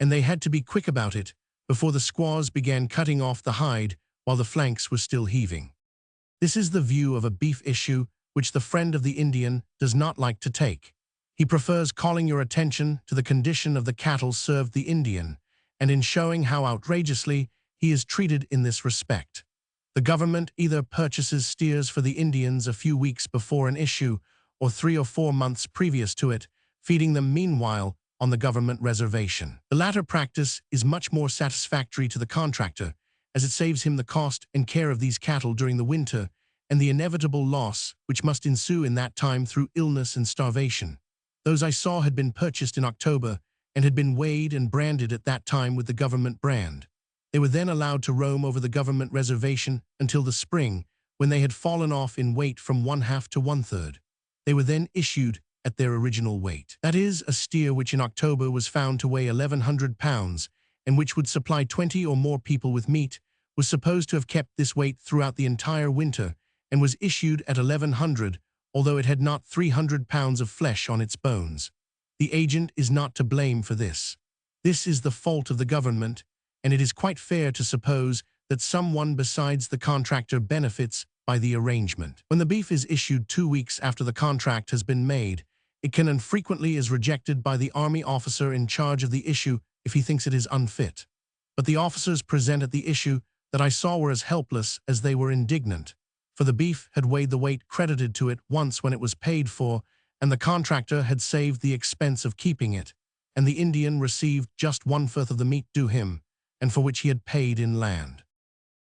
And they had to be quick about it, before the squaws began cutting off the hide while the flanks were still heaving. This is the view of a beef issue which the friend of the Indian does not like to take. He prefers calling your attention to the condition of the cattle served the Indian, and in showing how outrageously he is treated in this respect. The government either purchases steers for the Indians a few weeks before an issue, or 3 or 4 months previous to it, feeding them meanwhile on the government reservation. The latter practice is much more satisfactory to the contractor, as it saves him the cost and care of these cattle during the winter, and the inevitable loss which must ensue in that time through illness and starvation. Those I saw had been purchased in October and had been weighed and branded at that time with the government brand. They were then allowed to roam over the government reservation until the spring, when they had fallen off in weight from 1/2 to 1/3. They were then issued at their original weight. That is, a steer which in October was found to weigh 1,100 pounds, and which would supply 20 or more people with meat, was supposed to have kept this weight throughout the entire winter, and was issued at 1,100, although it had not 300 pounds of flesh on its bones. The agent is not to blame for this. This is the fault of the government, and it is quite fair to suppose that someone besides the contractor benefits by the arrangement. When the beef is issued 2 weeks after the contract has been made, it can infrequently is rejected by the army officer in charge of the issue if he thinks it is unfit. But the officers present at the issue that I saw were as helpless as they were indignant, for the beef had weighed the weight credited to it once when it was paid for, and the contractor had saved the expense of keeping it, and the Indian received just 1/5 of the meat due him, and for which he had paid in land.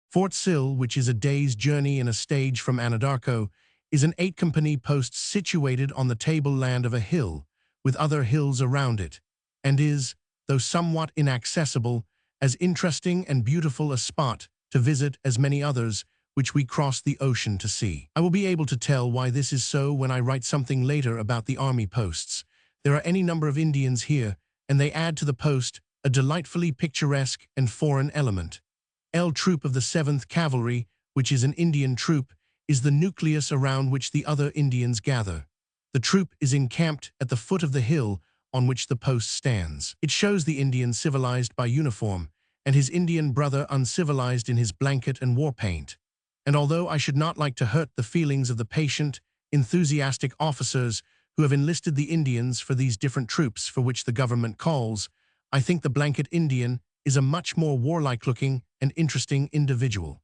Fort Sill, which is a day's journey in a stage from Anadarko, is an 8-company post situated on the tableland of a hill, with other hills around it, and is, though somewhat inaccessible, as interesting and beautiful a spot to visit as many others which we cross the ocean to see. I will be able to tell why this is so when I write something later about the army posts. There are any number of Indians here, and they add to the post a delightfully picturesque and foreign element. L Troop of the 7th Cavalry, which is an Indian troop, is the nucleus around which the other Indians gather. The troop is encamped at the foot of the hill on which the post stands. It shows the Indian civilized by uniform, and his Indian brother uncivilized in his blanket and war paint. And although I should not like to hurt the feelings of the patient, enthusiastic officers who have enlisted the Indians for these different troops for which the government calls, I think the blanket Indian is a much more warlike-looking and interesting individual.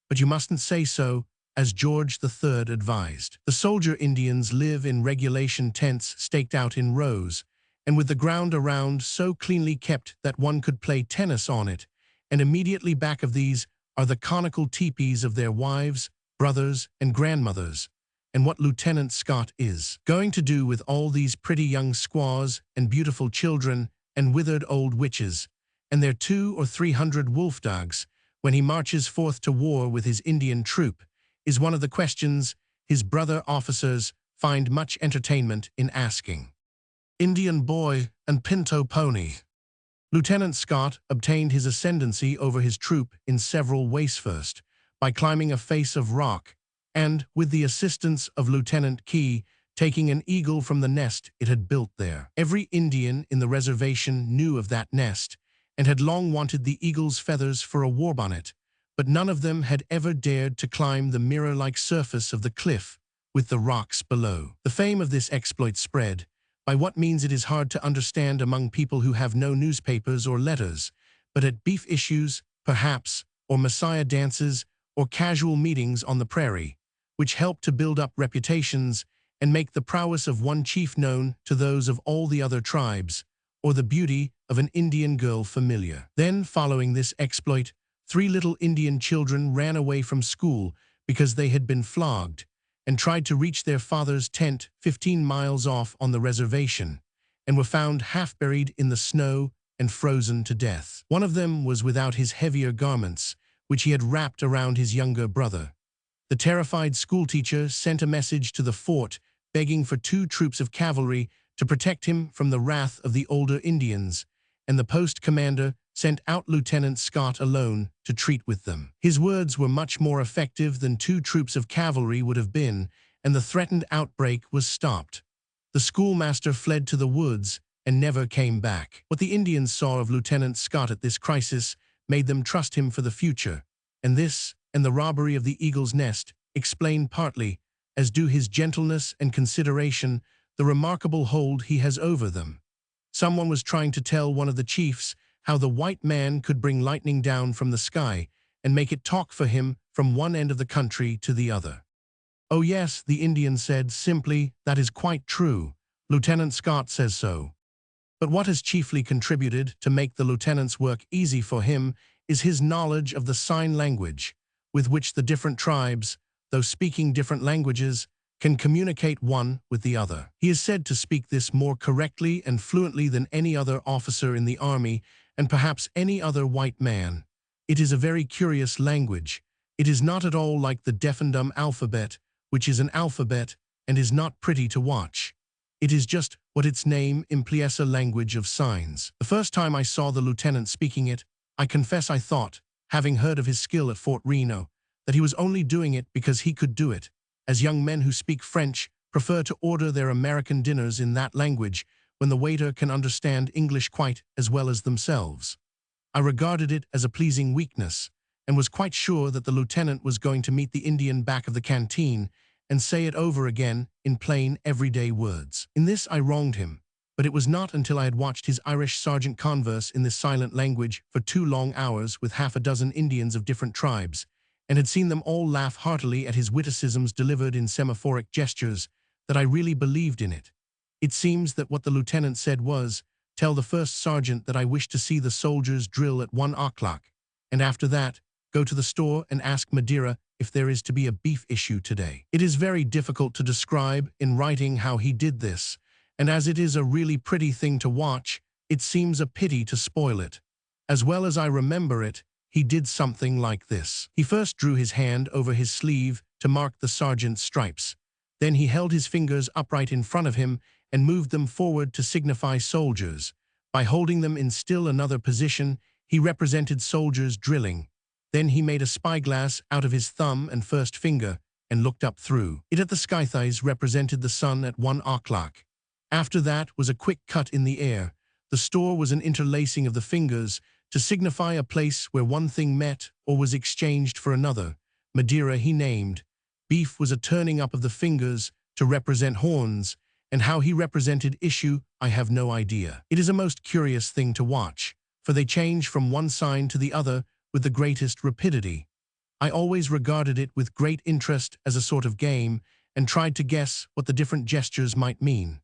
But you mustn't say so, as George III advised. The soldier Indians live in regulation tents staked out in rows, and with the ground around so cleanly kept that one could play tennis on it, and immediately back of these are the conical teepees of their wives, brothers, and grandmothers, and what Lieutenant Scott is going to do with all these pretty young squaws and beautiful children and withered old witches, and their 200 or 300 wolf dogs, when he marches forth to war with his Indian troop, is one of the questions his brother officers find much entertainment in asking. Indian boy and pinto pony. Lieutenant Scott obtained his ascendancy over his troop in several ways. First, by climbing a face of rock, and, with the assistance of Lieutenant Key, taking an eagle from the nest it had built there. Every Indian in the reservation knew of that nest, and had long wanted the eagle's feathers for a warbonnet, but none of them had ever dared to climb the mirror-like surface of the cliff with the rocks below. The fame of this exploit spread, by what means it is hard to understand among people who have no newspapers or letters, but at beef issues, perhaps, or Messiah dances, or casual meetings on the prairie, which help to build up reputations and make the prowess of one chief known to those of all the other tribes, or the beauty of an Indian girl familiar. Then, following this exploit, 3 little Indian children ran away from school because they had been flogged and tried to reach their father's tent 15 miles off on the reservation, and were found half-buried in the snow and frozen to death. One of them was without his heavier garments, which he had wrapped around his younger brother. The terrified schoolteacher sent a message to the fort begging for 2 troops of cavalry to protect him from the wrath of the older Indians, and the post commander sent out Lieutenant Scott alone to treat with them. His words were much more effective than 2 troops of cavalry would have been, and the threatened outbreak was stopped. The schoolmaster fled to the woods and never came back. What the Indians saw of Lieutenant Scott at this crisis made them trust him for the future, and this, and the robbery of the Eagle's Nest, explain partly, as do his gentleness and consideration, the remarkable hold he has over them. Someone was trying to tell one of the chiefs how the white man could bring lightning down from the sky and make it talk for him from one end of the country to the other. "Oh yes," the Indian said simply, "that is quite true. Lieutenant Scott says so." But what has chiefly contributed to make the lieutenant's work easy for him is his knowledge of the sign language, with which the different tribes, though speaking different languages, can communicate one with the other. He is said to speak this more correctly and fluently than any other officer in the army, and perhaps any other white man. It is a very curious language. It is not at all like the deaf and dumb alphabet, which is an alphabet and is not pretty to watch. It is just what its name implies, a language of signs. The first time I saw the lieutenant speaking it, I confess I thought, having heard of his skill at Fort Reno, that he was only doing it because he could do it, as young men who speak French prefer to order their American dinners in that language when the waiter can understand English quite as well as themselves. I regarded it as a pleasing weakness, and was quite sure that the lieutenant was going to meet the Indian back of the canteen and say it over again in plain, everyday words. In this I wronged him, but it was not until I had watched his Irish sergeant converse in this silent language for 2 long hours with half a dozen Indians of different tribes, and had seen them all laugh heartily at his witticisms delivered in semaphoric gestures, that I really believed in it. It seems that what the lieutenant said was, "Tell the first sergeant that I wish to see the soldiers drill at 1 o'clock, and after that, go to the store and ask Madeira if there is to be a beef issue today." It is very difficult to describe in writing how he did this, and as it is a really pretty thing to watch, it seems a pity to spoil it. As well as I remember it, he did something like this. He first drew his hand over his sleeve to mark the sergeant's stripes. Then he held his fingers upright in front of him and moved them forward to signify soldiers. By holding them in still another position, he represented soldiers drilling. Then he made a spyglass out of his thumb and first finger and looked up through it at the skythighs represented the sun at 1 o'clock. After that was a quick cut in the air. The store was an interlacing of the fingers to signify a place where one thing met or was exchanged for another. Madeira he named. Beef was a turning up of the fingers to represent horns, and how he represented issue I have no idea. It is a most curious thing to watch, for they change from one sign to the other with the greatest rapidity. I always regarded it with great interest as a sort of game, and tried to guess what the different gestures might mean.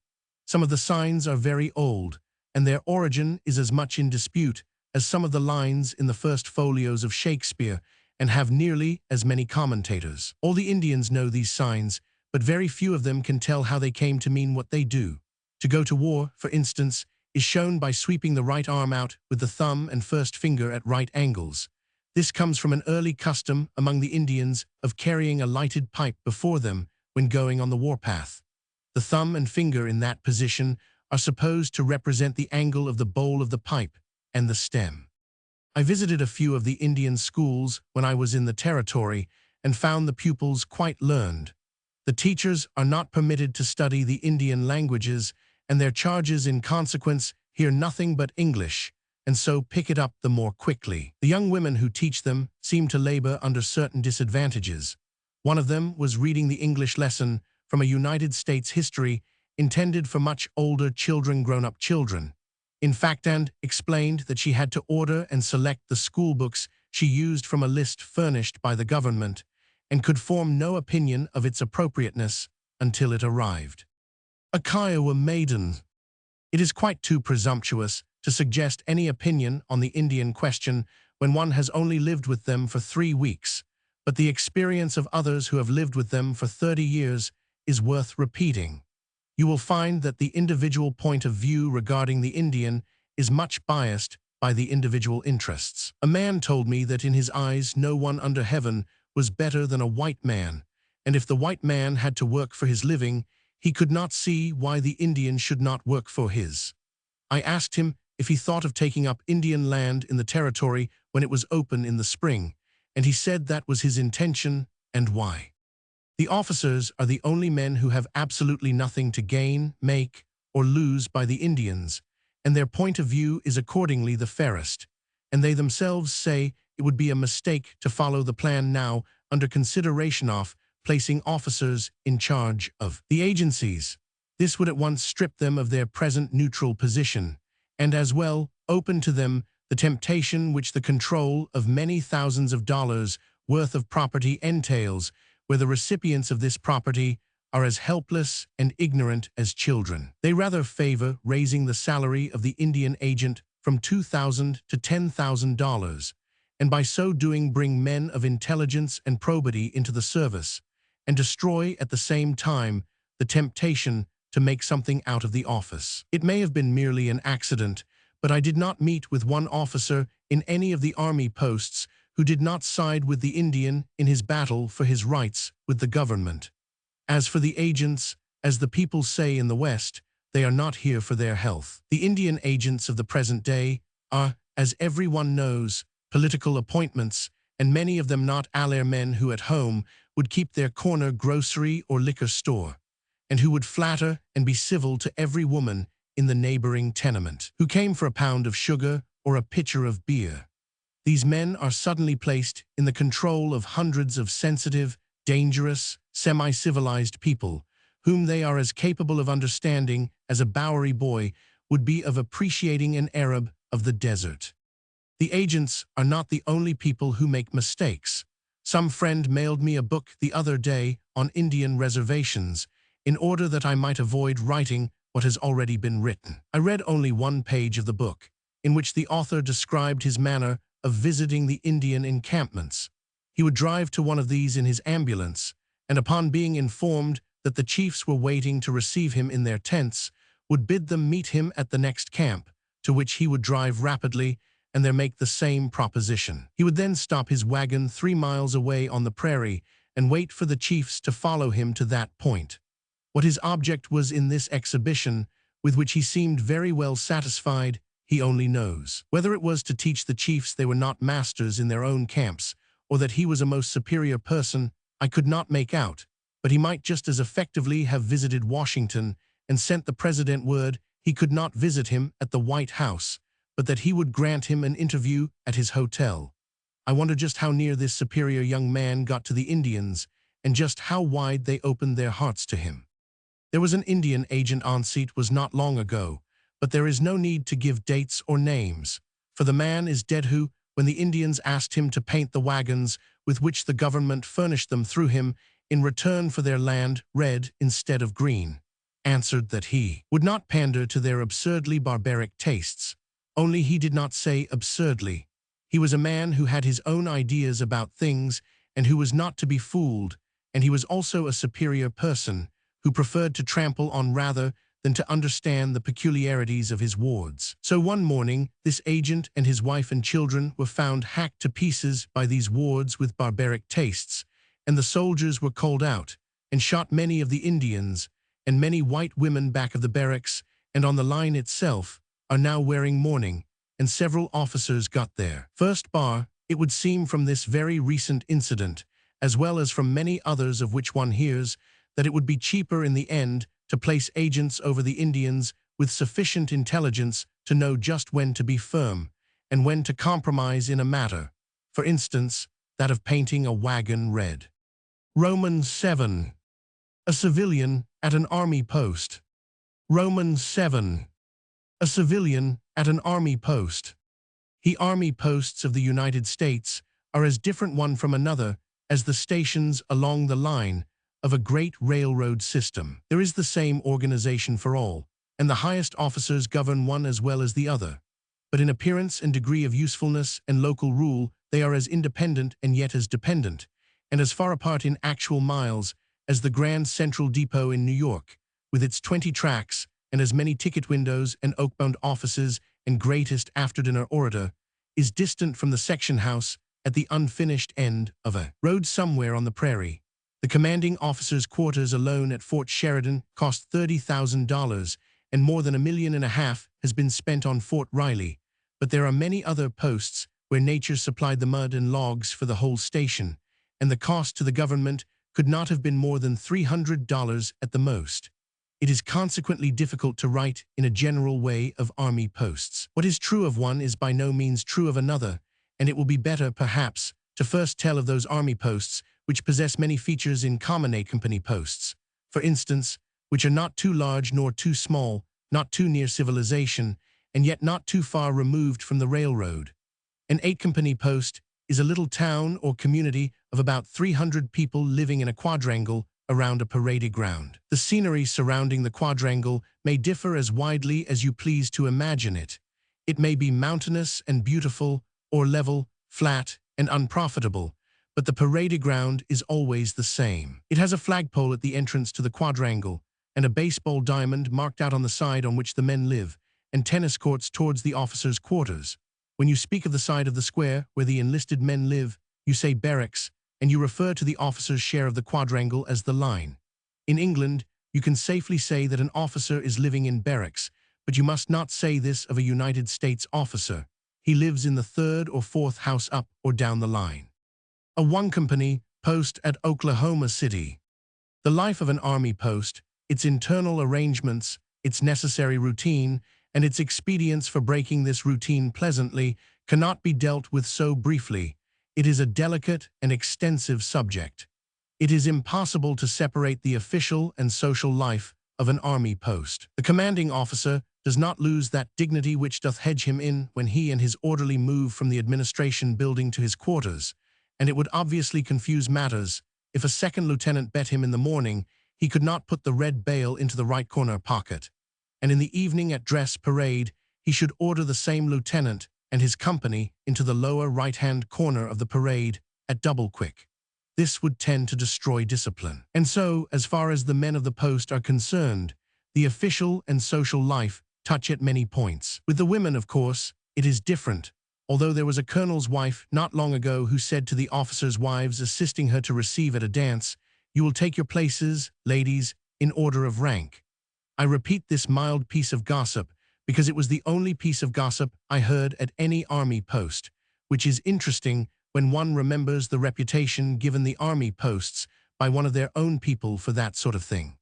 Some of the signs are very old, and their origin is as much in dispute as some of the lines in the first folios of Shakespeare, and have nearly as many commentators. All the Indians know these signs, but very few of them can tell how they came to mean what they do. To go to war, for instance, is shown by sweeping the right arm out with the thumb and first finger at right angles. This comes from an early custom among the Indians of carrying a lighted pipe before them when going on the warpath. The thumb and finger in that position are supposed to represent the angle of the bowl of the pipe and the stem. I visited a few of the Indian schools when I was in the territory and found the pupils quite learned. The teachers are not permitted to study the Indian languages, and their charges in consequence hear nothing but English, and so pick it up the more quickly. The young women who teach them seem to labor under certain disadvantages. One of them was reading the English lesson from a United States history intended for much older children, grown-up children. In fact, and explained that she had to order and select the school books she used from a list furnished by the government, and could form no opinion of its appropriateness until it arrived. A Kiowa maiden. It is quite too presumptuous to suggest any opinion on the Indian question when one has only lived with them for 3 weeks, but the experience of others who have lived with them for 30 years is worth repeating. You will find that the individual point of view regarding the Indian is much biased by the individual interests. A man told me that in his eyes no one under heaven was better than a white man, and if the white man had to work for his living, he could not see why the Indian should not work for his. I asked him if he thought of taking up Indian land in the territory when it was open in the spring, and he said that was his intention and why. The officers are the only men who have absolutely nothing to gain, make, or lose by the Indians, and their point of view is accordingly the fairest, and they themselves say it would be a mistake to follow the plan now under consideration of placing officers in charge of the agencies. This would at once strip them of their present neutral position, and as well open to them the temptation which the control of many thousands of dollars worth of property entails, where the recipients of this property are as helpless and ignorant as children. They rather favor raising the salary of the Indian agent from $2,000 to $10,000, and by so doing bring men of intelligence and probity into the service, and destroy at the same time the temptation to make something out of the office. It may have been merely an accident, but I did not meet with one officer in any of the army posts who did not side with the Indian in his battle for his rights with the government. As for the agents, as the people say in the West, they are not here for their health. The Indian agents of the present day are, as everyone knows, political appointments, and many of them not aller men who at home would keep their corner grocery or liquor store, and who would flatter and be civil to every woman in the neighboring tenement who came for a pound of sugar or a pitcher of beer. These men are suddenly placed in the control of hundreds of sensitive, dangerous, semi-civilized people, whom they are as capable of understanding as a Bowery boy would be of appreciating an Arab of the desert. The agents are not the only people who make mistakes. Some friend mailed me a book the other day on Indian reservations, in order that I might avoid writing what has already been written. I read only one page of the book, in which the author described his manner of visiting the Indian encampments. He would drive to one of these in his ambulance, and upon being informed that the chiefs were waiting to receive him in their tents, would bid them meet him at the next camp, to which he would drive rapidly and there make the same proposition. He would then stop his wagon 3 miles away on the prairie and wait for the chiefs to follow him to that point. What his object was in this exhibition, with which he seemed very well satisfied, he only knows. Whether it was to teach the chiefs they were not masters in their own camps, or that he was a most superior person, I could not make out, but he might just as effectively have visited Washington and sent the president word he could not visit him at the White House, but that he would grant him an interview at his hotel. I wonder just how near this superior young man got to the Indians, and just how wide they opened their hearts to him. There was an Indian agent on seat was not long ago, but there is no need to give dates or names, for the man is dead who, when the Indians asked him to paint the wagons with which the government furnished them through him in return for their land red instead of green, answered that he would not pander to their absurdly barbaric tastes. Only he did not say absurdly. He was a man who had his own ideas about things and who was not to be fooled, and he was also a superior person who preferred to trample on rather than to understand the peculiarities of his wards. So one morning, this agent and his wife and children were found hacked to pieces by these wards with barbaric tastes, and the soldiers were called out and shot many of the Indians, and many white women back of the barracks and on the line itself are now wearing mourning, and several officers got there. First bar, it would seem from this very recent incident, as well as from many others of which one hears, that it would be cheaper in the end to place agents over the Indians with sufficient intelligence to know just when to be firm and when to compromise in a matter, for instance, that of painting a wagon red. Romans 7. A civilian at an army post. Romans 7. A civilian at an army post. The army posts of the United States are as different one from another as the stations along the line of a great railroad system. There is the same organization for all, and the highest officers govern one as well as the other. But in appearance and degree of usefulness and local rule, they are as independent and yet as dependent, and as far apart in actual miles as the Grand Central Depot in New York, with its 20 tracks and as many ticket windows and oak-bound offices and greatest after-dinner orator, is distant from the section house at the unfinished end of a road somewhere on the prairie. The commanding officer's quarters alone at Fort Sheridan cost $30,000, and more than $1.5 million has been spent on Fort Riley. But there are many other posts where nature supplied the mud and logs for the whole station, and the cost to the government could not have been more than $300 at the most. It is consequently difficult to write in a general way of army posts. What is true of one is by no means true of another, and it will be better, perhaps, to first tell of those army posts which possess many features in common company posts, for instance, which are not too large nor too small, not too near civilization, and yet not too far removed from the railroad. An 8-company post is a little town or community of about 300 people living in a quadrangle around a parade ground. The scenery surrounding the quadrangle may differ as widely as you please to imagine it. It may be mountainous and beautiful, or level, flat, and unprofitable, but the parade ground is always the same. It has a flagpole at the entrance to the quadrangle, and a baseball diamond marked out on the side on which the men live, and tennis courts towards the officers' quarters. When you speak of the side of the square where the enlisted men live, you say barracks, and you refer to the officer's share of the quadrangle as the line. In England, you can safely say that an officer is living in barracks, but you must not say this of a United States officer. He lives in the 3rd or 4th house up or down the line. A 1-company post at Oklahoma City. The life of an army post, its internal arrangements, its necessary routine, and its expedients for breaking this routine pleasantly, cannot be dealt with so briefly. It is a delicate and extensive subject. It is impossible to separate the official and social life of an army post. The commanding officer does not lose that dignity which doth hedge him in when he and his orderly move from the administration building to his quarters, and it would obviously confuse matters if a second lieutenant bet him in the morning he could not put the red bale into the right corner pocket, and in the evening at dress parade he should order the same lieutenant and his company into the lower right-hand corner of the parade at double quick. This would tend to destroy discipline. And so, as far as the men of the post are concerned, the official and social life touch at many points. With the women, of course, it is different, although there was a colonel's wife not long ago who said to the officers' wives assisting her to receive at a dance, "You will take your places, ladies, in order of rank." I repeat this mild piece of gossip because it was the only piece of gossip I heard at any army post, which is interesting when one remembers the reputation given the army posts by one of their own people for that sort of thing.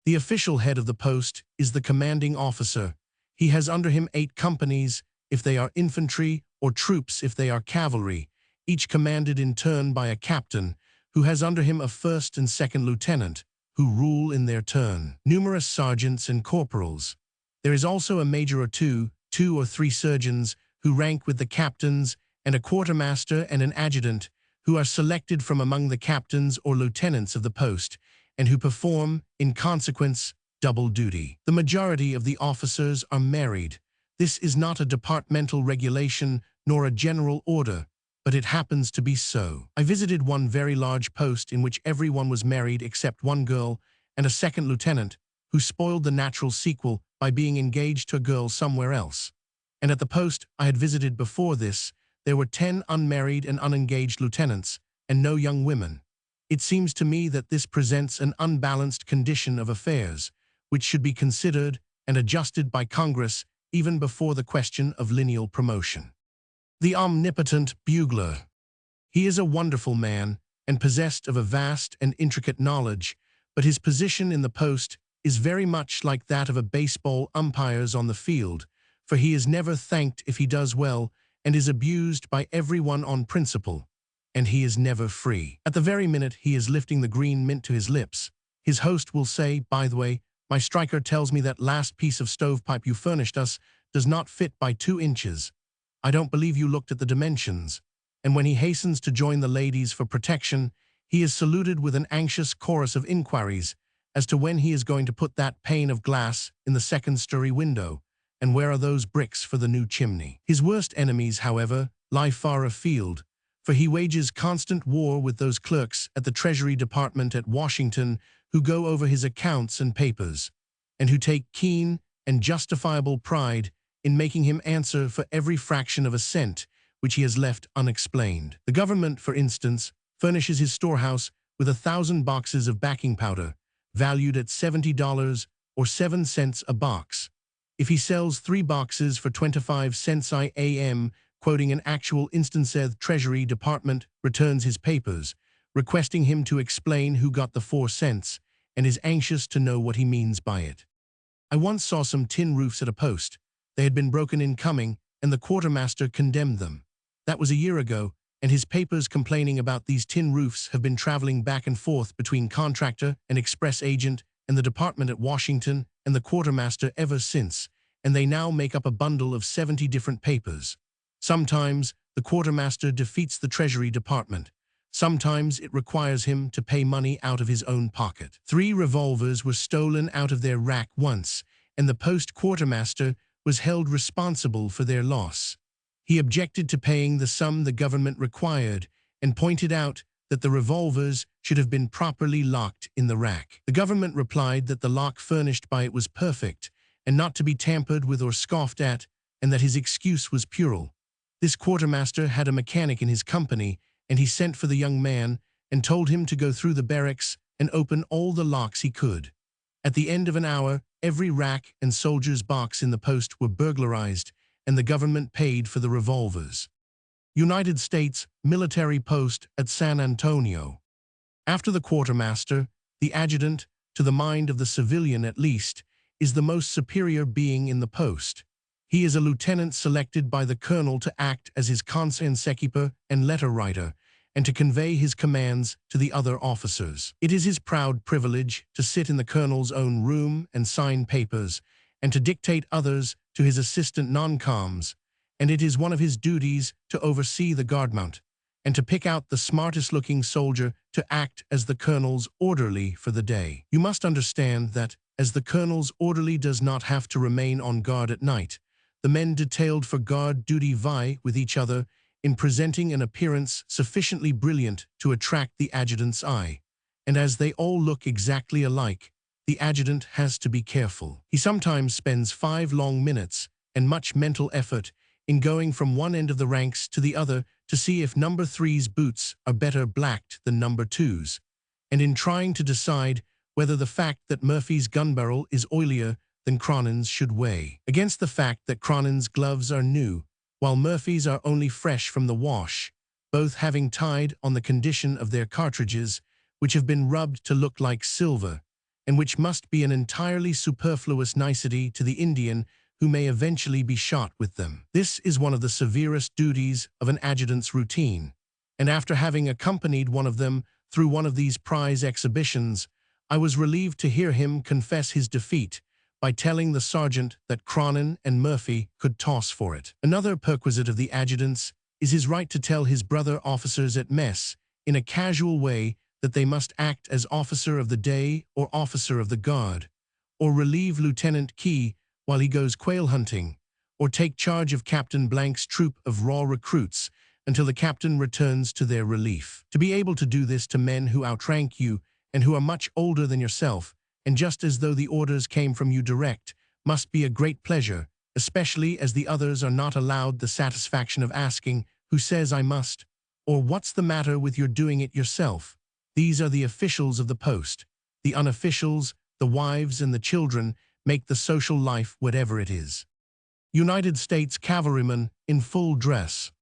The official head of the post is the commanding officer. He has under him 8 companies, if they are infantry, or troops if they are cavalry, each commanded in turn by a captain, who has under him a 1st and 2nd lieutenant, who rule in their turn. Numerous sergeants and corporals. There is also a major or 2 or 3 surgeons, who rank with the captains, and a quartermaster and an adjutant, who are selected from among the captains or lieutenants of the post, and who perform, in consequence, double duty. The majority of the officers are married. This is not a departmental regulation nor a general order, but it happens to be so. I visited one very large post in which everyone was married except one girl and a 2nd lieutenant, who spoiled the natural sequel by being engaged to a girl somewhere else. And at the post I had visited before this, there were 10 unmarried and unengaged lieutenants, and no young women. It seems to me that this presents an unbalanced condition of affairs, which should be considered and adjusted by Congress even before the question of lineal promotion. The omnipotent bugler. He is a wonderful man, and possessed of a vast and intricate knowledge, but his position in the post is very much like that of a baseball umpire's on the field, for he is never thanked if he does well, and is abused by everyone on principle, and he is never free. At the very minute he is lifting the green mint to his lips, his host will say, "By the way, my striker tells me that last piece of stovepipe you furnished us does not fit by 2 inches. I don't believe you looked at the dimensions." And when he hastens to join the ladies for protection, he is saluted with an anxious chorus of inquiries, as to when he is going to put that pane of glass in the second story window, and where are those bricks for the new chimney. His worst enemies, however, lie far afield, for he wages constant war with those clerks at the Treasury Department at Washington who go over his accounts and papers, and who take keen and justifiable pride in making him answer for every fraction of a cent which he has left unexplained. The government, for instance, furnishes his storehouse with 1,000 boxes of baking powder, valued at $70 or 7 cents a box. If he sells 3 boxes for 25 cents IAM, quoting an actual instance, the Treasury Department returns his papers, requesting him to explain who got the 4 cents, and is anxious to know what he means by it. I once saw some tin roofs at a post. They had been broken in coming, and the quartermaster condemned them. That was a year ago, and his papers complaining about these tin roofs have been traveling back and forth between contractor and express agent and the department at Washington and the quartermaster ever since, and they now make up a bundle of 70 different papers. Sometimes the quartermaster defeats the Treasury Department. Sometimes it requires him to pay money out of his own pocket. 3 revolvers were stolen out of their rack once, and the post quartermaster was held responsible for their loss. He objected to paying the sum the government required and pointed out that the revolvers should have been properly locked in the rack. The government replied that the lock furnished by it was perfect and not to be tampered with or scoffed at, and that his excuse was puerile. This quartermaster had a mechanic in his company, and he sent for the young man and told him to go through the barracks and open all the locks he could. At the end of an hour, every rack and soldier's box in the post were burglarized, and the government paid for the revolvers. United States military post at San Antonio. After the quartermaster, the adjutant, to the mind of the civilian at least, is the most superior being in the post. He is a lieutenant selected by the colonel to act as his consecutor and letter writer, and to convey his commands to the other officers. It is his proud privilege to sit in the colonel's own room and sign papers, and to dictate others to his assistant non-coms, and it is one of his duties to oversee the guard mount, and to pick out the smartest-looking soldier to act as the colonel's orderly for the day. You must understand that, as the colonel's orderly does not have to remain on guard at night, the men detailed for guard duty vie with each other in presenting an appearance sufficiently brilliant to attract the adjutant's eye, and as they all look exactly alike, the adjutant has to be careful. He sometimes spends 5 long minutes and much mental effort in going from one end of the ranks to the other to see if number 3's boots are better blacked than number 2's, and in trying to decide whether the fact that Murphy's gun barrel is oilier than Cronin's should weigh against the fact that Cronin's gloves are new, while Murphy's are only fresh from the wash, both having tied on the condition of their cartridges, which have been rubbed to look like silver, and which must be an entirely superfluous nicety to the Indian who may eventually be shot with them. This is one of the severest duties of an adjutant's routine, and after having accompanied one of them through one of these prize exhibitions, I was relieved to hear him confess his defeat by telling the sergeant that Cronin and Murphy could toss for it. Another perquisite of the adjutant's is his right to tell his brother officers at mess, in a casual way, that they must act as officer of the day or officer of the guard, or relieve Lieutenant Key while he goes quail hunting, or take charge of Captain Blank's troop of raw recruits until the captain returns to their relief. To be able to do this to men who outrank you and who are much older than yourself, and just as though the orders came from you direct, must be a great pleasure, especially as the others are not allowed the satisfaction of asking, "Who says I must?" or "What's the matter with your doing it yourself?" These are the officials of the post. The unofficials, the wives and the children, make the social life whatever it is. United States cavalryman in full dress.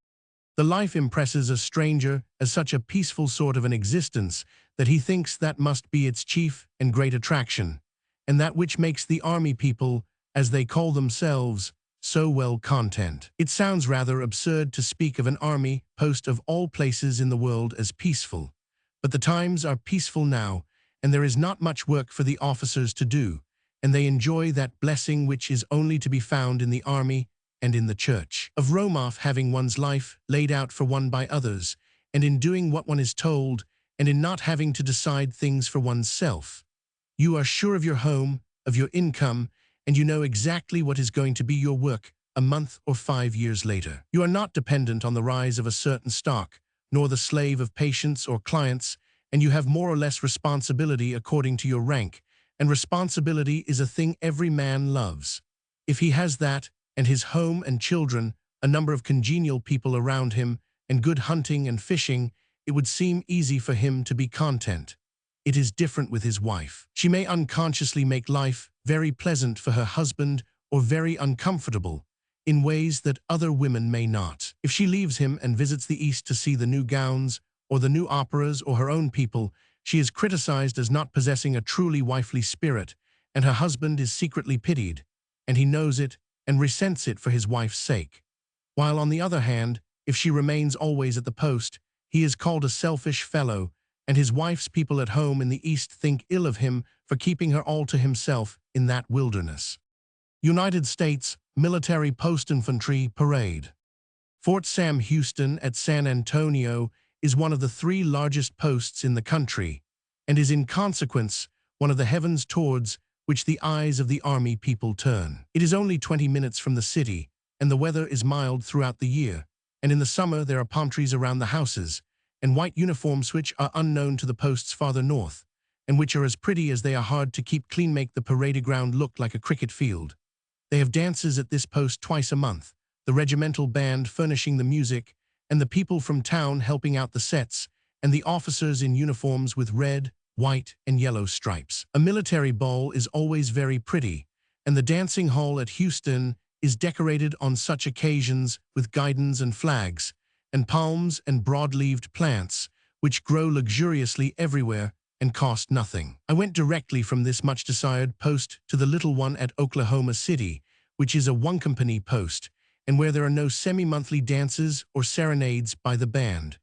The life impresses a stranger as such a peaceful sort of an existence that he thinks that must be its chief and great attraction, and that which makes the army people, as they call themselves, so well content. It sounds rather absurd to speak of an army post of all places in the world as peaceful, but the times are peaceful now, and there is not much work for the officers to do, and they enjoy that blessing which is only to be found in the army and in the church, of roam off having one's life laid out for one by others, and in doing what one is told, and in not having to decide things for oneself. You are sure of your home, of your income, and you know exactly what is going to be your work a month or 5 years later. You are not dependent on the rise of a certain stock, nor the slave of patients or clients, and you have more or less responsibility according to your rank, and responsibility is a thing every man loves. If he has that, and his home and children, a number of congenial people around him, and good hunting and fishing, it would seem easy for him to be content. It is different with his wife. She may unconsciously make life very pleasant for her husband or very uncomfortable, in ways that other women may not. If she leaves him and visits the East to see the new gowns, or the new operas, or her own people, she is criticized as not possessing a truly wifely spirit, and her husband is secretly pitied, and he knows it and resents it for his wife's sake. While on the other hand, if she remains always at the post, he is called a selfish fellow, and his wife's people at home in the East think ill of him for keeping her all to himself in that wilderness. United States Military Post Infantry Parade. Fort Sam Houston at San Antonio is one of the 3 largest posts in the country, and is in consequence one of the heavens towards which the eyes of the Army people turn. It is only 20 minutes from the city, and the weather is mild throughout the year, and in the summer there are palm trees around the houses, and white uniforms which are unknown to the posts farther north, and which are as pretty as they are hard to keep clean, make the parade ground look like a cricket field. They have dances at this post twice a month, the regimental band furnishing the music, and the people from town helping out the sets, and the officers in uniforms with red, white, and yellow stripes. A military ball is always very pretty, and the dancing hall at Houston is decorated on such occasions with guidons and flags, and palms and broad-leaved plants, which grow luxuriously everywhere and cost nothing. I went directly from this much-desired post to the little one at Oklahoma City, which is a one-company post, and where there are no semi-monthly dances or serenades by the band,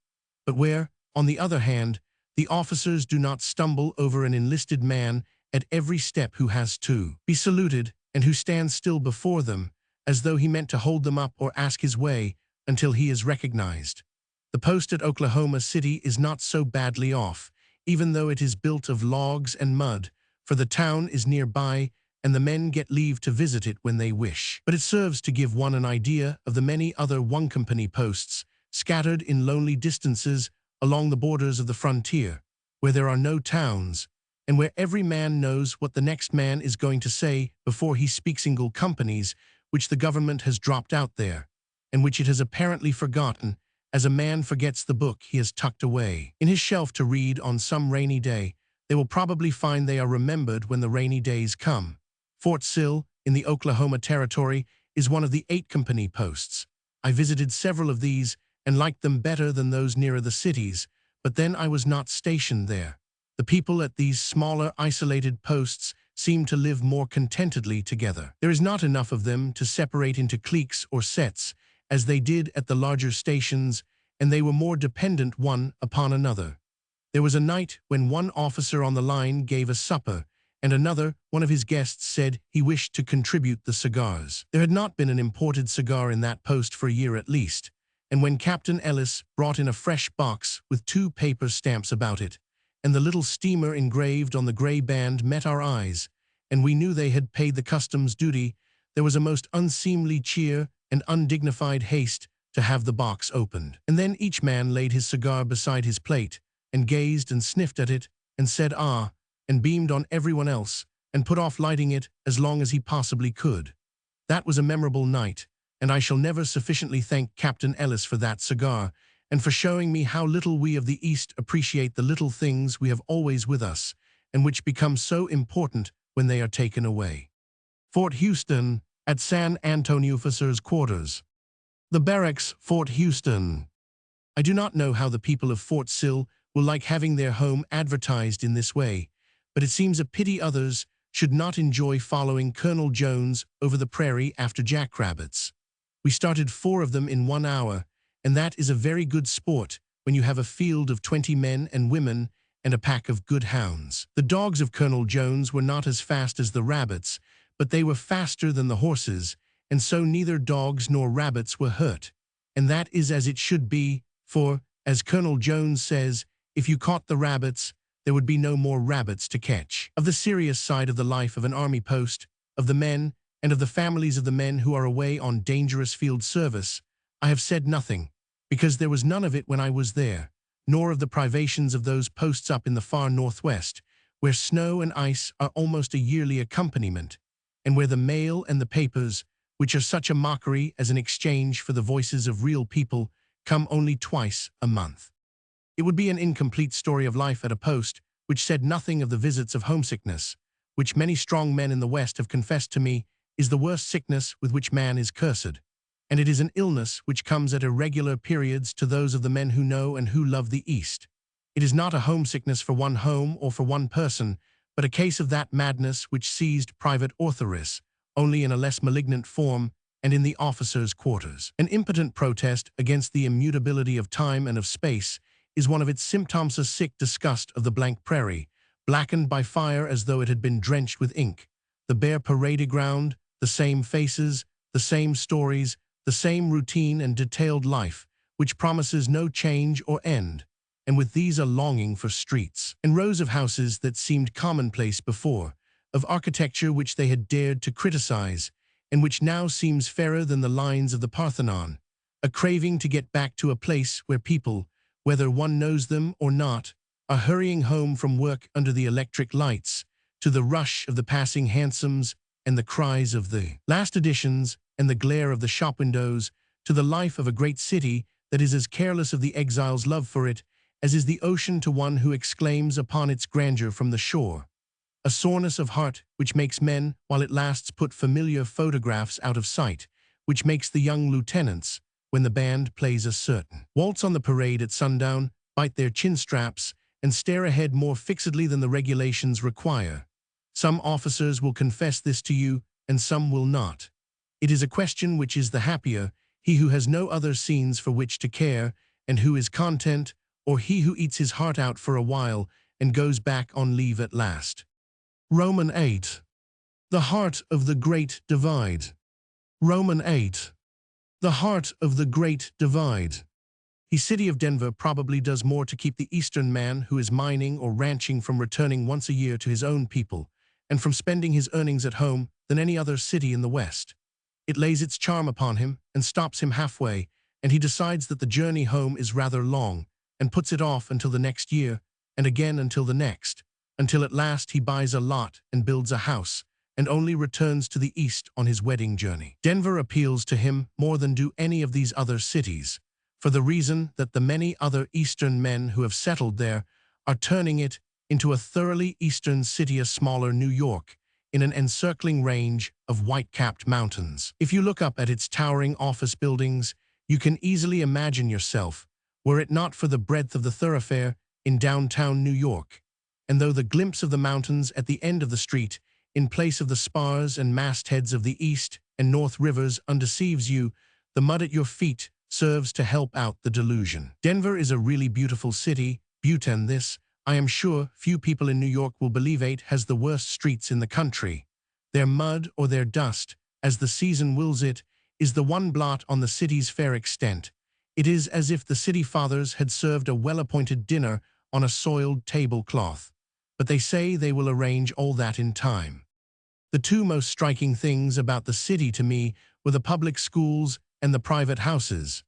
but where, on the other hand, the officers do not stumble over an enlisted man at every step who has to be saluted, and who stands still before them, as though he meant to hold them up or ask his way until he is recognized. The post at Oklahoma City is not so badly off, even though it is built of logs and mud, for the town is nearby and the men get leave to visit it when they wish. But it serves to give one an idea of the many other one-company posts scattered in lonely distances along the borders of the frontier, where there are no towns, and where every man knows what the next man is going to say before he speaks. Single companies, which the government has dropped out there, and which it has apparently forgotten, as a man forgets the book he has tucked away in his shelf to read on some rainy day. They will probably find they are remembered when the rainy days come. Fort Sill, in the Oklahoma Territory, is one of the 8 company posts. I visited several of these and liked them better than those nearer the cities, but then I was not stationed there. The people at these smaller, isolated posts seem to live more contentedly together. There is not enough of them to separate into cliques or sets, as they did at the larger stations, and they were more dependent one upon another. There was a night when one officer on the line gave a supper, and another, one of his guests, said he wished to contribute the cigars. There had not been an imported cigar in that post for a year at least, and when Captain Ellis brought in a fresh box with 2 paper stamps about it, and the little steamer engraved on the gray band met our eyes, and we knew they had paid the customs duty, there was a most unseemly cheer and undignified haste to have the box opened. And then each man laid his cigar beside his plate, and gazed and sniffed at it, and said ah, and beamed on everyone else, and put off lighting it as long as he possibly could. That was a memorable night, and I shall never sufficiently thank Captain Ellis for that cigar, and for showing me how little we of the East appreciate the little things we have always with us, and which become so important when they are taken away. Fort Houston at San Antonio Officers' Quarters. The Barracks, Fort Houston. I do not know how the people of Fort Sill will like having their home advertised in this way, but it seems a pity others should not enjoy following Colonel Jones over the prairie after jackrabbits. We started 4 of them in 1 hour, and that is a very good sport when you have a field of 20 men and women and a pack of good hounds. The dogs of Colonel Jones were not as fast as the rabbits, but they were faster than the horses, and so neither dogs nor rabbits were hurt. And that is as it should be, for, as Colonel Jones says, if you caught the rabbits, there would be no more rabbits to catch. Of the serious side of the life of an army post, of the men, and of the families of the men who are away on dangerous field service, I have said nothing, because there was none of it when I was there, nor of the privations of those posts up in the far northwest, where snow and ice are almost a yearly accompaniment, and where the mail and the papers, which are such a mockery as an exchange for the voices of real people, come only twice a month. It would be an incomplete story of life at a post which said nothing of the visits of homesickness, which many strong men in the West have confessed to me is the worst sickness with which man is cursed, and it is an illness which comes at irregular periods to those of the men who know and who love the East. It is not a homesickness for one home or for one person, but a case of that madness which seized Private Ortheris, only in a less malignant form and in the officers' quarters. An impotent protest against the immutability of time and of space is one of its symptoms, a sick disgust of the blank prairie, blackened by fire as though it had been drenched with ink, the bare parade ground, the same faces, the same stories, the same routine and detailed life, which promises no change or end, and with these a longing for streets, and rows of houses that seemed commonplace before, of architecture which they had dared to criticize, and which now seems fairer than the lines of the Parthenon, a craving to get back to a place where people, whether one knows them or not, are hurrying home from work under the electric lights, to the rush of the passing hansoms and the cries of the last editions and the glare of the shop windows, to the life of a great city that is as careless of the exile's love for it as is the ocean to one who exclaims upon its grandeur from the shore. A soreness of heart which makes men, while it lasts, put familiar photographs out of sight, which makes the young lieutenants, when the band plays a certain waltz on the parade at sundown, bite their chin straps and stare ahead more fixedly than the regulations require. Some officers will confess this to you, and some will not. It is a question which is the happier, he who has no other scenes for which to care, and who is content, or he who eats his heart out for a while and goes back on leave at last. Roman 8. The heart of the Great Divide. Roman 8. The heart of the Great Divide. The city of Denver probably does more to keep the Eastern man who is mining or ranching from returning once a year to his own people, and from spending his earnings at home, than any other city in the West. It lays its charm upon him and stops him halfway, and he decides that the journey home is rather long, and puts it off until the next year, and again until the next, until at last he buys a lot and builds a house, and only returns to the East on his wedding journey. Denver appeals to him more than do any of these other cities, for the reason that the many other Eastern men who have settled there are turning it into a thoroughly Eastern city, a smaller New York, in an encircling range of white-capped mountains. If you look up at its towering office buildings, you can easily imagine yourself, were it not for the breadth of the thoroughfare, in downtown New York, and though the glimpse of the mountains at the end of the street, in place of the spars and mastheads of the East and North rivers, undeceives you, the mud at your feet serves to help out the delusion. Denver is a really beautiful city, and this, I am sure, few people in New York will believe it has the worst streets in the country. Their mud or their dust, as the season wills it, is the one blot on the city's fair extent. It is as if the city fathers had served a well-appointed dinner on a soiled tablecloth. But they say they will arrange all that in time. The two most striking things about the city to me were the public schools and the private houses.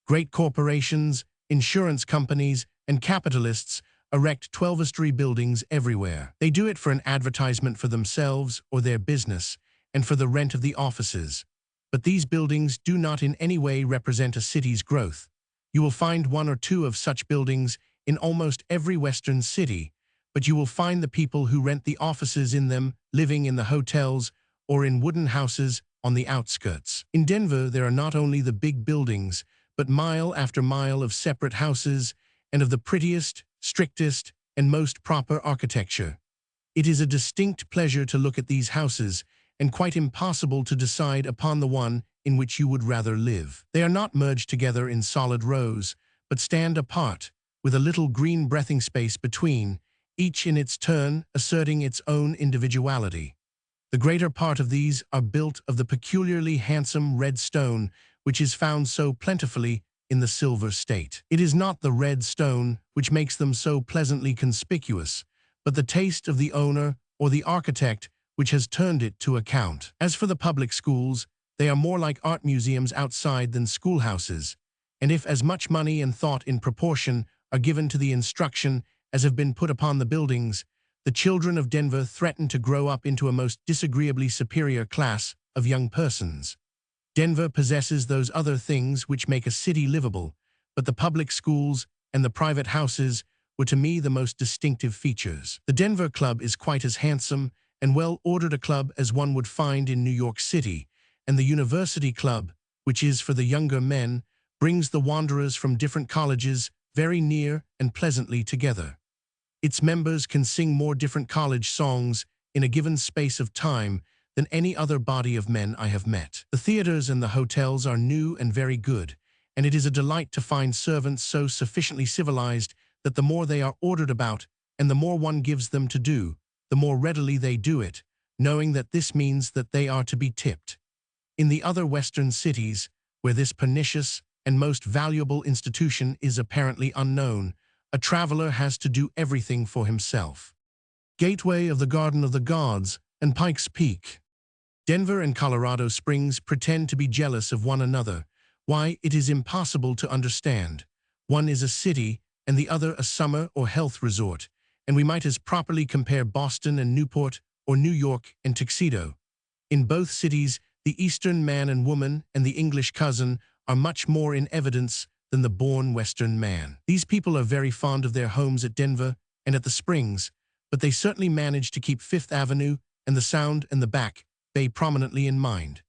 Great corporations, insurance companies, and capitalists erect 12-story buildings everywhere. They do it for an advertisement for themselves or their business, and for the rent of the offices. But these buildings do not in any way represent a city's growth. You will find one or two of such buildings in almost every Western city, but you will find the people who rent the offices in them living in the hotels or in wooden houses on the outskirts. In Denver, there are not only the big buildings, but mile after mile of separate houses and of the prettiest, strictest, and most proper architecture. It is a distinct pleasure to look at these houses, and quite impossible to decide upon the one in which you would rather live. They are not merged together in solid rows, but stand apart, with a little green breathing space between, each in its turn asserting its own individuality. The greater part of these are built of the peculiarly handsome red stone which is found so plentifully in the Silver State. It is not the red stone which makes them so pleasantly conspicuous, but the taste of the owner or the architect which has turned it to account. As for the public schools, they are more like art museums outside than schoolhouses, and if as much money and thought in proportion are given to the instruction as have been put upon the buildings, the children of Denver threaten to grow up into a most disagreeably superior class of young persons. Denver possesses those other things which make a city livable, but the public schools and the private houses were to me the most distinctive features. The Denver Club is quite as handsome and well-ordered a club as one would find in New York City, and the University Club, which is for the younger men, brings the wanderers from different colleges very near and pleasantly together. Its members can sing more different college songs in a given space of time than any other body of men I have met. The theaters and the hotels are new and very good, and it is a delight to find servants so sufficiently civilized that the more they are ordered about and the more one gives them to do, the more readily they do it, knowing that this means that they are to be tipped. In the other Western cities, where this pernicious and most valuable institution is apparently unknown, a traveler has to do everything for himself. Gateway of the Garden of the Gods and Pikes Peak. Denver and Colorado Springs pretend to be jealous of one another. Why, it is impossible to understand. One is a city and the other a summer or health resort, and we might as properly compare Boston and Newport or New York and Tuxedo. In both cities, the Eastern man and woman and the English cousin are much more in evidence than the born Western man. These people are very fond of their homes at Denver and at the Springs, but they certainly manage to keep Fifth Avenue and the Sound and the Back Bay prominently in mind.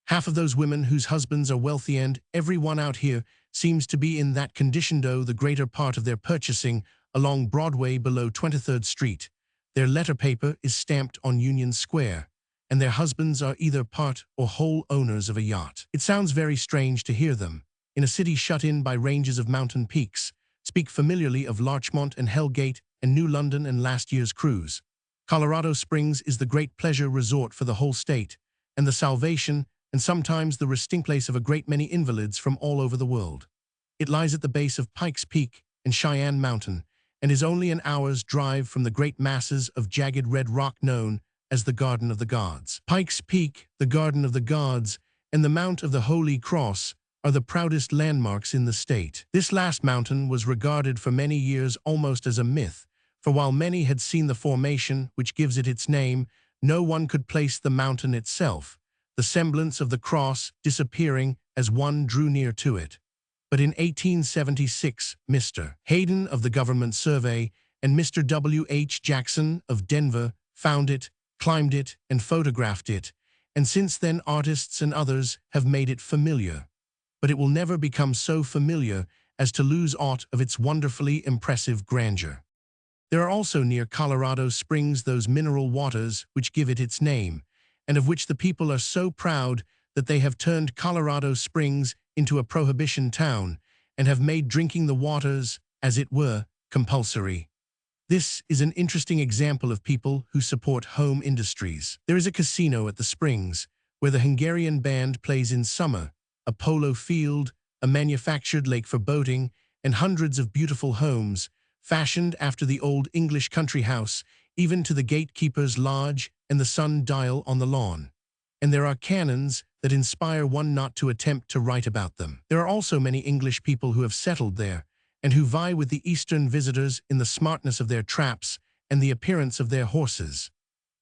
Half of those women whose husbands are wealthy and every one out here seems to be in that condition though the greater part of their purchasing along Broadway below 23rd Street. Their letter paper is stamped on Union Square, and their husbands are either part or whole owners of a yacht. It sounds very strange to hear them, in a city shut in by ranges of mountain peaks, speak familiarly of Larchmont and Hellgate and New London and last year's cruise. Colorado Springs is the great pleasure resort for the whole state, and the salvation and sometimes the resting place of a great many invalids from all over the world. It lies at the base of Pikes Peak and Cheyenne Mountain, and is only an hour's drive from the great masses of jagged red rock known as the Garden of the Gods. Pikes Peak, the Garden of the Gods, and the Mount of the Holy Cross are the proudest landmarks in the state. This last mountain was regarded for many years almost as a myth, for while many had seen the formation which gives it its name, no one could place the mountain itself, the semblance of the cross disappearing as one drew near to it. But in 1876, Mr. Hayden of the Government Survey and Mr. W. H. Jackson of Denver found it, climbed it, and photographed it, and since then artists and others have made it familiar. But it will never become so familiar as to lose aught of its wonderfully impressive grandeur. There are also near Colorado Springs those mineral waters which give it its name, and of which the people are so proud that they have turned Colorado Springs into a prohibition town, and have made drinking the waters, as it were, compulsory. This is an interesting example of people who support home industries. There is a casino at the Springs, where the Hungarian band plays in summer, a polo field, a manufactured lake for boating, and hundreds of beautiful homes, fashioned after the old English country house, even to the gatekeeper's lodge and the sun-dial on the lawn. And there are cannons that inspire one not to attempt to write about them. There are also many English people who have settled there, and who vie with the Eastern visitors in the smartness of their traps and the appearance of their horses.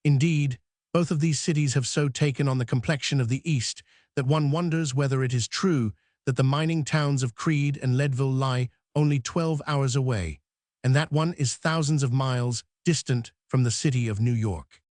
Indeed, both of these cities have so taken on the complexion of the East that one wonders whether it is true that the mining towns of Creede and Leadville lie only 12 hours away, and that one is thousands of miles distant from the city of New York.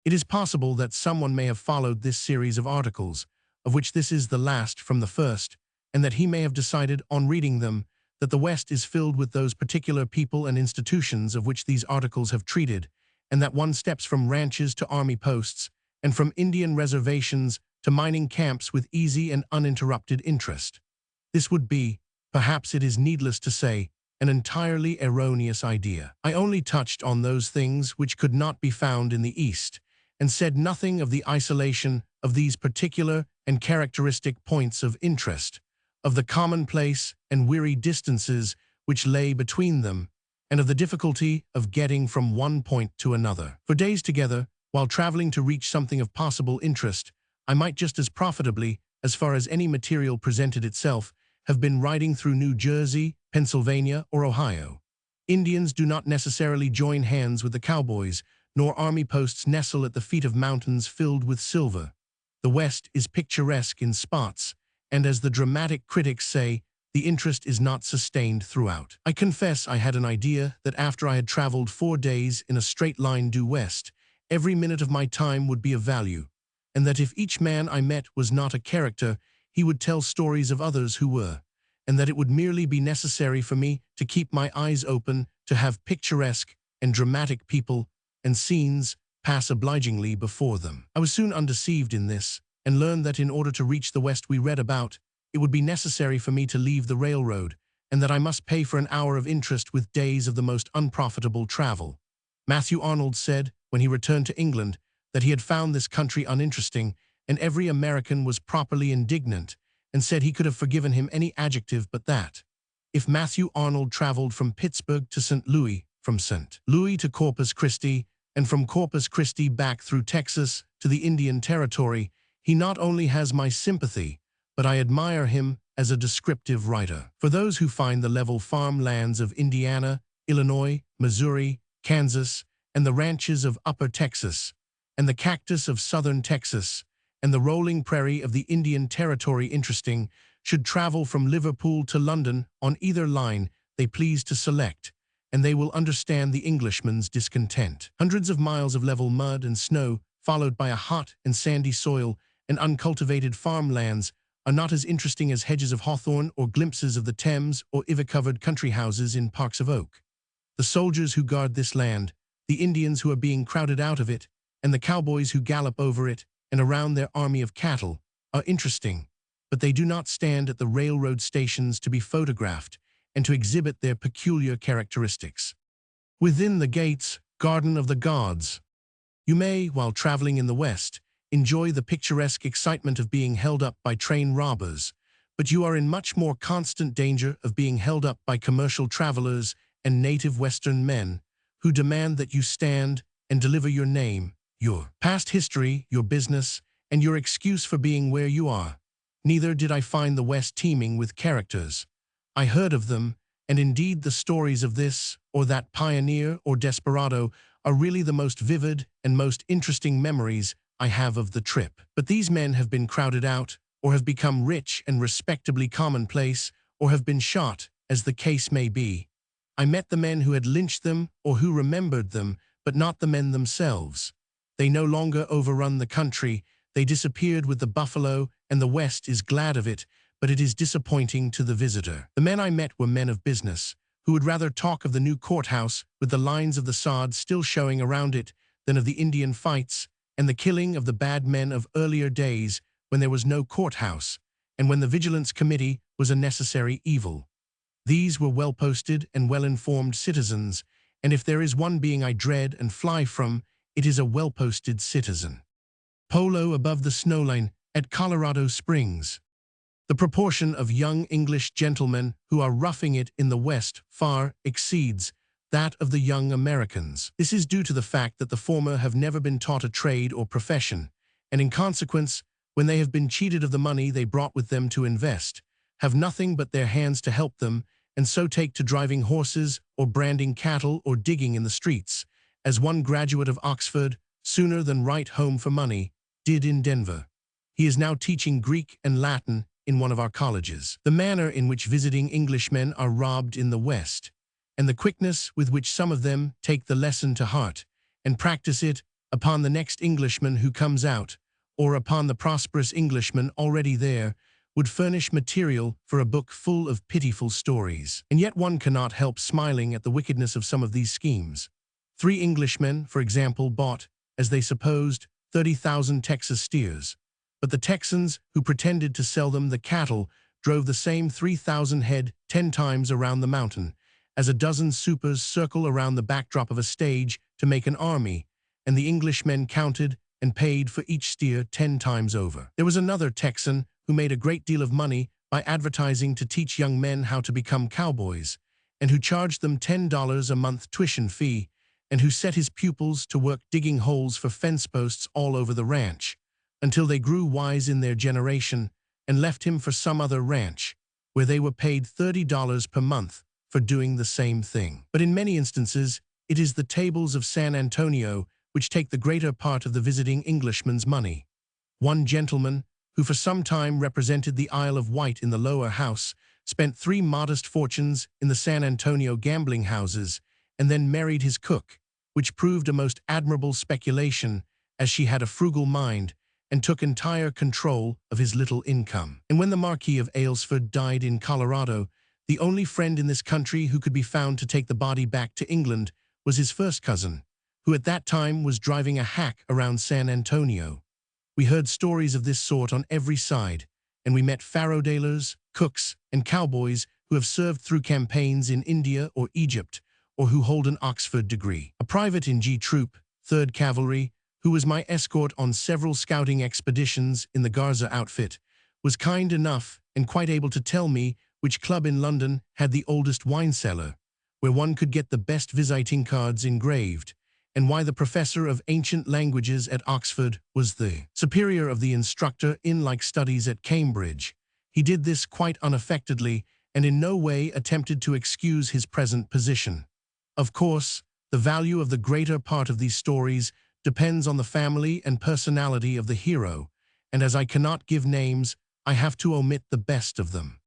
It is possible that someone may have followed this series of articles, of which this is the last from the first, and that he may have decided on reading them that the West is filled with those particular people and institutions of which these articles have treated, and that one steps from ranches to army posts, and from Indian reservations to mining camps with easy and uninterrupted interest. This would be, perhaps it is needless to say, an entirely erroneous idea. I only touched on those things which could not be found in the East, and said nothing of the isolation of these particular and characteristic points of interest, of the commonplace and weary distances which lay between them, and of the difficulty of getting from one point to another. For days together, while traveling to reach something of possible interest, I might just as profitably, as far as any material presented itself, have been riding through New Jersey, Pennsylvania, or Ohio. Indians do not necessarily join hands with the cowboys, nor army posts nestle at the feet of mountains filled with silver. The West is picturesque in spots, and as the dramatic critics say, the interest is not sustained throughout. I confess I had an idea that after I had traveled 4 days in a straight line due west, every minute of my time would be of value, and that if each man I met was not a character, he would tell stories of others who were, and that it would merely be necessary for me to keep my eyes open to have picturesque and dramatic people and scenes pass obligingly before them. I was soon undeceived in this, and learned that in order to reach the West we read about, it would be necessary for me to leave the railroad, and that I must pay for an hour of interest with days of the most unprofitable travel. Matthew Arnold said, when he returned to England, that he had found this country uninteresting, and every American was properly indignant, and said he could have forgiven him any adjective but that. If Matthew Arnold traveled from Pittsburgh to St. Louis, from St. Louis to Corpus Christi, and from Corpus Christi back through Texas to the Indian Territory, he not only has my sympathy, but I admire him as a descriptive writer. For those who find the level farmlands of Indiana, Illinois, Missouri, Kansas, and the ranches of Upper Texas, and the cactus of Southern Texas, and the rolling prairie of the Indian Territory interesting, should travel from Liverpool to London on either line they please to select, and they will understand the Englishman's discontent. Hundreds of miles of level mud and snow, followed by a hot and sandy soil and uncultivated farmlands, are not as interesting as hedges of hawthorn or glimpses of the Thames or ivy-covered country houses in parks of oak. The soldiers who guard this land, the Indians who are being crowded out of it, and the cowboys who gallop over it and around their army of cattle are interesting, but they do not stand at the railroad stations to be photographed and to exhibit their peculiar characteristics. Within the gates, Garden of the Gods. You may, while traveling in the West, enjoy the picturesque excitement of being held up by train robbers, but you are in much more constant danger of being held up by commercial travelers and native Western men who demand that you stand and deliver your name, your past history, your business, and your excuse for being where you are. Neither did I find the West teeming with characters. I heard of them, and indeed the stories of this or that pioneer or desperado are really the most vivid and most interesting memories I have of the trip. But these men have been crowded out, or have become rich and respectably commonplace, or have been shot, as the case may be. I met the men who had lynched them or who remembered them, but not the men themselves. They no longer overrun the country. They disappeared with the buffalo, and the West is glad of it, but it is disappointing to the visitor. The men I met were men of business, who would rather talk of the new courthouse with the lines of the sod still showing around it than of the Indian fights and the killing of the bad men of earlier days when there was no courthouse, and when the Vigilance Committee was a necessary evil. These were well-posted and well-informed citizens, and if there is one being I dread and fly from, it is a well-posted citizen. Polo above the snowline at Colorado Springs. The proportion of young English gentlemen who are roughing it in the West far exceeds that of the young Americans. This is due to the fact that the former have never been taught a trade or profession, and in consequence, when they have been cheated of the money they brought with them to invest, have nothing but their hands to help them, and so take to driving horses or branding cattle or digging in the streets, as one graduate of Oxford, sooner than write home for money, did in Denver. He is now teaching Greek and Latin in one of our colleges. The manner in which visiting Englishmen are robbed in the West, and the quickness with which some of them take the lesson to heart and practice it upon the next Englishman who comes out, or upon the prosperous Englishman already there, would furnish material for a book full of pitiful stories. And yet one cannot help smiling at the wickedness of some of these schemes. 3 Englishmen, for example, bought, as they supposed, 30,000 Texas steers, but the Texans who pretended to sell them the cattle drove the same 3,000 head 10 times around the mountain, as a dozen supers circle around the backdrop of a stage to make an army, and the Englishmen counted and paid for each steer 10 times over. There was another Texan who made a great deal of money by advertising to teach young men how to become cowboys, and who charged them $10 a month tuition fee, and who set his pupils to work digging holes for fence posts all over the ranch, until they grew wise in their generation and left him for some other ranch, where they were paid $30 per month for doing the same thing. But in many instances, it is the tables of San Antonio which take the greater part of the visiting Englishman's money. One gentleman, who for some time represented the Isle of Wight in the lower house, spent 3 modest fortunes in the San Antonio gambling houses, and then married his cook, which proved a most admirable speculation, as she had a frugal mind and took entire control of his little income. And when the Marquis of Aylesford died in Colorado, the only friend in this country who could be found to take the body back to England was his first cousin, who at that time was driving a hack around San Antonio. We heard stories of this sort on every side, and we met faro-dealers, cooks, and cowboys who have served through campaigns in India or Egypt, or who hold an Oxford degree. A private in G Troop, 3rd Cavalry, who was my escort on several scouting expeditions in the Garza outfit, was kind enough and quite able to tell me which club in London had the oldest wine cellar, where one could get the best visiting cards engraved, and why the professor of ancient languages at Oxford was the superior of the instructor in like studies at Cambridge. He did this quite unaffectedly and in no way attempted to excuse his present position. Of course, the value of the greater part of these stories depends on the family and personality of the hero, and as I cannot give names, I have to omit the best of them.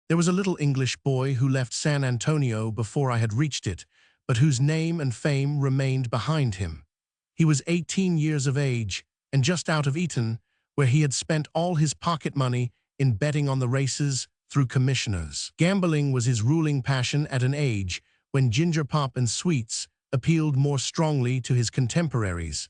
There was a little English boy who left San Antonio before I had reached it, but whose name and fame remained behind him. He was 18 years of age, and just out of Eton, where he had spent all his pocket money in betting on the races through commissioners. Gambling was his ruling passion at an age when ginger pop and sweets appealed more strongly to his contemporaries.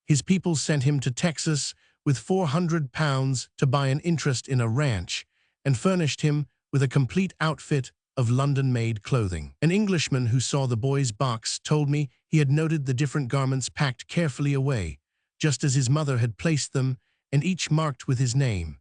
His people sent him to Texas with £400 to buy an interest in a ranch, and furnished him with a complete outfit of London-made clothing. An Englishman who saw the boy's box told me he had noted the different garments packed carefully away, just as his mother had placed them, and each marked with his name.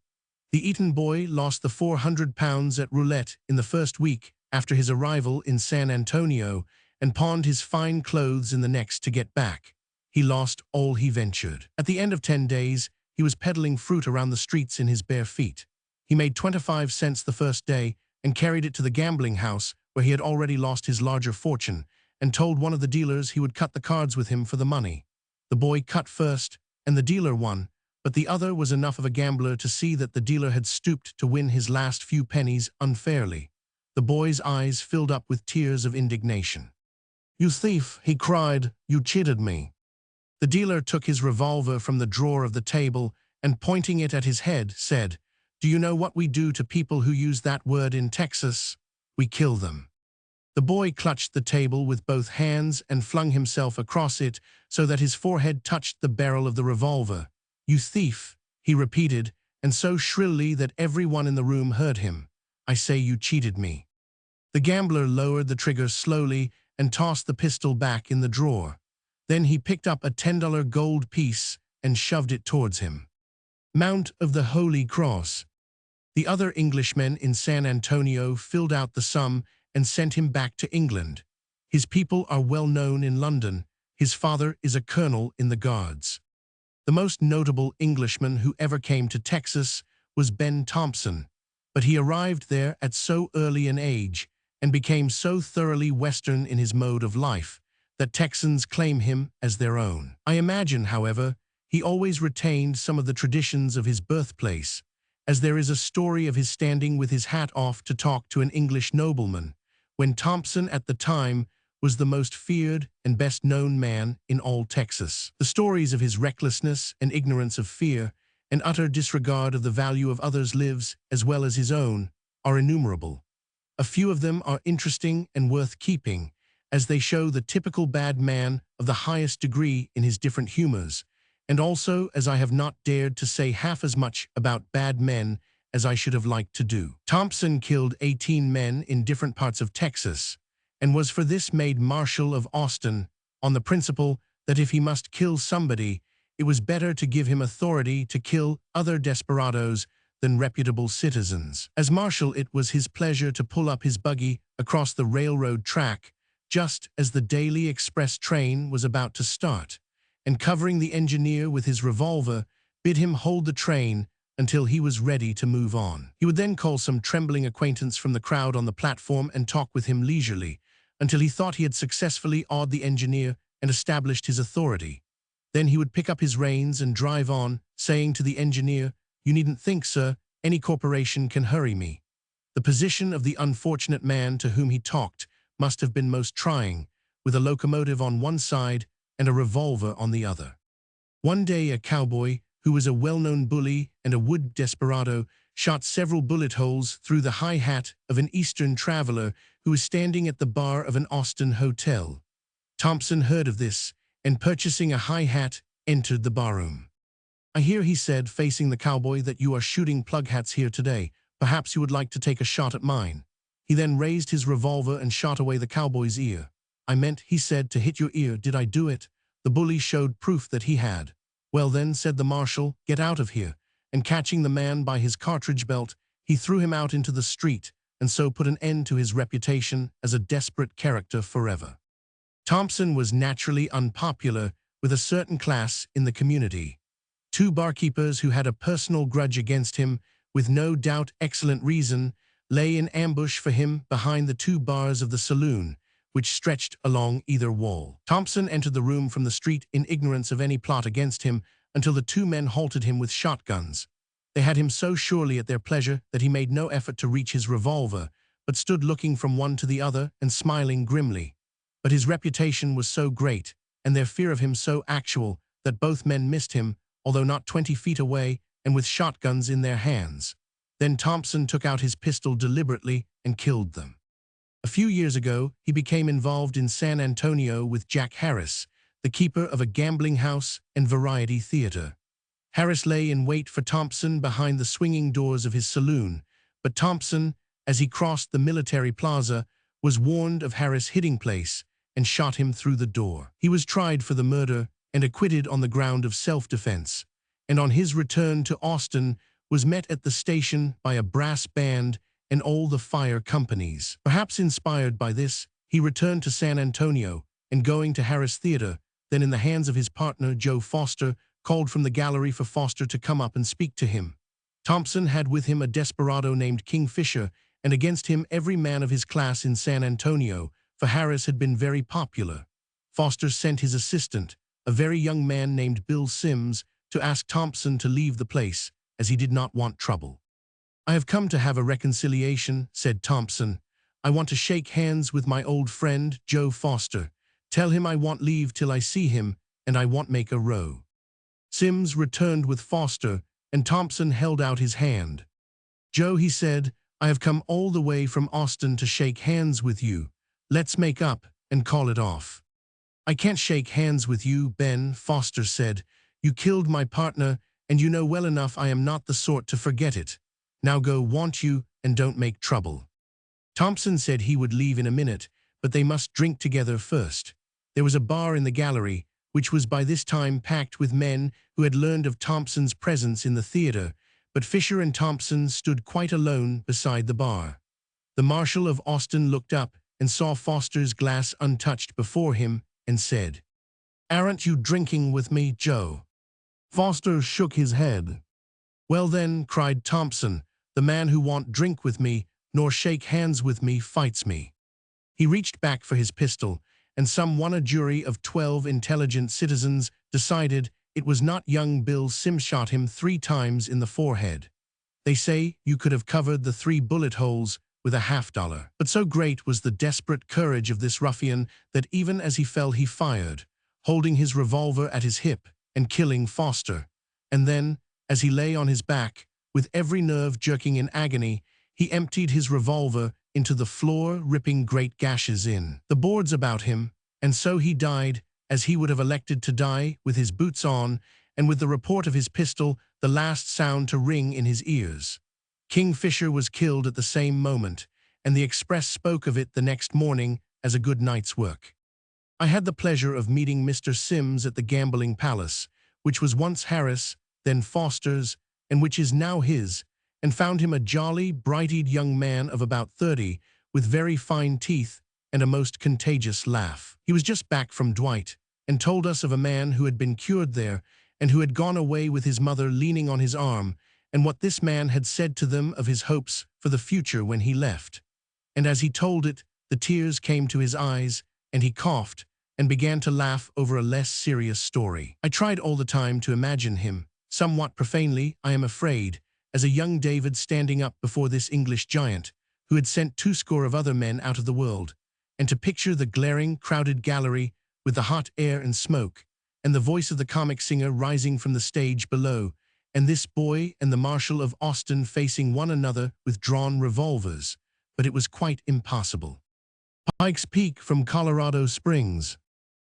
The Eton boy lost the £400 at roulette in the first week after his arrival in San Antonio, and pawned his fine clothes in the next to get back. He lost all he ventured. At the end of 10 days, he was peddling fruit around the streets in his bare feet. He made 25 cents the first day and carried it to the gambling house where he had already lost his larger fortune, and told one of the dealers he would cut the cards with him for the money. The boy cut first, and the dealer won, but the other was enough of a gambler to see that the dealer had stooped to win his last few pennies unfairly. The boy's eyes filled up with tears of indignation. "You thief," he cried, "you cheated me." The dealer took his revolver from the drawer of the table and, pointing it at his head, said, "Do you know what we do to people who use that word in Texas? We kill them." The boy clutched the table with both hands and flung himself across it so that his forehead touched the barrel of the revolver. "You thief," he repeated, and so shrilly that everyone in the room heard him. "I say you cheated me." The gambler lowered the trigger slowly and tossed the pistol back in the drawer. Then he picked up a $10 gold piece and shoved it towards him. "Mount of the Holy Cross." The other Englishmen in San Antonio filled out the sum and sent him back to England. His people are well known in London. His father is a colonel in the Guards. The most notable Englishman who ever came to Texas was Ben Thompson, but he arrived there at so early an age and became so thoroughly Western in his mode of life that Texans claim him as their own. I imagine, however, he always retained some of the traditions of his birthplace, as there is a story of his standing with his hat off to talk to an English nobleman, when Thompson at the time was the most feared and best-known man in all Texas. The stories of his recklessness and ignorance of fear and utter disregard of the value of others' lives as well as his own are innumerable. A few of them are interesting and worth keeping, as they show the typical bad man of the highest degree in his different humors, and also as I have not dared to say half as much about bad men as I should have liked to do. Thompson killed 18 men in different parts of Texas, and was for this made Marshal of Austin, on the principle that if he must kill somebody, it was better to give him authority to kill other desperadoes than reputable citizens. As marshal, it was his pleasure to pull up his buggy across the railroad track just as the daily express train was about to start, and covering the engineer with his revolver, bid him hold the train until he was ready to move on. He would then call some trembling acquaintance from the crowd on the platform and talk with him leisurely until he thought he had successfully awed the engineer and established his authority. Then he would pick up his reins and drive on, saying to the engineer, "You needn't think, sir, any corporation can hurry me." The position of the unfortunate man to whom he talked must have been most trying, with a locomotive on one side and a revolver on the other. One day a cowboy, who was a well-known bully and a wood desperado, shot several bullet holes through the high hat of an Eastern traveler who was standing at the bar of an Austin hotel. Thompson heard of this, and purchasing a high hat, entered the barroom. "I hear," he said, facing the cowboy, "that you are shooting plug hats here today. Perhaps you would like to take a shot at mine." He then raised his revolver and shot away the cowboy's ear. "I meant," he said, "to hit your ear. Did I do it?" The bully showed proof that he had. "Well then," said the marshal, "get out of here." And catching the man by his cartridge belt, he threw him out into the street, and so put an end to his reputation as a desperate character forever. Thompson was naturally unpopular with a certain class in the community. Two barkeepers who had a personal grudge against him, with no doubt excellent reason, lay in ambush for him behind the two bars of the saloon, which stretched along either wall. Thompson entered the room from the street in ignorance of any plot against him until the two men halted him with shotguns. They had him so surely at their pleasure that he made no effort to reach his revolver, but stood looking from one to the other and smiling grimly. But his reputation was so great, and their fear of him so actual, that both men missed him, although not 20 feet away and with shotguns in their hands. Then Thompson took out his pistol deliberately and killed them. A few years ago, he became involved in San Antonio with Jack Harris, the keeper of a gambling house and variety theater. Harris lay in wait for Thompson behind the swinging doors of his saloon, but Thompson, as he crossed the military plaza, was warned of Harris' hiding place and shot him through the door. He was tried for the murder and acquitted on the ground of self-defense, and on his return to Austin was met at the station by a brass band and all the fire companies. Perhaps inspired by this, he returned to San Antonio and, going to Harris Theater, then in the hands of his partner Joe Foster, called from the gallery for Foster to come up and speak to him. Thompson had with him a desperado named Kingfisher, and against him every man of his class in San Antonio, for Harris had been very popular. Foster sent his assistant, a very young man named Bill Sims, to ask Thompson to leave the place, as he did not want trouble. "I have come to have a reconciliation," said Thompson. "I want to shake hands with my old friend, Joe Foster. Tell him I want leave till I see him, and I want make a row." Sims returned with Foster, and Thompson held out his hand. "Joe," he said, "I have come all the way from Austin to shake hands with you. Let's make up and call it off." "I can't shake hands with you, Ben," Foster said. "You killed my partner, and you know well enough I am not the sort to forget it. Now go, want you, and don't make trouble." Thompson said he would leave in a minute, but they must drink together first. There was a bar in the gallery, which was by this time packed with men who had learned of Thompson's presence in the theater, but Fisher and Thompson stood quite alone beside the bar. The Marshal of Austin looked up and saw Foster's glass untouched before him and said, "Aren't you drinking with me, Joe?" Foster shook his head. "Well then," cried Thompson, "the man who won't drink with me nor shake hands with me fights me." He reached back for his pistol, and a jury of 12 intelligent citizens decided it was not young Bill Sims shot him 3 times in the forehead. They say you could have covered the 3 bullet holes with a $50. But so great was the desperate courage of this ruffian that even as he fell he fired, holding his revolver at his hip and killing Foster. And then, as he lay on his back, with every nerve jerking in agony, he emptied his revolver into the floor, ripping great gashes in the boards about him, and so he died as he would have elected to die, with his boots on, and with the report of his pistol the last sound to ring in his ears. Kingfisher was killed at the same moment, and the Express spoke of it the next morning as a good night's work. I had the pleasure of meeting Mr. Sims at the gambling palace, which was once Harris, then Foster's, and which is now his, and found him a jolly, bright-eyed young man of about 30, with very fine teeth and a most contagious laugh. He was just back from Dwight, and told us of a man who had been cured there, and who had gone away with his mother leaning on his arm, and what this man had said to them of his hopes for the future when he left. And as he told it, the tears came to his eyes, and he coughed, and began to laugh over a less serious story. I tried all the time to imagine him, somewhat profanely, I am afraid, as a young David standing up before this English giant, who had sent 20 of other men out of the world, and to picture the glaring, crowded gallery with the hot air and smoke, and the voice of the comic singer rising from the stage below, and this boy and the Marshal of Austin facing one another with drawn revolvers, but it was quite impossible. Pikes Peak from Colorado Springs.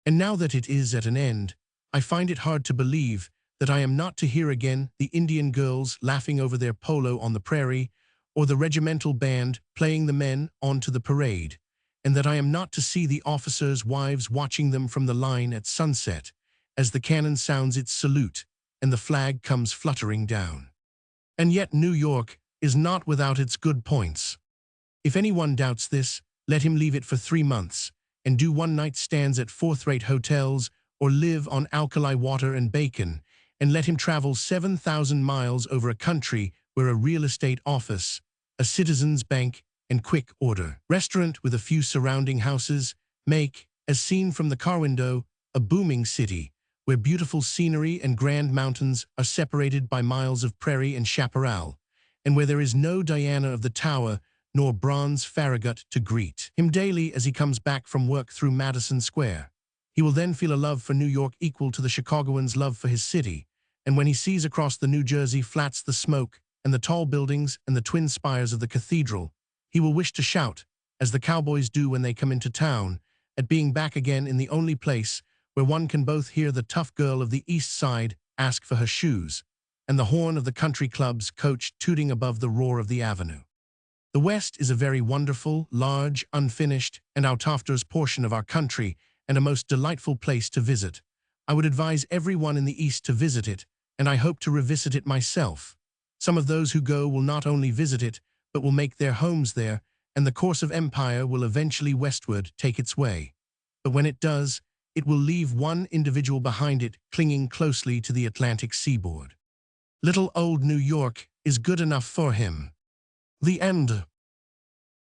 And now that it is at an end, I find it hard to believe that I am not to hear again the Indian girls laughing over their polo on the prairie, or the regimental band playing the men on to the parade, and that I am not to see the officers' wives watching them from the line at sunset, as the cannon sounds its salute, and the flag comes fluttering down. And yet New York is not without its good points. If anyone doubts this, let him leave it for 3 months, and do one-night stands at fourth-rate hotels, or live on alkali water and bacon, and let him travel 7,000 miles over a country where a real estate office, a citizen's bank, and quick order restaurant with a few surrounding houses make, as seen from the car window, a booming city, where beautiful scenery and grand mountains are separated by miles of prairie and chaparral, and where there is no Diana of the Tower nor bronze Farragut to greet him daily as he comes back from work through Madison Square. He will then feel a love for New York equal to the Chicagoan's love for his city, and when he sees across the New Jersey flats the smoke and the tall buildings and the twin spires of the cathedral, he will wish to shout, as the cowboys do when they come into town, at being back again in the only place where one can both hear the tough girl of the East Side ask for her shoes, and the horn of the country club's coach tooting above the roar of the avenue. The West is a very wonderful, large, unfinished, and out-of-doors portion of our country, and a most delightful place to visit. I would advise everyone in the East to visit it, and I hope to revisit it myself. Some of those who go will not only visit it, but will make their homes there, and the course of empire will eventually westward take its way. But when it does, it will leave one individual behind it clinging closely to the Atlantic seaboard. Little old New York is good enough for him. The end.